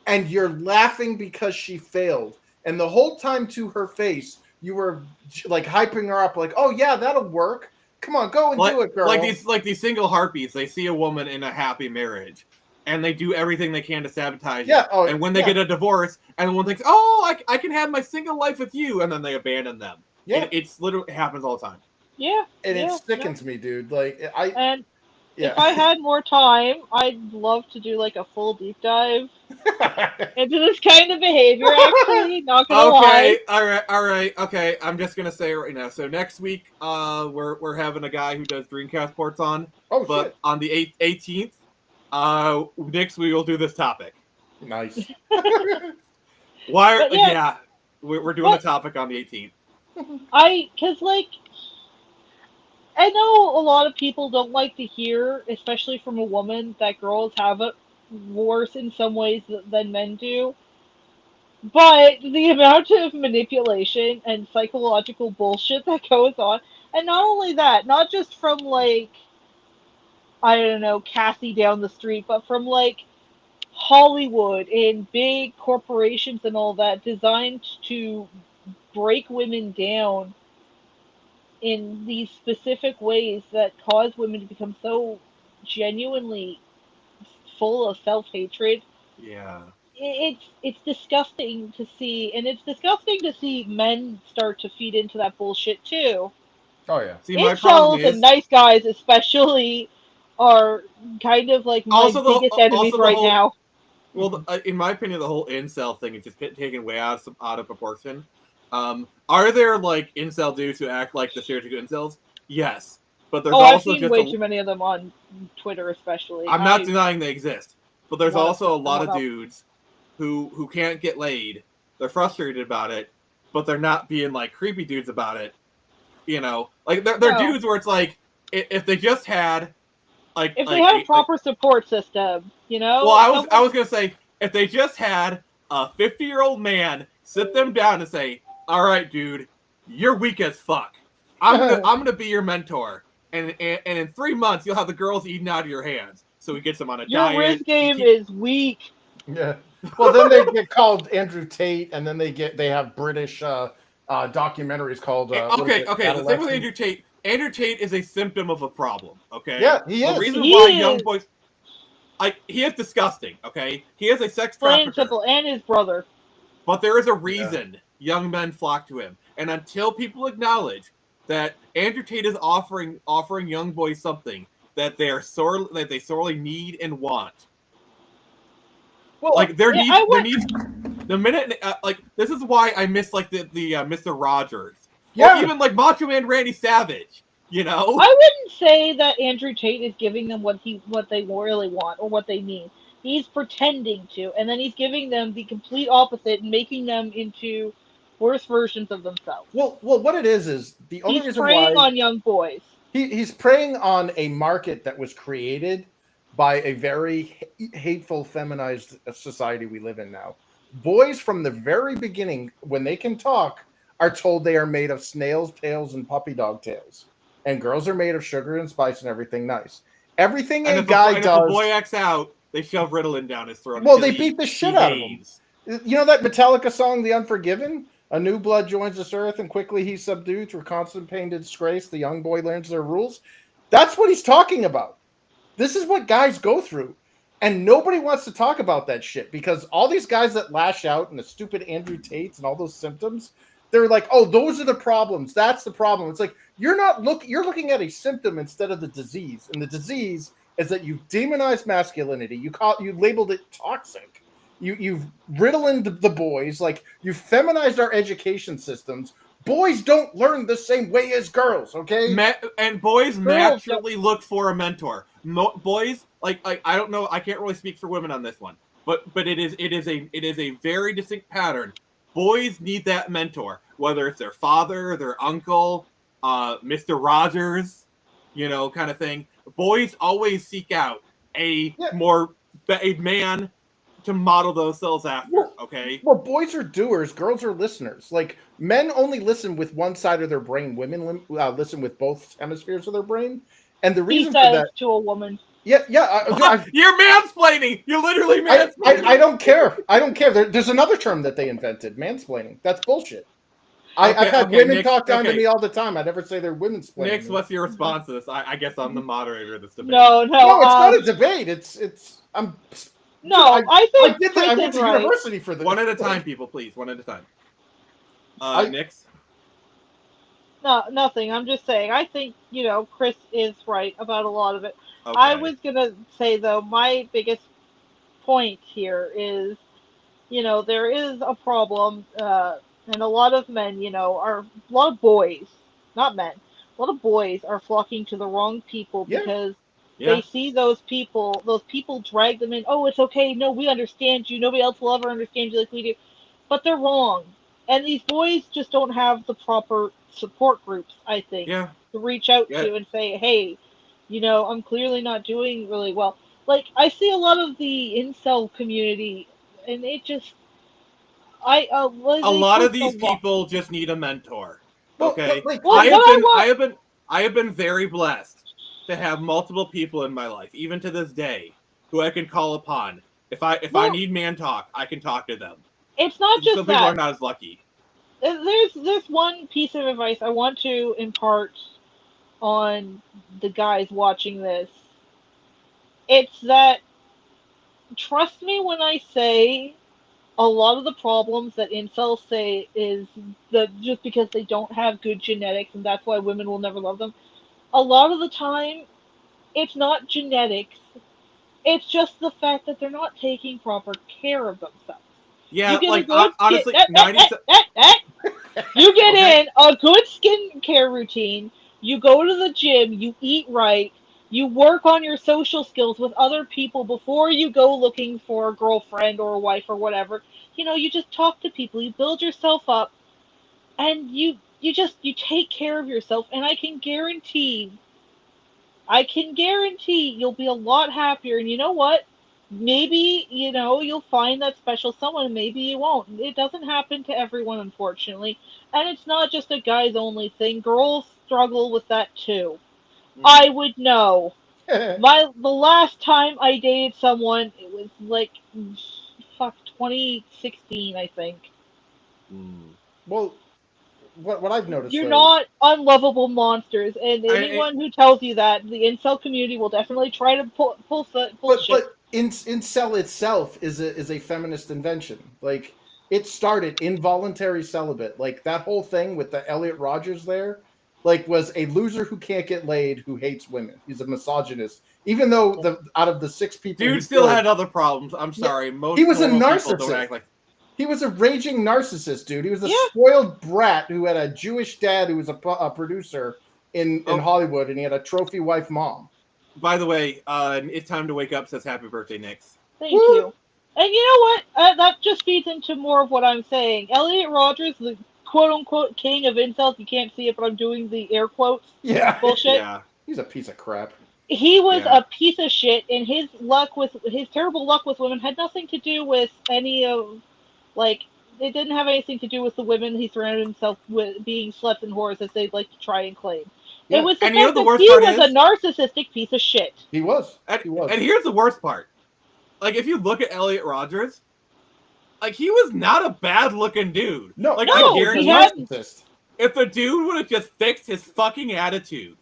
and you're laughing because she failed, and the whole time to her face you were like hyping her up, like, "Oh yeah, that'll work. Come on, go and do it, girl." Like these single harpies, they see a woman in a happy marriage, and they do everything they can to sabotage Yeah, it. oh, And when they yeah. get a divorce, and the one thinks, "Oh, I can have my single life with you," and then they abandon them. Yeah, It's literally, it happens all the time. Yeah. and yeah, it sickens me, dude. Like, And yeah. if I had more time, I'd love to do like a full deep dive into this kind of behavior. Actually, not gonna lie. Okay, all right, okay. I'm just gonna say it right now. So next week, we're having a guy who does Dreamcast ports on, Oh but shit, on the 18th, next we will do this topic. nice. Why? But yeah. Yeah, we're doing But- a topic on the 18th. Cause like, I know a lot of people don't like to hear, especially from a woman, that girls have it worse in some ways than men do. But the amount of manipulation and psychological bullshit that goes on, and not only that, not just from like, I don't know, Cassie down the street, but from like Hollywood and big corporations and all that, designed to break women down in these specific ways that cause women to become so genuinely full of self-hatred. Yeah. It's disgusting to see, and it's disgusting to see men start to feed into that bullshit too. Oh yeah. See, my problem Incels is and nice guys especially are kind of like my Also the- biggest enemies also the right whole- now. well, in my opinion, the whole incel thing is just taken way out of proportion. Are there like incel dudes who act like the stereotypical incels? Yes, but there's I've also seen just way too many of them on Twitter, especially. I'm not denying they exist, but there's What- also a lot what of else? dudes who can't get laid. They're frustrated about it, but they're not being like creepy dudes about it. You know, like they're No. dudes where it's like if they just had like If like, they had a- a proper support system, you know. well, I someone- was gonna say if they just had a 50-year-old man sit them down and say, "All right, dude, you're weak as fuck. I'm gonna be your mentor, and in 3 months you'll have the girls eating out of your hands." So he gets them on a Your diet. wrist game he- is weak. Yeah. Well, then they get called Andrew Tate, and then they have British documentaries called. What is okay. it, The thing with Adolescent? Andrew Tate. Andrew Tate is a symptom of a problem. Okay. Yeah, he The is. reason He why is. young boys, like, he is disgusting. Okay, he is a sex Plain and trafficker. simple, and his brother. But there is a reason young men flock to him, and until people acknowledge that Andrew Tate is offering young boys something that they sorely need and want, Well, like there Yeah, needs I there would- needs the minute like this is why I miss like the Mr. Rogers, yeah. or even like Macho Man Randy Savage. You know, I wouldn't say that Andrew Tate is giving them what they really want or what they need. He's pretending to, and then he's giving them the complete opposite and making them into worse versions of themselves. Well, what it is the only He's reason preying why on young boys. he's preying on a market that was created by a very hateful, feminized society we live in now. Boys from the very beginning, when they can talk, are told they are made of snails' tails and puppy dog tails, and girls are made of sugar and spice and everything nice. Everything and a if guy if the does. boy acts out, they shove Ritalin down his throat. Well, until they beat the shit he out of him. gains. You know that Metallica song, "The Unforgiven"? A new blood joins this earth, and quickly he's subdued through constant pain and disgrace. The young boy learns their rules. That's what he's talking about. This is what guys go through. And nobody wants to talk about that shit because all these guys that lash out and the stupid Andrew Tates and all those symptoms, they're like, oh, those are the problems. That's the problem. It's like, you're looking at a symptom instead of the disease. And the disease is that you demonized masculinity. You labeled it toxic. You've riddled the boys, like you feminized our education systems. Boys don't learn the same way as girls, okay? And boys naturally look for a mentor. Boys, like I don't know, I can't really speak for women on this one, but it is a very distinct pattern. Boys need that mentor, whether it's their father, their uncle, Mr. Rogers, kind of thing. Boys always seek out a man to model themselves after, okay? Well, boys are doers, girls are listeners. Like, men only listen with one side of their brain. Women listen with both hemispheres of their brain. And the reason for that... to a woman. You're mansplaining! You're literally mansplaining! I don't care. I don't care. There's another term that they invented, mansplaining. That's bullshit. I've had women talk down to me all the time. I never say they're women's splaining. Nix, what's your response to this? I guess I'm the moderator of this debate. No, it's not a debate. I went to university for this. One at a time, people, please. One at a time. Nix? No, nothing. I'm just saying. I think, Chris is right about a lot of it. Okay. I was going to say, though, my biggest point here is, there is a problem, and a lot of men, a lot of boys, not men, a lot of boys are flocking to the wrong people because they see those people drag them in. Oh, it's okay. No, we understand you. Nobody else will ever understand you like we do. But they're wrong. And these boys just don't have the proper support groups, I think, to reach out to and say, hey, I'm clearly not doing really well. Like, I see a lot of the incel community, and it just... a lot of these people just need a mentor. Okay? I have been very blessed to have multiple people in my life, even to this day, who I can call upon. If I need man talk, I can talk to them. It's not just some people are not as lucky. There's one piece of advice I want to impart on the guys watching this. It's that, trust me when I say, a lot of the problems that incels say is that just because they don't have good genetics and that's why women will never love them. A lot of the time, it's not genetics. It's just the fact that they're not taking proper care of themselves. Yeah, honestly, you get in a good skincare routine, you go to the gym, you eat right, you work on your social skills with other people before you go looking for a girlfriend or a wife or whatever. You just talk to people, you build yourself up, and you take care of yourself, and I can guarantee you'll be a lot happier. And you know what? Maybe, you'll find that special someone, maybe you won't. It doesn't happen to everyone, unfortunately. And it's not just a guys only thing. Girls struggle with that too. I would know. The last time I dated someone, it was like 2016, I think. Well, what I've noticed, you're not unlovable monsters, and anyone who tells you that, the incel community will definitely try to pull shit. But incel itself is a feminist invention. Like, it started involuntary celibate. Like, that whole thing with the Elliot Rogers there, like, was a loser who can't get laid who hates women. He's a misogynist. Even though out of the 6 people, dude still had other problems. I'm sorry, most he was a narcissist. Don't act like... He was a raging narcissist, dude. He was a spoiled brat who had a Jewish dad who was a producer in Hollywood, and he had a trophy wife mom. By the way, It's Time to Wake Up says happy birthday, Nix. Thank you. And you know what? That just feeds into more of what I'm saying. Elliot Rogers, the quote-unquote king of incels, you can't see it, but I'm doing the air quotes. Yeah. Bullshit. Yeah. He's a piece of crap. He was a piece of shit, and his terrible luck with women had nothing to do with any of... Like, it didn't have anything to do with the women he surrounded himself with being sluts and whores, as they'd like to try and claim. Yeah. It was the fact that he was a narcissistic piece of shit. He was. And here's the worst part. Like, if you look at Elliot Rogers, like, he was not a bad-looking dude. No, like, I guarantee if the dude would have just fixed his fucking attitude,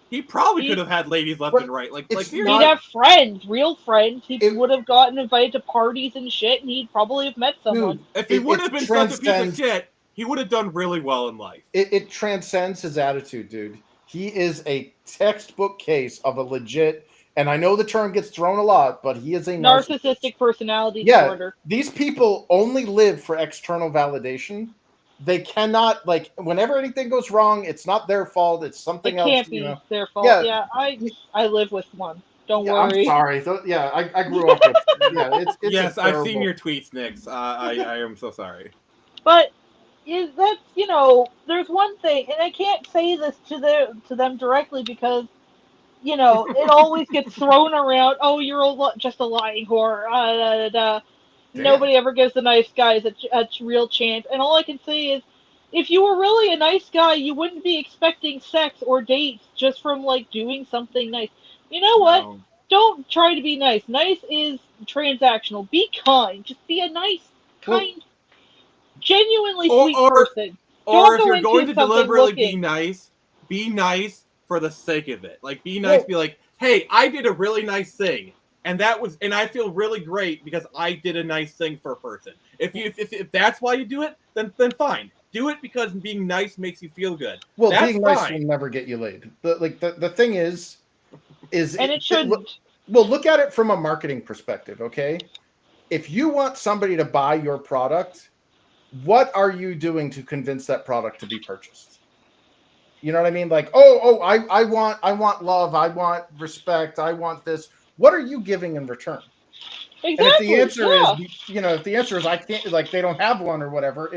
he probably could have had ladies left and right. He'd have friends, real friends. He would have gotten invited to parties and shit, and he'd probably have met someone. Dude, if he would have been such a piece of shit, he would have done really well in life. It transcends his attitude, dude. He is a textbook case of a legit and I know the term gets thrown a lot, but he is a narcissist. Narcissistic personality Yeah, disorder. these people only live for external validation. They cannot, like, whenever anything goes wrong, it's not their fault. It's It something else. can't be their fault. Yeah. Yeah, I live with one. Don't Yeah, worry. I'm sorry. Yeah, I grew up with. Yeah, it's Yes, a I've seen terrible- your tweets, Nix. I am so sorry. But that's there's one thing, and I can't say this to them directly because it always gets thrown around. Oh, you're just a lying whore. Damn. Nobody ever gives the nice guys a real chance. And all I can say is, if you were really a nice guy, you wouldn't be expecting sex or dates just from like doing something nice. You know what? No. Don't try to be nice. Nice is transactional. Be kind. Just be a nice, kind, genuinely sweet person. Or Don't if go you're into going to something deliberately looking- be nice for the sake of it. Like, be nice, Well- be like, hey, I did a really nice thing. And I feel really great because I did a nice thing for a person. If that's why you do it, then fine. Do it because being nice makes you feel good. Well, That's being nice fine. will never get you laid. The thing is And it shouldn't. Well, look at it from a marketing perspective, okay? If you want somebody to buy your product, what are you doing to convince that product to be purchased? You know what I mean? Like, I want love, I want respect, I want this. What are you giving in return? Exactly. And if the answer yeah. is, if the answer is I can't, like they don't have one or whatever,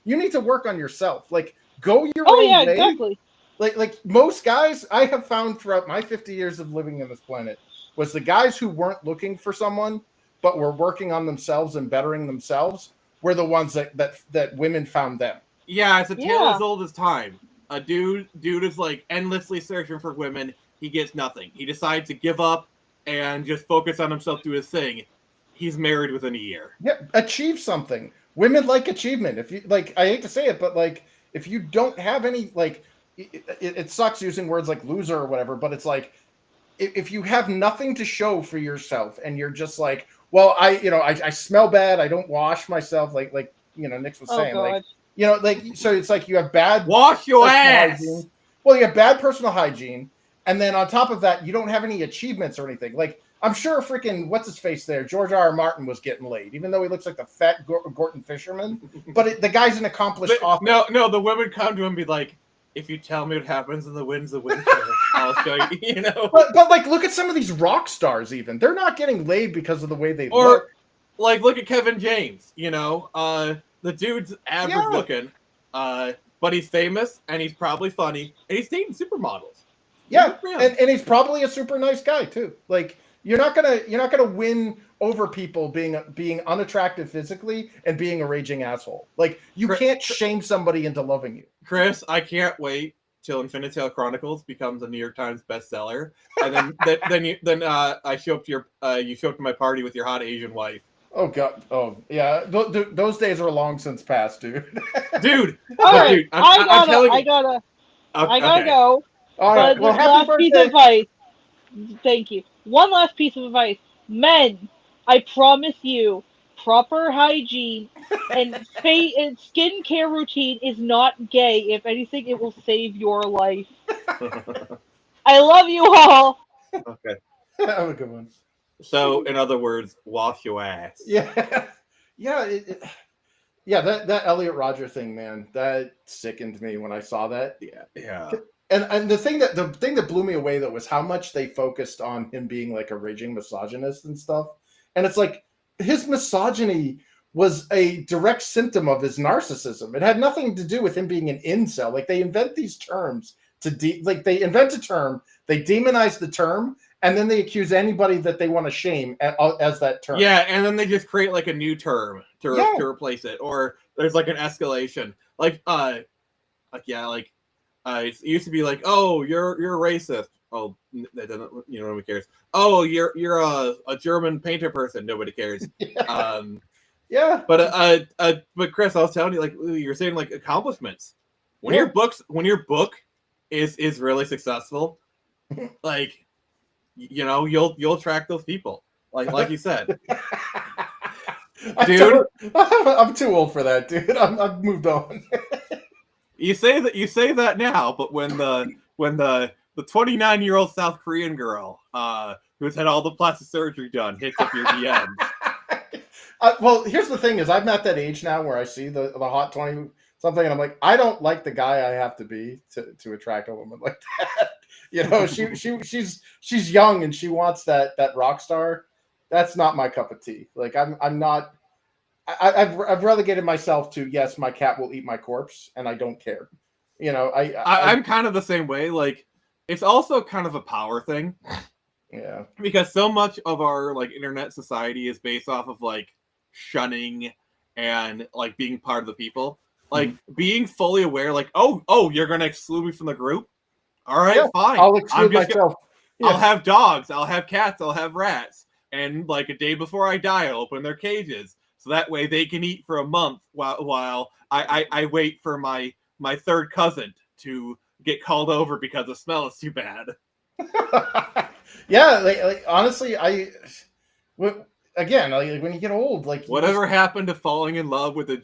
you need to work on yourself. Like, go your Oh own yeah, way. exactly. Like most guys I have found throughout my 50 years of living on this planet was the guys who weren't looking for someone but were working on themselves and bettering themselves were the ones that women found them. Yeah, it's a tale Yeah. as old as time. A dude is like endlessly searching for women. He gets nothing. He decides to give up and just focus on himself, do his thing. He's married within a year. Yeah, achieve something. Women like achievement. If you like, I hate to say it, but like, if you don't have any, like, it sucks using words like loser or whatever, but it's like, if you have nothing to show for yourself and you're just like, well, I smell bad, I don't wash myself, like Nix was saying, God. like, so it's like you have bad Wash your personal ass. hygiene. Well, you have bad personal hygiene, and then on top of that, you don't have any achievements or anything. Like, I'm sure freaking what's his face there, George R. Martin was getting laid, even though he looks like the fat Gorton Fisherman. But the guy's an accomplished author. No, the women come to him and be like, if you tell me what happens in the winds of winter, I'll show you, But like, look at some of these rock stars. Even they're not getting laid because of the way they Or, look. like, look at Kevin James, the dude's average Yeah. looking, but he's famous, and he's probably funny, and he's dating supermodels. Yeah, Good for him. and he's probably a super nice guy too. Like, you're not gonna win over people being unattractive physically and being a raging asshole. Like, you can't shame somebody into loving you. Chris, I can't wait till Infinitale Chronicles becomes a New York Times bestseller, and then I show up to you show up to my party with your hot Asian wife. Oh god. Oh yeah. Those days are long since past, dude. Dude, All right, dude, I'm telling you. I gotta Okay. go. All right. But Well, this happy last piece of birthday. advice. Thank you. One last piece of advice. Men, I promise you, proper hygiene and skincare routine is not gay. If anything, it will save your life. I love you all. Okay. Have a good one. So, in other words, wash your ass. Yeah. Yeah. Yeah. That Elliot Rodger thing, man, that sickened me when I saw that. Yeah. And the thing that blew me away though was how much they focused on him being like a raging misogynist and stuff. And it's like his misogyny was a direct symptom of his narcissism. It had nothing to do with him being an incel. Like, they invent these terms they invent a term, they demonize the term, and then they accuse anybody that they want to shame as that term. Yeah, and then they just create like a new term to replace it, or there's like an escalation. It used to be like, oh, you're racist. Oh, that doesn't, nobody cares. Oh, you're a German painter person. Nobody cares. Yeah. Yeah. But Chris, I was telling you, like, you're saying like accomplishments. When your book is really successful, like, you'll attract those people. Like you said. Dude, I'm too old for that, dude. I've moved on. You say that now, but when the 29-year-old South Korean girl who's had all the plastic surgery done hits up your DMs. Well, here's the thing: is I'm at that age now where I see the hot 20 something, and I'm like, I don't like the guy I have to be to attract a woman like that. You know, she's young and she wants that rock star. That's not my cup of tea. Like I'm not. I've relegated myself to, yes, my cat will eat my corpse, and I don't care. You know, I'm kind of the same way. Like, it's also kind of a power thing. Yeah. Because so much of our like internet society is based off of like shunning and like being part of the people. Like being fully aware, like, oh, you're gonna exclude me from the group? All right, Yeah, fine. I'll exclude myself. Yeah. I'll have dogs, I'll have cats, I'll have rats. And like a day before I die, I'll open their cages. So that way they can eat for a month while I wait for my third cousin to get called over because the smell is too bad. Yeah, like honestly, again, like when you get old, like Whatever happened to falling in love with a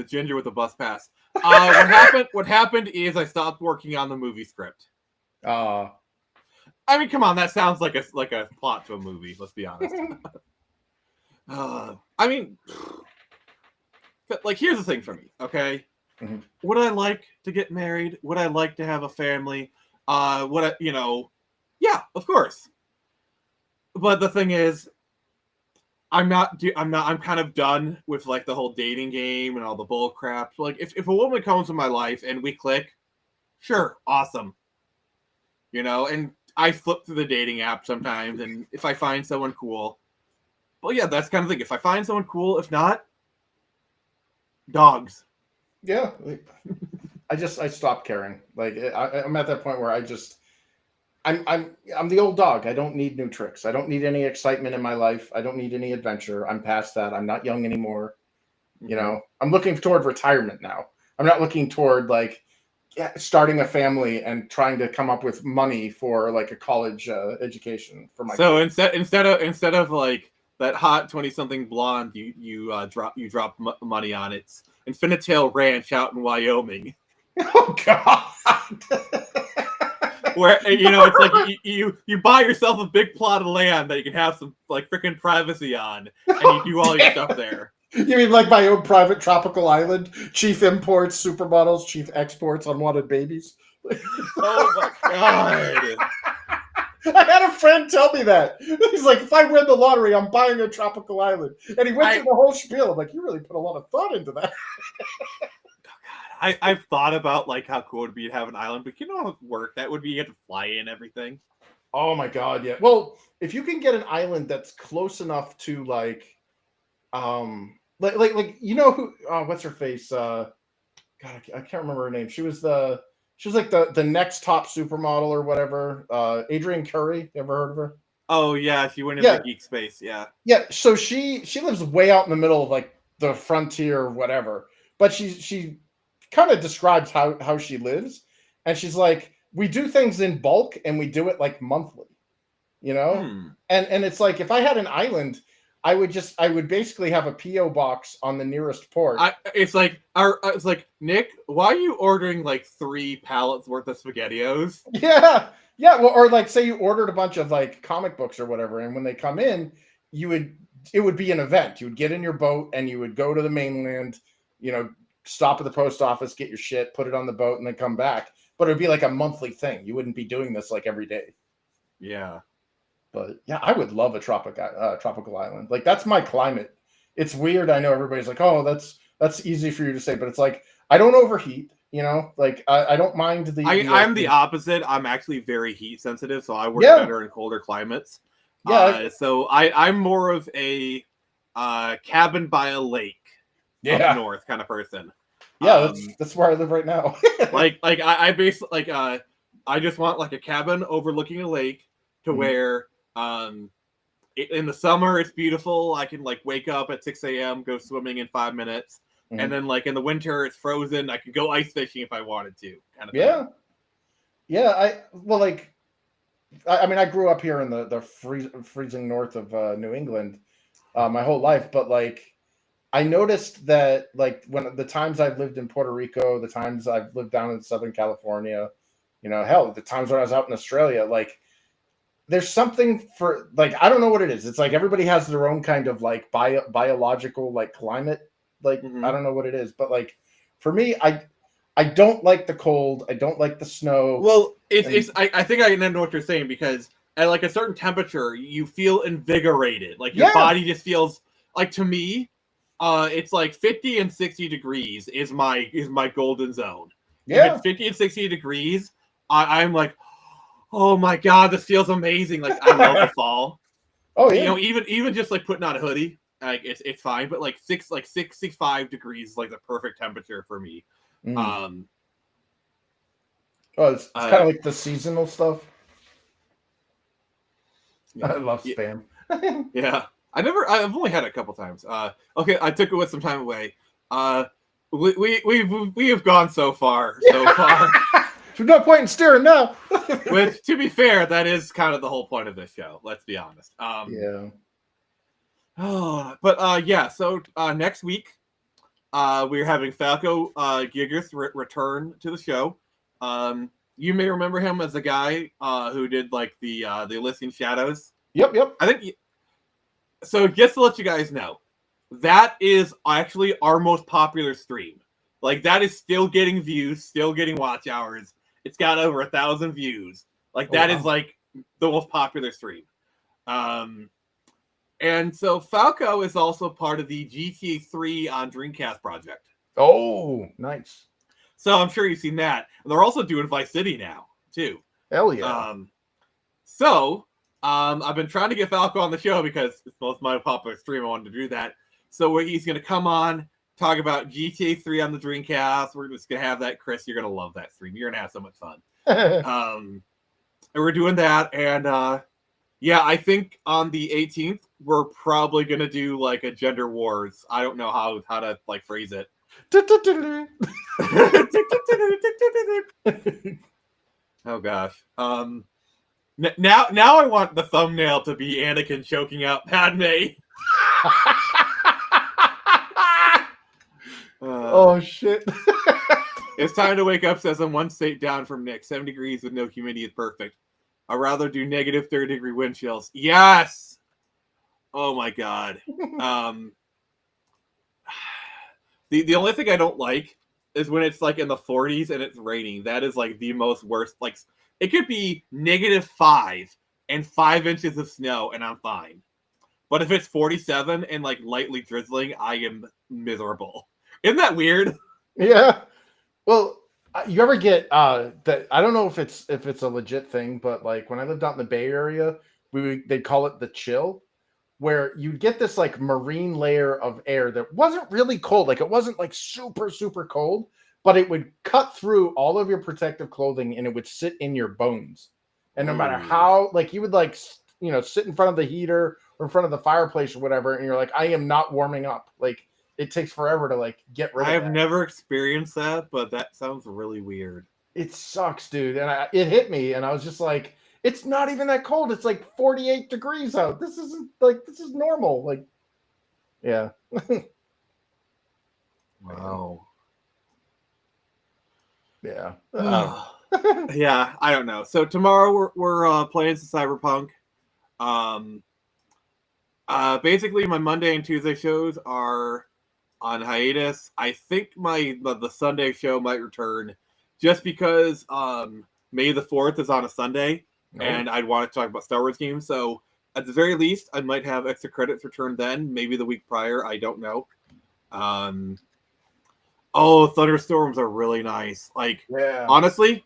ginger with a bus pass? What happened is I stopped working on the movie script. I mean, come on, that sounds like a plot to a movie. Let's be honest. I mean, like, here's the thing for me, okay? Mhm. Would I like to get married? Would I like to have a family? Yeah, of course. But the thing is, I'm kind of done with like the whole dating game and all the bull crap. Like, if a woman comes in my life and we click, sure, awesome. You know, and I flip through the dating app sometimes, and if I find someone cool, well, yeah, that's kind of thing. If I find someone cool, if not, dogs. Yeah, I stopped caring. Like I'm at that point where I'm the old dog. I don't need new tricks. I don't need any excitement in my life. I don't need any adventure. I'm past that. I'm not young anymore. You know, I'm looking toward retirement now. I'm not looking toward like starting a family and trying to come up with money for like a college education for my. So instead of like that hot 20-something blonde, you drop money on it's Infinitail Ranch out in Wyoming. Oh God. Where, you know, it's like you buy yourself a big plot of land that you can have some like freaking privacy on, and you do all your stuff there. You mean like my own private tropical island? Chief imports, supermodels, chief exports, unwanted babies. Oh my God. I had a friend tell me that. He's like, if I win the lottery, I'm buying a tropical island. And he went through the whole spiel. I'm like, you really put a lot of thought into that. I've thought about like how cool it would be to have an island, but you know how it would work? That would be you have to fly in everything. Oh my God, yeah. Well, if you can get an island that's close enough to like you know who what's her face? God, I can't remember her name. She was like the next top supermodel or whatever. Adrienne Curry. You ever heard of her? Oh yeah, she went into geek space, yeah. Yeah, so she lives way out in the middle of like the frontier or whatever. But she kind of describes how she lives, and she's like, we do things in bulk and we do it like monthly, you know. And it's like, if I had an island, I would basically have a PO box on the nearest port. It's like Nick, why are you ordering like 3 pallets worth of SpaghettiOs? Yeah, well, or like say you ordered a bunch of like comic books or whatever, and when they come in, it would be an event. You would get in your boat and you would go to the mainland, you know, stop at the post office, get your shit, put it on the boat, and then come back. But it would be like a monthly thing. You wouldn't be doing this like every day. Yeah. But yeah, I would love a tropical island. Like, that's my climate. It's weird. I know everybody's like, oh, that's easy for you to say, but it's like, I don't overheat, you know, like I don't mind the. I'm the opposite. I'm actually very heat sensitive, so I work better in colder climates. Yeah. So I'm more of a cabin by a lake up north kind of person. Yeah, that's where I live right now. I basically I just want like a cabin overlooking a lake to where in the summer it's beautiful. I can like wake up at 6 a.m., go swimming in 5 minutes, and then like in the winter it's frozen. I can go ice fishing if I wanted to. Kind of thing. Yeah. I mean, I grew up here in the freezing north of New England my whole life, but like I noticed that like when the times I've lived in Puerto Rico, the times I've lived down in Southern California, you know, hell, the times when I was out in Australia, like there's something for like I don't know what it is. It's like everybody has their own kind of like biological like climate. Like I don't know what it is, but like for me, I don't like the cold. I don't like the snow. Well, I think I know what you're saying, because at like a certain temperature, you feel invigorated. Like your body just feels like, to me, it's like 50 and 60 degrees is my golden zone. Yeah. If it's 50 and 60 degrees, I'm like, oh my God, this feels amazing. Like I love the fall. Oh yeah. You know, even just like putting on a hoodie, like it's fine. But like 65 degrees is like the perfect temperature for me. Oh, it's kind of like the seasonal stuff. Yeah. I love Spam. Yeah. I've only had it a couple times. Okay, I took it with some time away. We have gone so far. There's no point in steering now. Which, to be fair, that is kind of the whole point of this show. Let's be honest. Yeah. Yeah. So next week, we're having Falco Gigas return to the show. You may remember him as the guy who did like the Elysian Shadows. Yep. I think. So just to let you guys know, that is actually our most popular stream. Like that is still getting views, still getting watch hours. It's got over 1,000 views. Like that is like the most popular stream. And so Falco is also part of the GTA 3 on Dreamcast project. Oh, nice. So I'm sure you've seen that. And they're also doing Vice City now, too. Hell yeah. I've been trying to get Falco on the show because it's most my popular stream. I wanted to do that. So he's going to come on, talk about GTA 3 on the Dreamcast. We're just going to have that. Chris, you're going to love that stream. You're going to have so much fun. And we're doing that. And yeah, I think on the 18th, we're probably going to do like a gender wars. I don't know how to like phrase it. Oh gosh. Now I want the thumbnail to be Anakin choking out Padme. Oh shit. It's time to wake up, says I'm one state down from Nick. 7 degrees with no humidity is perfect. I'd rather do negative 30-degree wind chills. Yes. Oh my God. The only thing I don't like is when it's like in the 40s and it's raining. That is like the most worst. Like it could be -5 and 5 inches of snow and I'm fine. But if it's 47 and like lightly drizzling, I am miserable. Isn't that weird? Yeah. Well, you ever get that? I don't know if it's a legit thing, but like when I lived out in the Bay Area, they'd call it the chill, where you'd get this like marine layer of air that wasn't really cold. Like it wasn't like super, super cold, but it would cut through all of your protective clothing and it would sit in your bones. And no matter how, like you would like, sit in front of the heater or in front of the fireplace or whatever. And you're like, I am not warming up. Like it takes forever to like get rid of it. I have never experienced that, but that sounds really weird. It sucks, dude. And it hit me and I was just like, it's not even that cold. It's like 48 degrees out. This is normal. Like, yeah. Wow. Yeah. Yeah, I don't know. So tomorrow we're playing some Cyberpunk. Basically my Monday and Tuesday shows are on hiatus. I think the Sunday show might return just because May the 4th is on a Sunday. And I'd want to talk about Star Wars games. So at the very least, I might have extra credits returned then, maybe the week prior. I don't know. Thunderstorms are really nice. Like, honestly,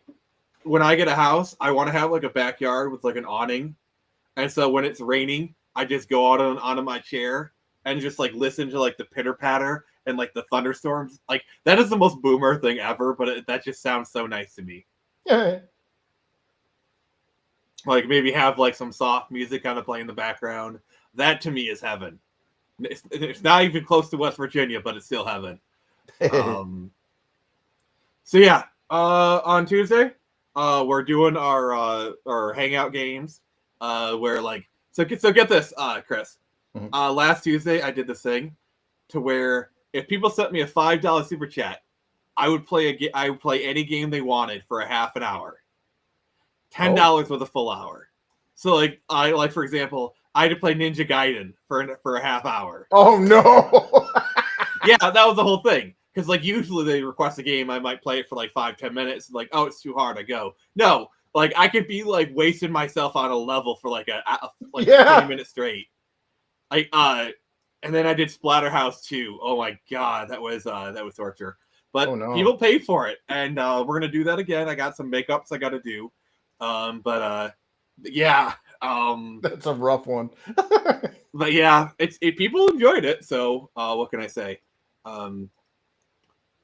when I get a house, I want to have like a backyard with like an awning. And so when it's raining, I just go out onto my chair and just like listen to like the pitter patter and like the thunderstorms. Like that is the most boomer thing ever, but that just sounds so nice to me. Yeah. Like maybe have like some soft music kind of play in the background. That to me is heaven. It's not even close to West Virginia, but it's still heaven. So yeah, on Tuesday, we're doing our hangout games. Where like so get this, Chris. Mm-hmm. Last Tuesday I did this thing to where if people sent me a $5 super chat, I would play any game they wanted for a half an hour. $10 with a full hour. So like for example, I had to play Ninja Gaiden for a half hour. Oh no. Yeah, that was the whole thing. Because like usually they request a game, I might play it for like 5-10 minutes. Like, oh, it's too hard. I go. No, like I could be like wasting myself on a level for like a 20 minutes straight. And then I did Splatterhouse 2. Oh my god, that was torture. But people paid for it, and we're gonna do that again. I got some makeups I got to do, yeah. That's a rough one. But yeah, people enjoyed it. So what can I say?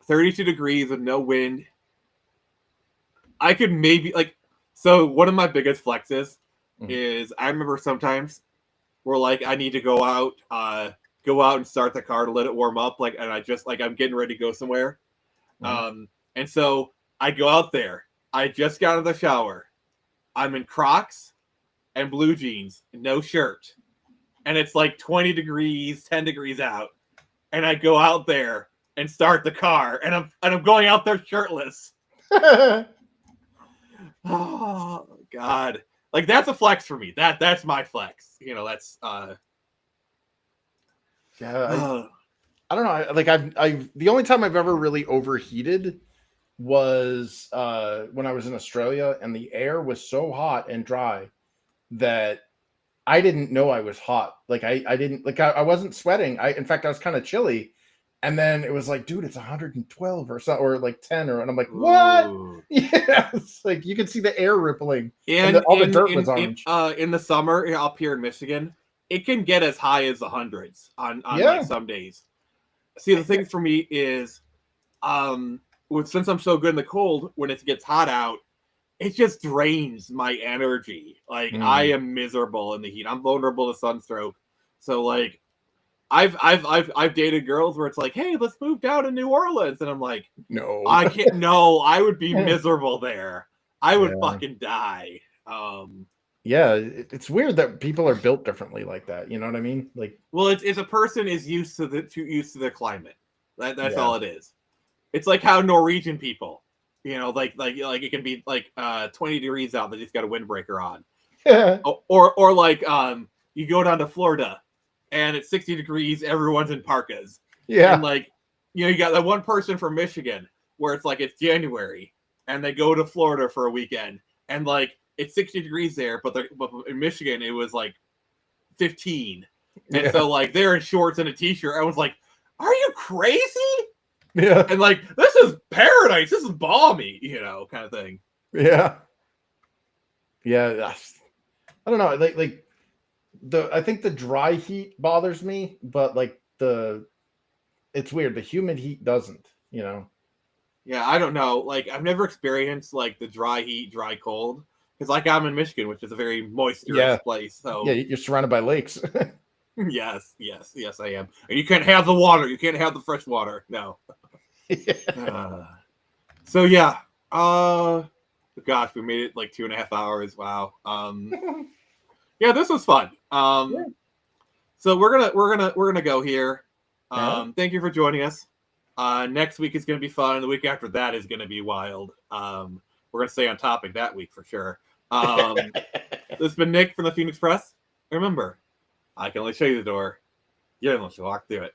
32 degrees with no wind. I could maybe so one of my biggest flexes is I remember sometimes where like I need to go out and start the car to let it warm up, and I just I'm getting ready to go somewhere. And so I go out there. I just got out of the shower. I'm in Crocs and blue jeans, no shirt. And it's like 20 degrees, 10 degrees out. And I go out there and start the car, and I'm going out there shirtless. Oh god. Like that's a flex for me. That's my flex. That's yeah. I don't know. I've the only time I've ever really overheated was when I was in Australia, and the air was so hot and dry that I didn't know I was hot. Like I didn't I wasn't sweating. In fact, I was kind of chilly. And then it was like, dude, it's 112 or so, or like 10, and I'm like, what? Ooh. Yeah, it's like you could see the air rippling, and all the dirt was orange. In the summer up here in Michigan, it can get as high as the hundreds on like some days. See, the thing for me is, since I'm so good in the cold, when it gets hot out, it just drains my energy. Like I am miserable in the heat. I'm vulnerable to sunstroke. So like, I've dated girls where it's like, hey, let's move down to New Orleans, and I'm like, no, I can't. No, I would be miserable there. I would fucking die. Yeah, it's weird that people are built differently like that. You know what I mean? Like, well, it's a person is used to the climate. That's all it is. It's like how Norwegian people, like it can be like 20 degrees out, they just got a windbreaker on. or like you go down to Florida, and it's 60 degrees, everyone's in parkas. Yeah. And like, you got that one person from Michigan where it's like it's January and they go to Florida for a weekend, and like it's 60 degrees there, but in Michigan it was like 15. And so like they're in shorts and a t-shirt. I was like, are you crazy? Yeah. And like, this is paradise. This is balmy, kind of thing. Yeah. Yeah. I don't know. Like I think the dry heat bothers me, but like it's weird. The humid heat doesn't, Yeah, I don't know. Like I've never experienced like the dry heat, dry cold. Because like I'm in Michigan, which is a very moisturous place. So yeah, you're surrounded by lakes. Yes, I am. And you can't have the water. You can't have the fresh water. No. So yeah. Gosh, we made it like 2.5 hours. Wow. Yeah, this was fun. So we're gonna go here. Thank you for joining us. Next week is gonna be fun. The week after that is gonna be wild. We're gonna stay on topic that week for sure. This has been Nick from the Phoenix Press. Remember, I can only show you the door. You're the one to walk through it.